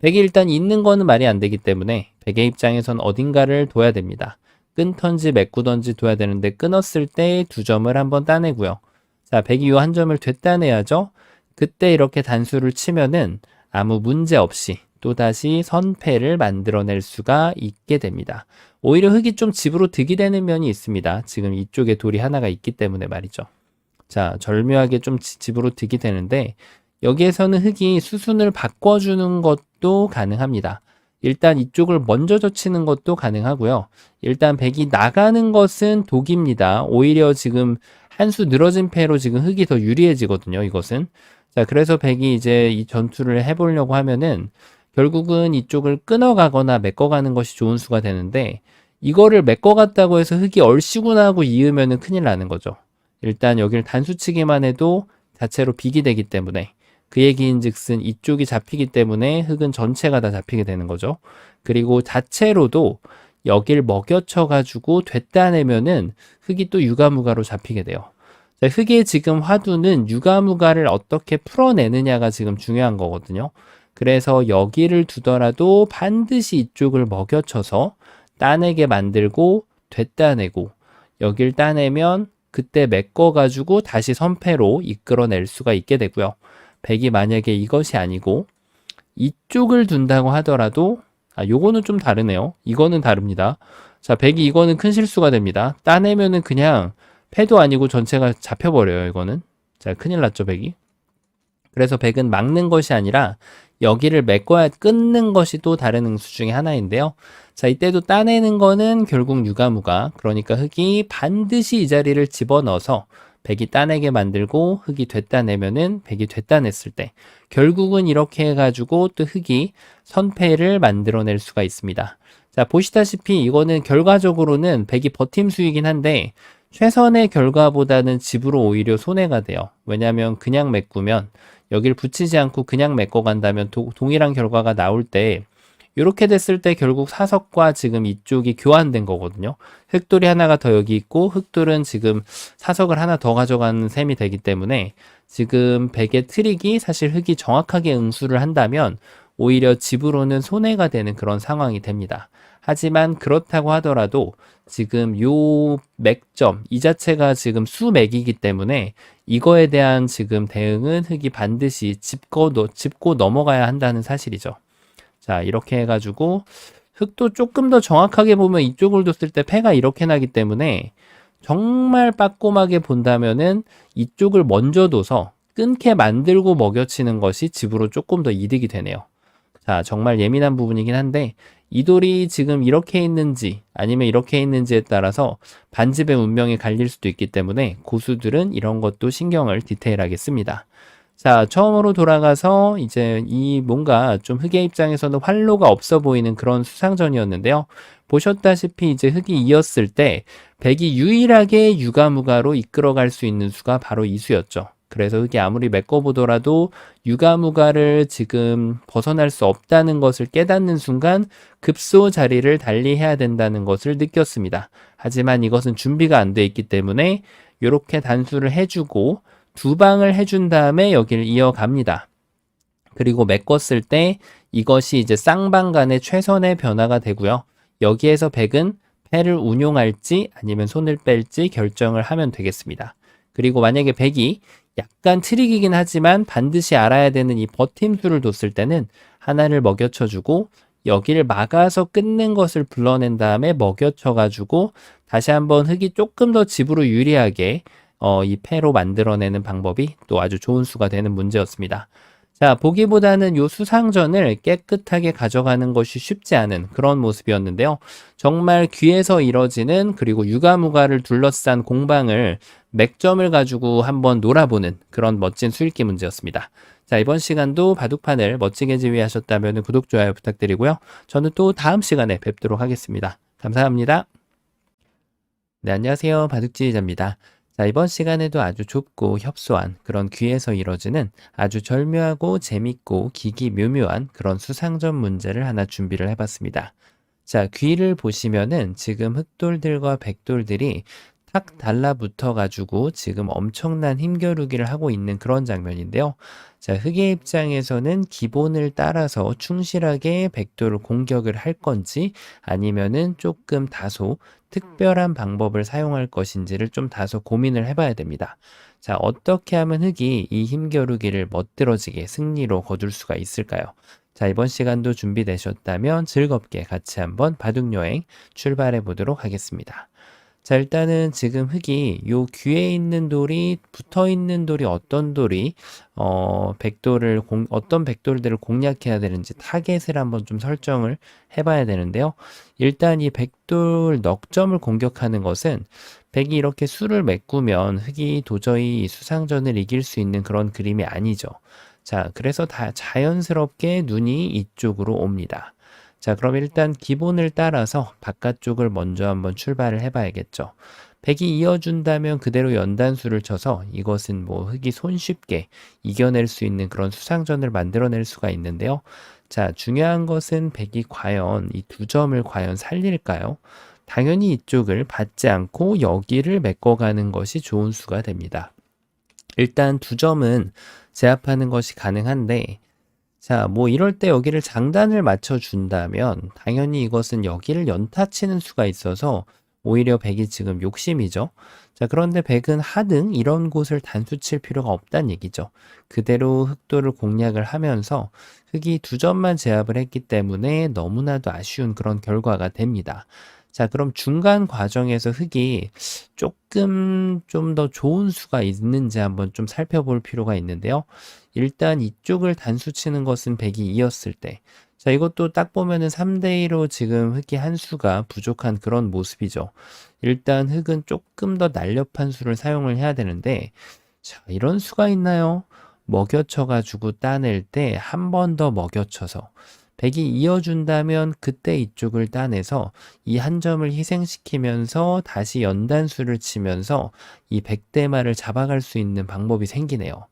백이 일단 있는 거는 말이 안 되기 때문에 백의 입장에선 어딘가를 둬야 됩니다. 끊던지 메꾸던지 둬야 되는데 끊었을 때 2점을 한번 따내고요. 자, 백이 이 한 점을 되따내야죠. 그때 이렇게 단수를 치면은 아무 문제 없이 또다시 선패를 만들어낼 수가 있게 됩니다. 오히려 흙이 좀 집으로 득이 되는 면이 있습니다. 지금 이쪽에 돌이 하나가 있기 때문에 말이죠. 자, 절묘하게 좀 집으로 득이 되는데 여기에서는 흙이 수순을 바꿔주는 것도 가능합니다. 일단 이쪽을 먼저 젖히는 것도 가능하고요. 일단 백이 나가는 것은 독입니다. 오히려 지금 한 수 늘어진 패로 지금 흙이 더 유리해지거든요. 이것은. 자, 그래서 백이 이제 이 전투를 해보려고 하면은 결국은 이쪽을 끊어가거나 메꿔가는 것이 좋은 수가 되는데 이거를 메꿔갔다고 해서 흙이 얼씨구나 하고 이으면은 큰일 나는 거죠. 일단 여기를 단수치기만 해도 자체로 빅이 되기 때문에 그 얘기인 즉슨 이쪽이 잡히기 때문에 흙은 전체가 다 잡히게 되는 거죠. 그리고 자체로도 여길 먹여쳐가지고 됐다내면은 흙이 또 유가무가로 잡히게 돼요. 자, 흙의 지금 화두는 유가무가를 어떻게 풀어내느냐가 지금 중요한 거거든요. 그래서 여기를 두더라도 반드시 이쪽을 먹여쳐서 따내게 만들고 됐다내고 여길 따내면 그때 메꿔가지고 다시 선패로 이끌어낼 수가 있게 되고요. 백이 만약에 이것이 아니고 이쪽을 둔다고 하더라도 요거는 좀 다르네요. 이거는 다릅니다. 자, 백이 이거는 큰 실수가 됩니다. 따내면은 그냥 패도 아니고 전체가 잡혀버려요. 이거는. 자, 큰일 났죠, 백이. 그래서 백은 막는 것이 아니라 여기를 메꿔야 끊는 것이 또 다른 응수 중에 하나인데요. 자, 이때도 따내는 거는 결국 유가무가, 그러니까 흙이 반드시 이 자리를 집어넣어서 백이 따내게 만들고 흙이 됐다내면은 백이 됐다냈을 때 결국은 이렇게 해가지고 또 흙이 선패를 만들어낼 수가 있습니다. 자, 보시다시피 이거는 결과적으로는 백이 버팀수이긴 한데 최선의 결과보다는 집으로 오히려 손해가 돼요. 왜냐하면 그냥 메꾸면 여길 붙이지 않고 그냥 메꿔 간다면 동일한 결과가 나올 때 이렇게 됐을 때 결국 사석과 지금 이쪽이 교환된 거거든요. 흑돌이 하나가 더 여기 있고 흑돌은 지금 사석을 하나 더 가져가는 셈이 되기 때문에 지금 백의 트릭이 사실 흑이 정확하게 응수를 한다면 오히려 집으로는 손해가 되는 그런 상황이 됩니다. 하지만 그렇다고 하더라도 지금 요 맥점 이 자체가 지금 수맥이기 때문에 이거에 대한 지금 대응은 흑이 반드시 짚고 넘어가야 한다는 사실이죠. 자, 이렇게 해가지고 흑도 조금 더 정확하게 보면 이쪽을 뒀을 때 패가 이렇게 나기 때문에 정말 빠꼼하게 본다면은 이쪽을 먼저 둬서 끊게 만들고 먹여치는 것이 집으로 조금 더 이득이 되네요. 자, 정말 예민한 부분이긴 한데 이 돌이 지금 이렇게 있는지 아니면 이렇게 있는지에 따라서 반집의 운명이 갈릴 수도 있기 때문에 고수들은 이런 것도 신경을 디테일하게 씁니다. 자, 처음으로 돌아가서 이제 이 뭔가 좀 흑의 입장에서는 활로가 없어 보이는 그런 수상전이었는데요. 보셨다시피 이제 흑이 이었을 때 백이 유일하게 유가무가로 이끌어갈 수 있는 수가 바로 이 수였죠. 그래서 흑이 아무리 메꿔보더라도 유가무가를 지금 벗어날 수 없다는 것을 깨닫는 순간 급소 자리를 달리해야 된다는 것을 느꼈습니다. 하지만 이것은 준비가 안 돼 있기 때문에 이렇게 단수를 해주고 두 방을 해준 다음에 여기를 이어갑니다. 그리고 메꿨을 때 이것이 이제 쌍방 간의 최선의 변화가 되고요. 여기에서 백은 패를 운용할지 아니면 손을 뺄지 결정을 하면 되겠습니다. 그리고 만약에 백이 약간 트릭이긴 하지만 반드시 알아야 되는 이 버팀수를 뒀을 때는 하나를 먹여쳐주고 여기를 막아서 끊는 것을 불러낸 다음에 먹여쳐가지고 다시 한번 흑이 조금 더 집으로 유리하게 이 패로 만들어내는 방법이 또 아주 좋은 수가 되는 문제였습니다. 자, 보기보다는 요 수상전을 깨끗하게 가져가는 것이 쉽지 않은 그런 모습이었는데요. 정말 귀에서 이뤄지는 그리고 유가무가를 둘러싼 공방을 맥점을 가지고 한번 놀아보는 그런 멋진 수읽기 문제였습니다. 자, 이번 시간도 바둑판을 멋지게 지휘하셨다면 구독, 좋아요 부탁드리고요. 저는 또 다음 시간에 뵙도록 하겠습니다. 감사합니다. 네, 안녕하세요. 바둑지휘자입니다. 자, 이번 시간에도 아주 좁고 협소한 그런 귀에서 이뤄지는 아주 절묘하고 재밌고 기기 묘묘한 그런 수상전 문제를 하나 준비를 해봤습니다. 자, 귀를 보시면은 지금 흑돌들과 백돌들이 탁 달라붙어 가지고 지금 엄청난 힘겨루기를 하고 있는 그런 장면인데요. 자, 흑의 입장에서는 기본을 따라서 충실하게 백돌을 공격을 할 건지 아니면은 조금 다소 특별한 방법을 사용할 것인지를 좀 다소 고민을 해봐야 됩니다. 자, 어떻게 하면 흑이 이 힘겨루기를 멋들어지게 승리로 거둘 수가 있을까요? 자, 이번 시간도 준비되셨다면 즐겁게 같이 한번 바둑여행 출발해 보도록 하겠습니다. 자, 일단은 지금 흑이 요 귀에 있는 돌이 붙어 있는 돌이 어떤 돌이 어떤 백돌들을 공략해야 되는지 타겟을 한번 좀 설정을 해봐야 되는데요. 일단 이 백돌 넉점을 공격하는 것은 백이 이렇게 수를 메꾸면 흑이 도저히 이 수상전을 이길 수 있는 그런 그림이 아니죠. 자, 그래서 다 자연스럽게 눈이 이쪽으로 옵니다. 자, 그럼 일단 기본을 따라서 바깥쪽을 먼저 한번 출발을 해봐야겠죠. 백이 이어준다면 그대로 연단수를 쳐서 이것은 뭐 흑이 손쉽게 이겨낼 수 있는 그런 수상전을 만들어낼 수가 있는데요. 자, 중요한 것은 백이 과연 이 두 점을 과연 살릴까요? 당연히 이쪽을 받지 않고 여기를 메꿔가는 것이 좋은 수가 됩니다. 일단 두 점은 제압하는 것이 가능한데 자, 뭐 이럴 때 여기를 장단을 맞춰준다면 당연히 이것은 여기를 연타치는 수가 있어서 오히려 백이 지금 욕심이죠. 자, 그런데 백은 하등 이런 곳을 단수 칠 필요가 없다는 얘기죠. 그대로 흑도를 공략을 하면서 흑이 두 점만 제압을 했기 때문에 너무나도 아쉬운 그런 결과가 됩니다. 자, 그럼 중간 과정에서 흑이 조금 좀 더 좋은 수가 있는지 한번 좀 살펴볼 필요가 있는데요. 일단 이쪽을 단수 치는 것은 백이 이었을 때. 자, 이것도 딱 보면은 3대2로 지금 흑이 한 수가 부족한 그런 모습이죠. 일단 흑은 조금 더 날렵한 수를 사용을 해야 되는데, 자, 이런 수가 있나요? 먹여쳐가지고 따낼 때 한 번 더 먹여쳐서 백이 이어준다면 그때 이쪽을 따내서 이 한 점을 희생시키면서 다시 연단수를 치면서 이 백대마를 잡아갈 수 있는 방법이 생기네요.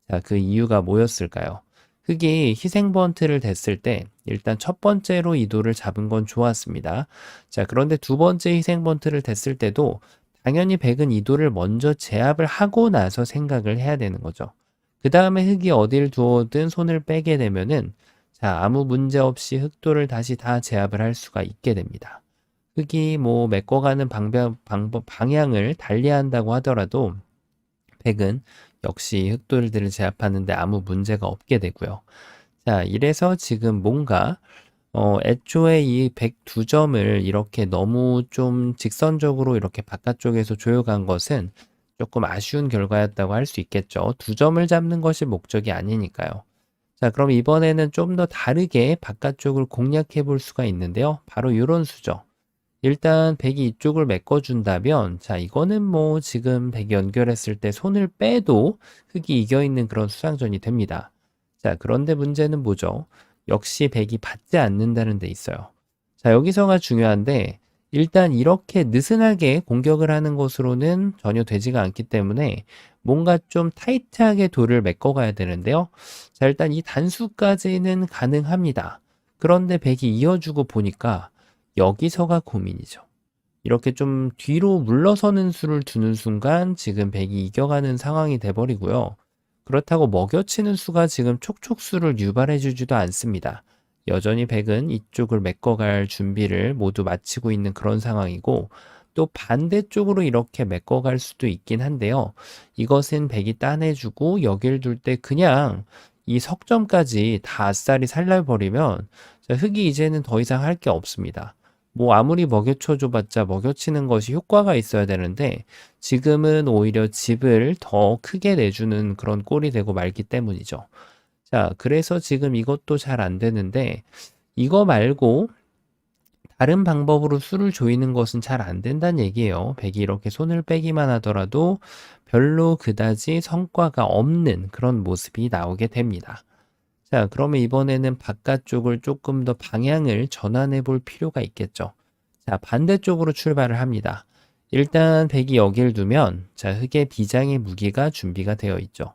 자, 그 이유가 뭐였을까요? 흑이 희생 번트를 댔을 때 일단 첫 번째로 이도를 잡은 건 좋았습니다. 자, 그런데 두 번째 희생 번트를 댔을 때도 당연히 백은 이도를 먼저 제압을 하고 나서 생각을 해야 되는 거죠. 그 다음에 흑이 어딜 두어든 손을 빼게 되면은 자, 아무 문제 없이 흑도를 다시 다 제압을 할 수가 있게 됩니다. 흑이 뭐 메꿔가는 방향을 달리한다고 하더라도 백은 역시 흑돌들을 제압하는데 아무 문제가 없게 되고요. 자, 이래서 지금 뭔가 애초에 이 102점을 이렇게 너무 좀 직선적으로 이렇게 바깥쪽에서 조여간 것은 조금 아쉬운 결과였다고 할 수 있겠죠. 두 점을 잡는 것이 목적이 아니니까요. 자, 그럼 이번에는 좀 더 다르게 바깥쪽을 공략해 볼 수가 있는데요. 바로 이런 수죠. 일단 백이 이쪽을 메꿔준다면 자, 이거는 뭐 지금 백이 연결했을 때 손을 빼도 흑이 이겨있는 그런 수상전이 됩니다. 자, 그런데 문제는 뭐죠? 역시 백이 받지 않는다는 데 있어요. 자, 여기서가 중요한데 일단 이렇게 느슨하게 공격을 하는 것으로는 전혀 되지가 않기 때문에 뭔가 좀 타이트하게 돌을 메꿔가야 되는데요. 자, 일단 이 단수까지는 가능합니다. 그런데 백이 이어주고 보니까 여기서가 고민이죠. 이렇게 좀 뒤로 물러서는 수를 두는 순간 지금 백이 이겨가는 상황이 돼버리고요. 그렇다고 먹여치는 수가 지금 촉촉수를 유발해주지도 않습니다. 여전히 백은 이쪽을 메꿔갈 준비를 모두 마치고 있는 그런 상황이고 또 반대쪽으로 이렇게 메꿔갈 수도 있긴 한데요. 이것은 백이 따내주고 여길 둘 때 그냥 이 석점까지 다 아싸리 살려버리면 흑이 이제는 더 이상 할 게 없습니다. 뭐 아무리 먹여쳐 줘봤자 먹여치는 것이 효과가 있어야 되는데 지금은 오히려 집을 더 크게 내주는 그런 꼴이 되고 말기 때문이죠. 자, 그래서 지금 이것도 잘 안 되는데 이거 말고 다른 방법으로 수를 조이는 것은 잘 안 된다는 얘기예요. 백이 이렇게 손을 빼기만 하더라도 별로 그다지 성과가 없는 그런 모습이 나오게 됩니다. 자, 그러면 이번에는 바깥쪽을 조금 더 방향을 전환해 볼 필요가 있겠죠. 자, 반대쪽으로 출발을 합니다. 일단 백이 여길 두면 자, 흑의 비장의 무기가 준비가 되어 있죠.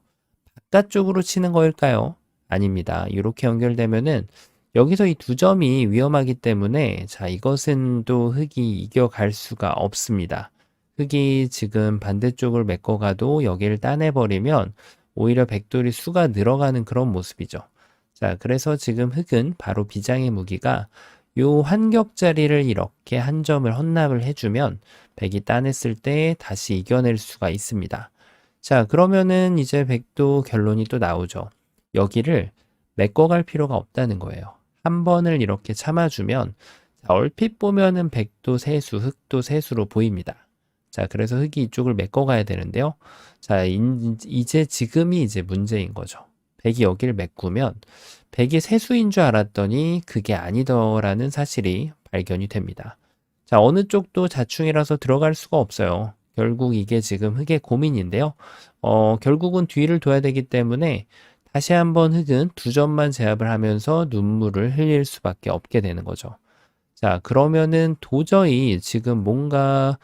바깥쪽으로 치는 거일까요? 아닙니다. 이렇게 연결되면은 여기서 이 두 점이 위험하기 때문에 자, 이것은 또 흑이 이겨갈 수가 없습니다. 흑이 지금 반대쪽을 메꿔가도 여기를 따내버리면 오히려 백돌이 수가 늘어가는 그런 모습이죠. 자, 그래서 지금 흑은 바로 비장의 무기가 요 한격자리를 이렇게 한 점을 헌납을 해주면 백이 따냈을 때 다시 이겨낼 수가 있습니다. 자, 그러면은 이제 백도 결론이 또 나오죠. 여기를 메꿔갈 필요가 없다는 거예요. 한 번을 이렇게 참아주면 자, 얼핏 보면은 백도 세수, 흑도 세수로 보입니다. 자, 그래서 흑이 이쪽을 메꿔가야 되는데요. 자, 이제 지금이 이제 문제인 거죠. 백이 여기를 메꾸면 백이 세수인 줄 알았더니 그게 아니더라는 사실이 발견이 됩니다. 자, 어느 쪽도 자충이라서 들어갈 수가 없어요. 결국 이게 지금 흑의 고민인데요. 결국은 뒤를 둬야 되기 때문에 다시 한번 흑은 두 점만 제압을 하면서 눈물을 흘릴 수밖에 없게 되는 거죠. 자, 그러면은 도저히 지금 뭔가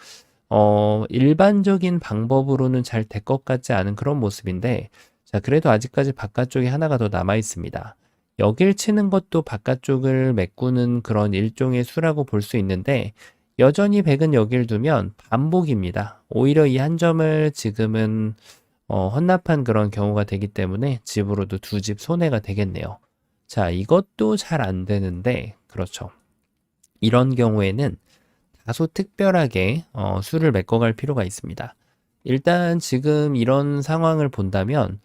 일반적인 방법으로는 잘 될 것 같지 않은 그런 모습인데 자, 그래도 아직까지 바깥쪽에 하나가 더 남아 있습니다. 여길 치는 것도 바깥쪽을 메꾸는 그런 일종의 수라고 볼 수 있는데 여전히 백은 여길 두면 반복입니다. 오히려 이 한 점을 지금은 헌납한 그런 경우가 되기 때문에 집으로도 두 집 손해가 되겠네요. 자, 이것도 잘 안 되는데 그렇죠. 이런 경우에는 다소 특별하게 수를 메꿔갈 필요가 있습니다. 일단 지금 이런 상황을 본다면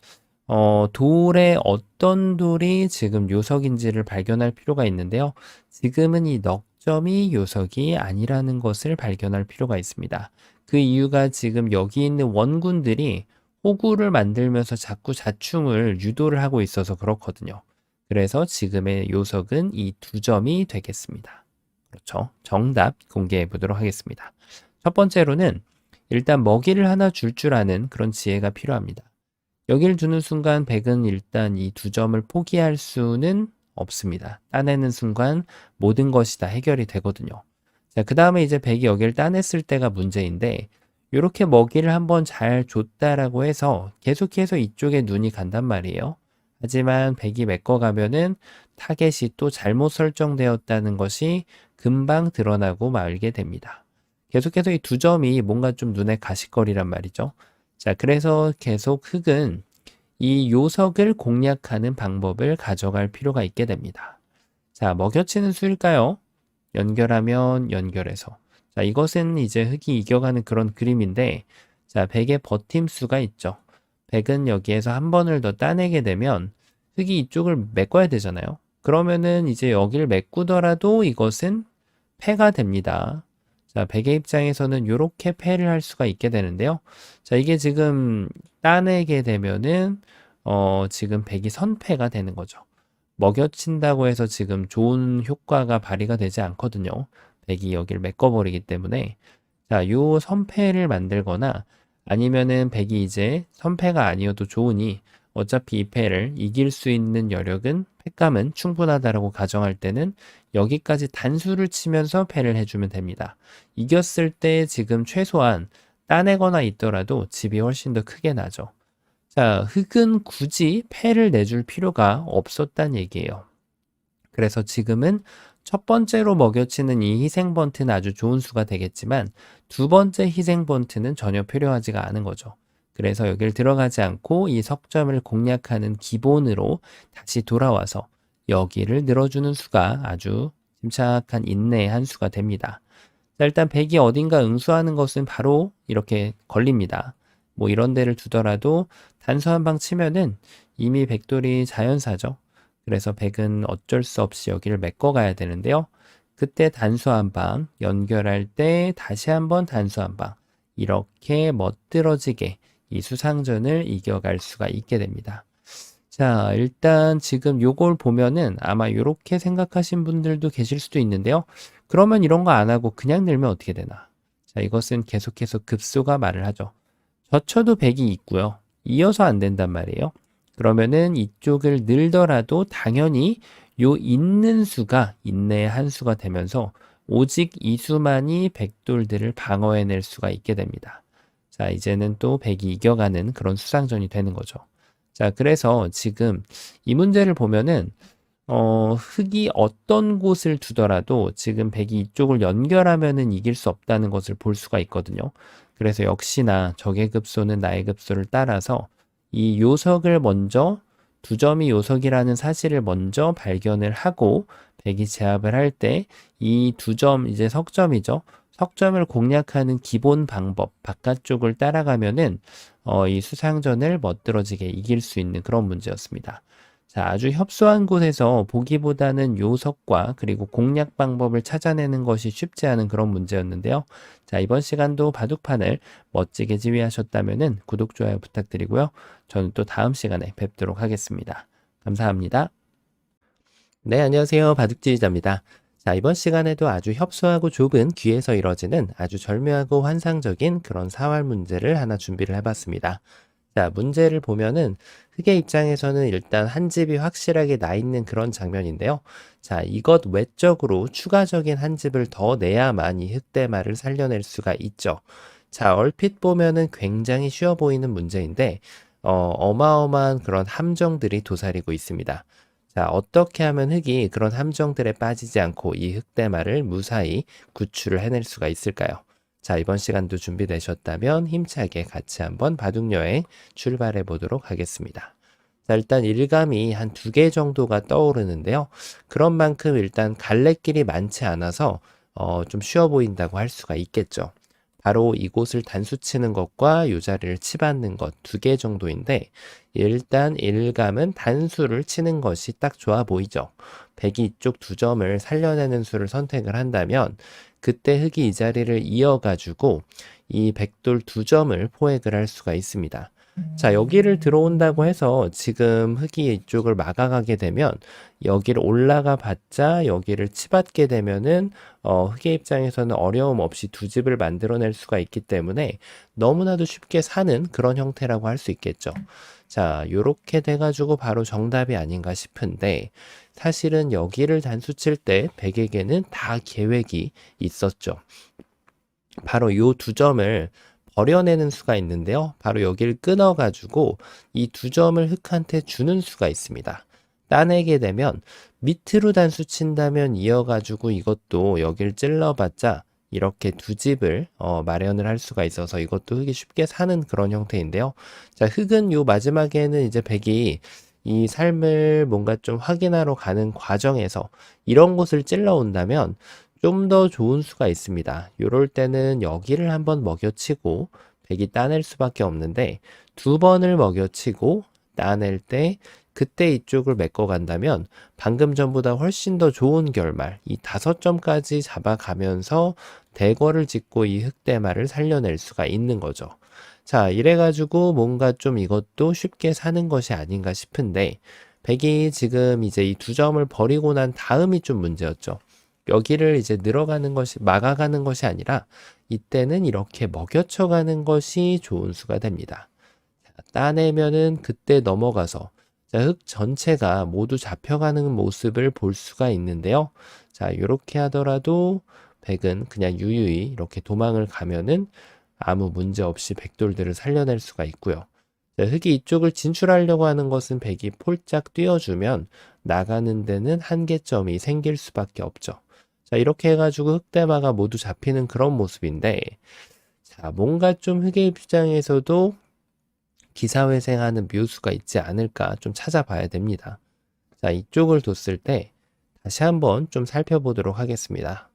돌에 어떤 돌이 지금 요석인지를 발견할 필요가 있는데요. 지금은 이 넉점이 요석이 아니라는 것을 발견할 필요가 있습니다. 그 이유가 지금 여기 있는 원군들이 호구를 만들면서 자꾸 자충을 유도를 하고 있어서 그렇거든요. 그래서 지금의 요석은 이 두 점이 되겠습니다. 그렇죠. 정답 공개해 보도록 하겠습니다. 첫 번째로는 일단 먹이를 하나 줄 아는 그런 지혜가 필요합니다. 여길 두는 순간 백은 일단 이 두 점을 포기할 수는 없습니다. 따내는 순간 모든 것이 다 해결이 되거든요. 자, 그 다음에 이제 백이 여기를 따냈을 때가 문제인데, 이렇게 먹이를 한번 잘 줬다라고 해서 계속해서 이쪽에 눈이 간단 말이에요. 하지만 백이 메꿔가면은 타겟이 또 잘못 설정되었다는 것이 금방 드러나고 말게 됩니다. 계속해서 이 두 점이 뭔가 좀 눈에 가시거리란 말이죠. 자, 그래서 계속 흑은 이 요석을 공략하는 방법을 가져갈 필요가 있게 됩니다. 자, 먹여치는 수일까요? 연결하면 연결해서. 자, 이것은 이제 흑이 이겨가는 그런 그림인데, 자, 백의 버팀수가 있죠. 백은 여기에서 한 번을 더 따내게 되면 흑이 이쪽을 메꿔야 되잖아요. 그러면은 이제 여기를 메꾸더라도 이것은 패가 됩니다. 자, 백의 입장에서는 이렇게 패를 할 수가 있게 되는데요. 자, 이게 지금 따내게 되면은 지금 백이 선패가 되는 거죠. 먹여친다고 해서 지금 좋은 효과가 발휘가 되지 않거든요. 백이 여기를 메꿔버리기 때문에. 자, 요 선패를 만들거나 아니면은 백이 이제 선패가 아니어도 좋으니 어차피 이 패를 이길 수 있는 여력은 패감은 충분하다라고 가정할 때는 여기까지 단수를 치면서 패를 해주면 됩니다. 이겼을 때 지금 최소한 따내거나 있더라도 집이 훨씬 더 크게 나죠. 자, 흑은 굳이 패를 내줄 필요가 없었단 얘기예요. 그래서 지금은 첫 번째로 먹여치는 이 희생번트는 아주 좋은 수가 되겠지만 두 번째 희생번트는 전혀 필요하지가 않은 거죠. 그래서 여기를 들어가지 않고 이 석점을 공략하는 기본으로 다시 돌아와서 여기를 늘어주는 수가 아주 침착한 인내의 한 수가 됩니다. 자, 일단 백이 어딘가 응수하는 것은 바로 이렇게 걸립니다. 뭐 이런 데를 두더라도 단수 한 방 치면은 이미 백돌이 자연사죠. 그래서 백은 어쩔 수 없이 여기를 메꿔가야 되는데요. 그때 단수 한 방, 연결할 때 다시 한번 단수 한 방, 이렇게 멋들어지게 이 수상전을 이겨갈 수가 있게 됩니다. 자, 일단 지금 요걸 보면은 아마 이렇게 생각하신 분들도 계실 수도 있는데요. 그러면 이런 거 안 하고 그냥 늘면 어떻게 되나? 자, 이것은 계속해서 급소가 말을 하죠. 젖혀도 백이 있고요. 이어서 안 된단 말이에요. 그러면은 이쪽을 늘더라도 당연히 요 있는 수가 인내의 한 수가 되면서 오직 이 수만이 백돌들을 방어해낼 수가 있게 됩니다. 자, 이제는 또 백이 이겨가는 그런 수상전이 되는 거죠. 자, 그래서 지금 이 문제를 보면은 흑이 어떤 곳을 두더라도 지금 백이 이쪽을 연결하면은 이길 수 없다는 것을 볼 수가 있거든요. 그래서 역시나 적의 급소는 나의 급소를 따라서 이 요석을 먼저 두 점이 요석이라는 사실을 먼저 발견을 하고 백이 제압을 할 때 이 두 점 이제 석점이죠. 석점을 공략하는 기본 방법 바깥쪽을 따라가면은 이 수상전을 멋들어지게 이길 수 있는 그런 문제였습니다. 자, 아주 협소한 곳에서 보기보다는 요석과 그리고 공략 방법을 찾아내는 것이 쉽지 않은 그런 문제였는데요. 자, 이번 시간도 바둑판을 멋지게 지휘하셨다면 구독, 좋아요 부탁드리고요. 저는 또 다음 시간에 뵙도록 하겠습니다. 감사합니다. 네, 안녕하세요. 바둑지휘자입니다. 자, 이번 시간에도 아주 협소하고 좁은 귀에서 이뤄지는 아주 절묘하고 환상적인 그런 사활 문제를 하나 준비를 해봤습니다. 자, 문제를 보면은 흑의 입장에서는 일단 한 집이 확실하게 나 있는 그런 장면인데요. 자, 이것 외적으로 추가적인 한 집을 더 내야만 이 흑대마를 살려낼 수가 있죠. 자, 얼핏 보면은 굉장히 쉬워 보이는 문제인데 어마어마한 그런 함정들이 도사리고 있습니다. 자, 어떻게 하면 흑이 그런 함정들에 빠지지 않고 이 흑대마를 무사히 구출을 해낼 수가 있을까요? 자, 이번 시간도 준비되셨다면 힘차게 같이 한번 바둑여행 출발해 보도록 하겠습니다. 자, 일단 일감이 한 2개 정도가 떠오르는데요. 그런 만큼 일단 갈래길이 많지 않아서 좀 쉬워 보인다고 할 수가 있겠죠. 바로 이곳을 단수 치는 것과 이 자리를 치받는 것 2개 정도인데 일단 일감은 단수를 치는 것이 딱 좋아 보이죠. 백이 이쪽 2점을 살려내는 수를 선택을 한다면 그때 흑이 이 자리를 이어가지고 이 백돌 2점을 포획을 할 수가 있습니다. 자, 여기를 들어온다고 해서 지금 흙이 이쪽을 막아가게 되면 여기를 올라가 봤자 여기를 치받게 되면은 흙의 입장에서는 어려움 없이 두 집을 만들어낼 수가 있기 때문에 너무나도 쉽게 사는 그런 형태라고 할 수 있겠죠. 자, 요렇게 돼가지고 바로 정답이 아닌가 싶은데 사실은 여기를 단수 칠 때 백에게는 다 계획이 있었죠. 바로 요 두 점을 버려내는 수가 있는데요. 바로 여기를 끊어가지고 이 두 점을 흙한테 주는 수가 있습니다. 따내게 되면 밑으로 단수 친다면 이어가지고 이것도 여기를 찔러봤자 이렇게 두 집을 마련을 할 수가 있어서 이것도 흙이 쉽게 사는 그런 형태인데요. 자, 흙은 요 마지막에는 이제 백이 이 삶을 뭔가 좀 확인하러 가는 과정에서 이런 곳을 찔러 온다면 좀 더 좋은 수가 있습니다. 요럴 때는 여기를 한번 먹여치고 백이 따낼 수밖에 없는데 두 번을 먹여치고 따낼 때 그때 이쪽을 메꿔 간다면 방금 전보다 훨씬 더 좋은 결말, 이 5점까지 잡아가면서 대궐을 짓고 이 흑대마를 살려낼 수가 있는 거죠. 자, 이래가지고 뭔가 좀 이것도 쉽게 사는 것이 아닌가 싶은데 백이 지금 이제 이 두 점을 버리고 난 다음이 좀 문제였죠. 여기를 이제 늘어가는 것이, 막아가는 것이 아니라 이때는 이렇게 먹여쳐 가는 것이 좋은 수가 됩니다. 자, 따내면은 그때 넘어가서 자, 흙 전체가 모두 잡혀가는 모습을 볼 수가 있는데요. 자, 이렇게 하더라도 백은 그냥 유유히 이렇게 도망을 가면은 아무 문제 없이 백돌들을 살려낼 수가 있고요. 자, 흙이 이쪽을 진출하려고 하는 것은 백이 폴짝 띄워주면 나가는 데는 한계점이 생길 수밖에 없죠. 자, 이렇게 해가지고 흑대마가 모두 잡히는 그런 모습인데, 자, 뭔가 좀 흑의 입장에서도 기사회생하는 묘수가 있지 않을까 좀 찾아봐야 됩니다. 자, 이쪽을 뒀을 때 다시 한번 좀 살펴보도록 하겠습니다.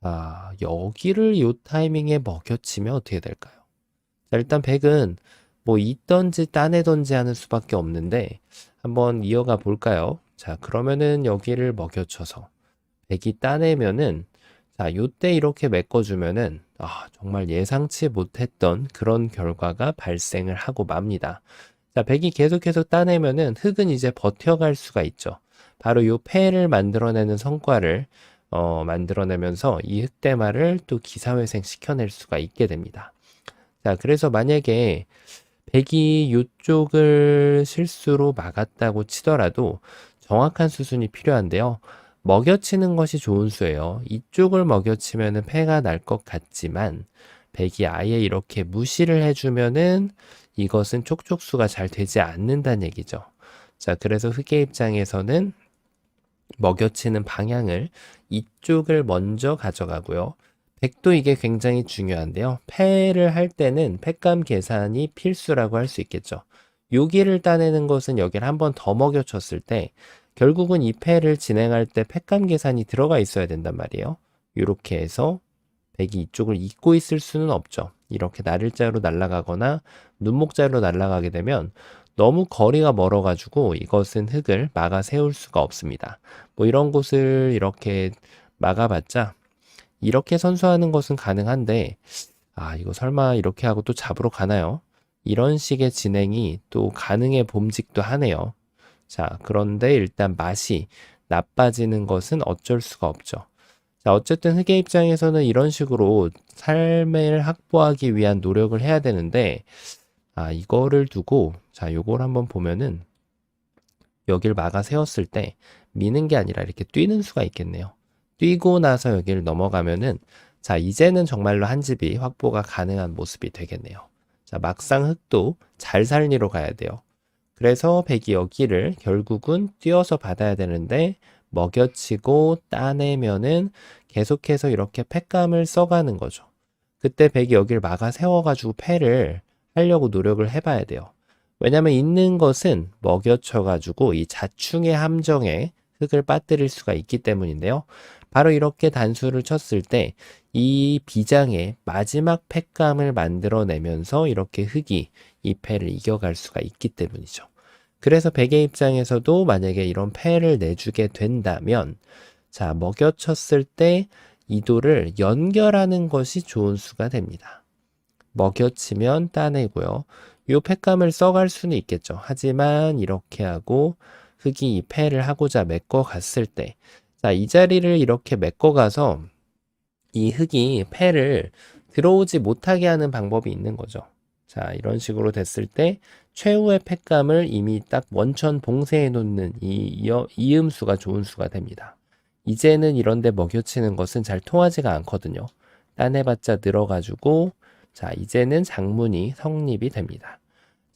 자, 여기를 요 타이밍에 먹여치면 어떻게 될까요? 자, 일단 백은 뭐 있던지 따내던지 하는 수밖에 없는데 한번 이어가 볼까요? 자, 그러면은 여기를 먹여쳐서 백이 따내면은 자, 요때 이렇게 메꿔주면은 정말 예상치 못했던 그런 결과가 발생을 하고 맙니다. 자, 백이 계속해서 따내면은 흙은 이제 버텨갈 수가 있죠. 바로 요 패를 만들어내는 성과를 만들어내면서 이 흑대마를 또 기사회생 시켜낼 수가 있게 됩니다. 자, 그래서 만약에 백이 요쪽을 실수로 막았다고 치더라도 정확한 수순이 필요한데요. 먹여치는 것이 좋은 수예요. 이쪽을 먹여치면은 패가 날 것 같지만 백이 아예 이렇게 무시를 해주면은 이것은 촉촉수가 잘 되지 않는다는 얘기죠. 자, 그래서 흑의 입장에서는 먹여치는 방향을 이쪽을 먼저 가져가고요. 백도 이게 굉장히 중요한데요. 패를 할 때는 패감 계산이 필수라고 할 수 있겠죠. 여기를 따내는 것은 여기를 한 번 더 먹여쳤을 때 결국은 이 패를 진행할 때 패감 계산이 들어가 있어야 된단 말이에요. 이렇게 해서 백이 이쪽을 잇고 있을 수는 없죠. 이렇게 나를자로 날아가거나 눈목자로 날아가게 되면 너무 거리가 멀어가지고 이것은 흙을 막아 세울 수가 없습니다. 뭐 이런 곳을 이렇게 막아봤자 이렇게 선수하는 것은 가능한데 이거 설마 이렇게 하고 또 잡으러 가나요? 이런 식의 진행이 또 가능해 봄직도 하네요. 자, 그런데 일단 맛이 나빠지는 것은 어쩔 수가 없죠. 자, 어쨌든 흑의 입장에서는 이런 식으로 삶을 확보하기 위한 노력을 해야 되는데 이거를 두고 자, 요걸 한번 보면은 여기를 막아 세웠을 때 미는 게 아니라 이렇게 뛰는 수가 있겠네요. 뛰고 나서 여기를 넘어가면은 자, 이제는 정말로 한 집이 확보가 가능한 모습이 되겠네요. 자, 막상 흙도 잘 살리러 가야 돼요. 그래서 백이 여기를 결국은 뛰어서 받아야 되는데 먹여치고 따내면은 계속해서 이렇게 패감을 써가는 거죠. 그때 백이 여기를 막아 세워가지고 패를 하려고 노력을 해봐야 돼요. 왜냐면 있는 것은 먹여쳐가지고 이 자충의 함정에 흙을 빠뜨릴 수가 있기 때문인데요. 바로 이렇게 단수를 쳤을 때 이 비장의 마지막 패감을 만들어내면서 이렇게 흙이 이 패를 이겨갈 수가 있기 때문이죠. 그래서 백의 입장에서도 만약에 이런 패를 내주게 된다면 자, 먹여쳤을 때 이도를 연결하는 것이 좋은 수가 됩니다. 먹여치면 따내고요. 요 팩감을 써갈 수는 있겠죠. 하지만 이렇게 하고 흙이 이 패를 하고자 메꿔 갔을 때, 자, 이 자리를 이렇게 메꿔 가서 이 흙이 패를 들어오지 못하게 하는 방법이 있는 거죠. 자, 이런 식으로 됐을 때 최후의 팩감을 이미 딱 원천 봉쇄해 놓는 이 음수가 좋은 수가 됩니다. 이제는 이런데 먹여치는 것은 잘 통하지가 않거든요. 따내봤자 늘어가지고, 자, 이제는 장문이 성립이 됩니다.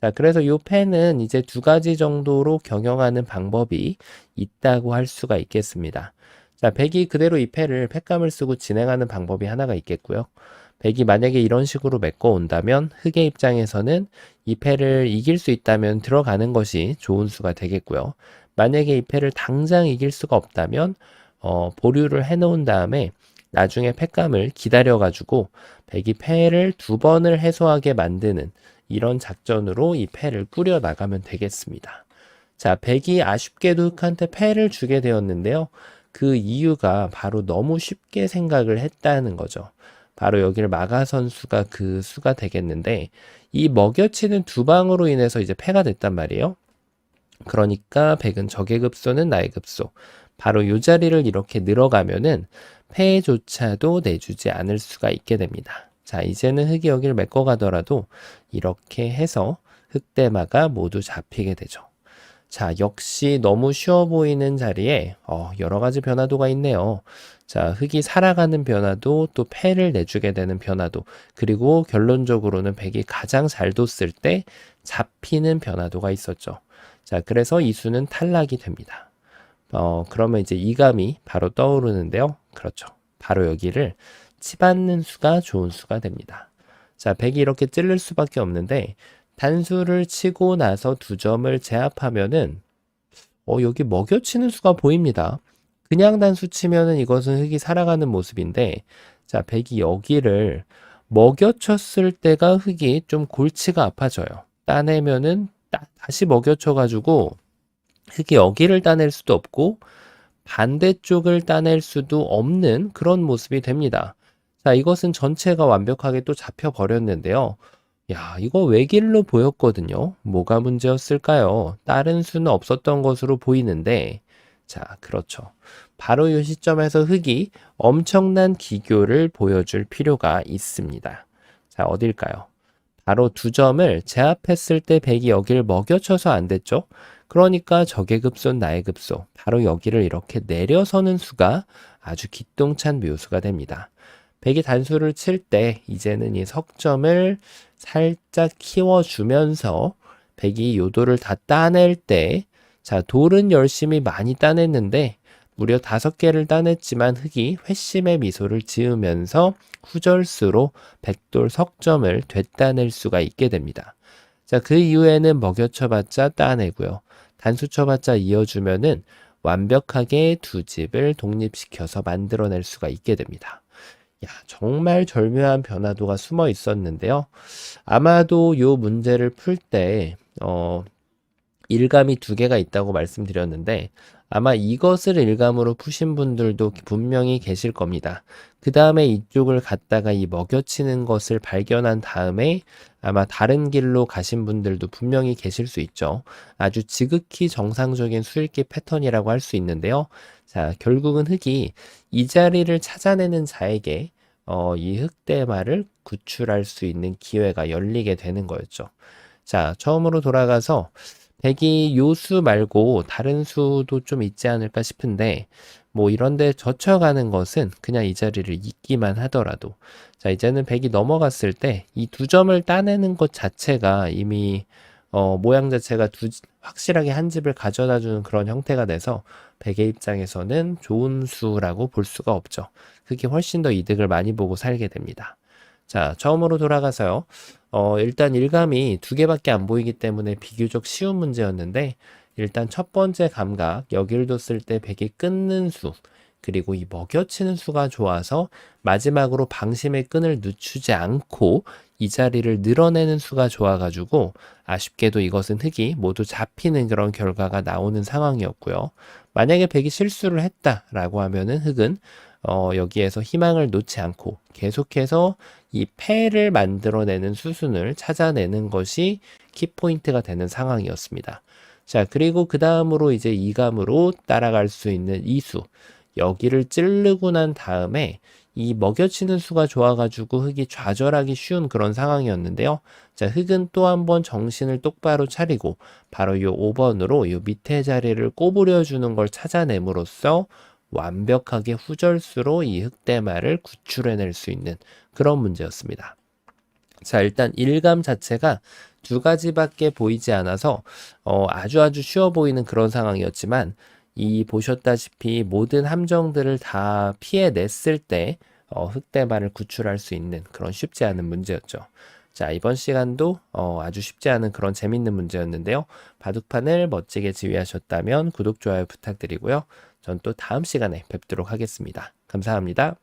자, 그래서 이 패는 이제 두 가지 정도로 경영하는 방법이 있다고 할 수가 있겠습니다. 자, 백이 그대로 이 패를 팩감을 쓰고 진행하는 방법이 하나가 있겠고요. 백이 만약에 이런 식으로 메꿔 온다면 흑의 입장에서는 이 패를 이길 수 있다면 들어가는 것이 좋은 수가 되겠고요. 만약에 이 패를 당장 이길 수가 없다면 보류를 해 놓은 다음에 나중에 팩감을 기다려 가지고 백이 패를 두 번을 해소하게 만드는 이런 작전으로 이 패를 꾸려 나가면 되겠습니다. 자, 백이 아쉽게도 흑한테 패를 주게 되었는데요. 그 이유가 바로 너무 쉽게 생각을 했다는 거죠. 바로 여기를 마가 선수가 그 수가 되겠는데, 이 먹여치는 두 방으로 인해서 이제 패가 됐단 말이에요. 그러니까 백은 적의 급소는 나의 급소. 바로 이 자리를 이렇게 늘어가면은 패조차도 내주지 않을 수가 있게 됩니다. 자, 이제는 흑이 여기를 메꿔가더라도 이렇게 해서 흑대마가 모두 잡히게 되죠. 자, 역시 너무 쉬워 보이는 자리에 여러 가지 변화도가 있네요. 자, 흑이 살아가는 변화도, 또 패를 내주게 되는 변화도, 그리고 결론적으로는 백이 가장 잘 뒀을 때 잡히는 변화도가 있었죠. 자, 그래서 이 수는 탈락이 됩니다. 그러면 이제 이감이 바로 떠오르는데요. 그렇죠. 바로 여기를 치받는 수가 좋은 수가 됩니다. 자, 백이 이렇게 찔릴 수밖에 없는데, 단수를 치고 나서 두 점을 제압하면은 여기 먹여치는 수가 보입니다. 그냥 단수 치면은 이것은 흑이 살아가는 모습인데, 자, 백이 여기를 먹여쳤을 때가 흑이 좀 골치가 아파져요. 따내면은 다시 먹여쳐가지고 흑이 여기를 따낼 수도 없고 반대쪽을 따낼 수도 없는 그런 모습이 됩니다. 자, 이것은 전체가 완벽하게 또 잡혀 버렸는데요. 야, 이거 외길로 보였거든요. 뭐가 문제였을까요? 다른 수는 없었던 것으로 보이는데, 자, 그렇죠. 바로 이 시점에서 흑이 엄청난 기교를 보여줄 필요가 있습니다. 자, 어딜까요? 바로 두 점을 제압했을 때 백이 여기를 먹여쳐서 안 됐죠? 그러니까 적의 급소, 나의 급소, 바로 여기를 이렇게 내려서는 수가 아주 기똥찬 묘수가 됩니다. 백이 단수를 칠 때 이제는 이 석점을 살짝 키워주면서 백이 요도를 다 따낼 때, 자, 돌은 열심히 많이 따냈는데 무려 5개를 따냈지만 흑이 회심의 미소를 지으면서 후절수로 백돌 석점을 되따낼 수가 있게 됩니다. 자, 그 이후에는 먹여쳐봤자 따내고요. 단수 쳐봤자 이어주면은 완벽하게 두 집을 독립시켜서 만들어낼 수가 있게 됩니다. 야, 정말 절묘한 변화도가 숨어 있었는데요. 아마도 요 문제를 풀 때, 일감이 두 개가 있다고 말씀드렸는데, 아마 이것을 일감으로 푸신 분들도 분명히 계실 겁니다. 그 다음에 이쪽을 갖다가 이 먹여치는 것을 발견한 다음에 아마 다른 길로 가신 분들도 분명히 계실 수 있죠. 아주 지극히 정상적인 수읽기 패턴이라고 할 수 있는데요. 자, 결국은 흑이 이 자리를 찾아내는 자에게 이 흑대마를 구출할 수 있는 기회가 열리게 되는 거였죠. 자, 처음으로 돌아가서 백이 요 수 말고 다른 수도 좀 있지 않을까 싶은데, 뭐 이런데 젖혀가는 것은 그냥 이 자리를 있기만 하더라도, 자, 이제는 백이 넘어갔을 때 이 두 점을 따내는 것 자체가 이미 모양 자체가 확실하게 한 집을 가져다 주는 그런 형태가 돼서 백의 입장에서는 좋은 수라고 볼 수가 없죠. 그게 훨씬 더 이득을 많이 보고 살게 됩니다. 자, 처음으로 돌아가서요. 일단 일감이 두 개밖에 안 보이기 때문에 비교적 쉬운 문제였는데, 일단 첫 번째 감각, 여기를 뒀을 때 백이 끊는 수, 그리고 이 먹여치는 수가 좋아서 마지막으로 방심의 끈을 늦추지 않고 이 자리를 늘어내는 수가 좋아가지고 아쉽게도 이것은 흑이 모두 잡히는 그런 결과가 나오는 상황이었고요. 만약에 백이 실수를 했다라고 하면은 흑은 여기에서 희망을 놓지 않고 계속해서 이 패를 만들어내는 수순을 찾아내는 것이 키포인트가 되는 상황이었습니다. 자, 그리고 그 다음으로 이제 이감으로 따라갈 수 있는 이수. 여기를 찌르고 난 다음에 이 먹여치는 수가 좋아가지고 흙이 좌절하기 쉬운 그런 상황이었는데요. 자, 흙은 또 한번 정신을 똑바로 차리고 바로 요 5번으로 요 밑에 자리를 꼬부려 주는 걸 찾아냄으로써 완벽하게 후절수로 이 흙대마를 구출해낼 수 있는 그런 문제였습니다. 자, 일단 일감 자체가 두 가지밖에 보이지 않아서 아주 쉬워 보이는 그런 상황이었지만 이 보셨다시피 모든 함정들을 다 피해냈을 때 흑대만을 구출할 수 있는 그런 쉽지 않은 문제였죠. 자, 이번 시간도 아주 쉽지 않은 그런 재밌는 문제였는데요. 바둑판을 멋지게 지휘하셨다면 구독, 좋아요 부탁드리고요. 전 또 다음 시간에 뵙도록 하겠습니다. 감사합니다.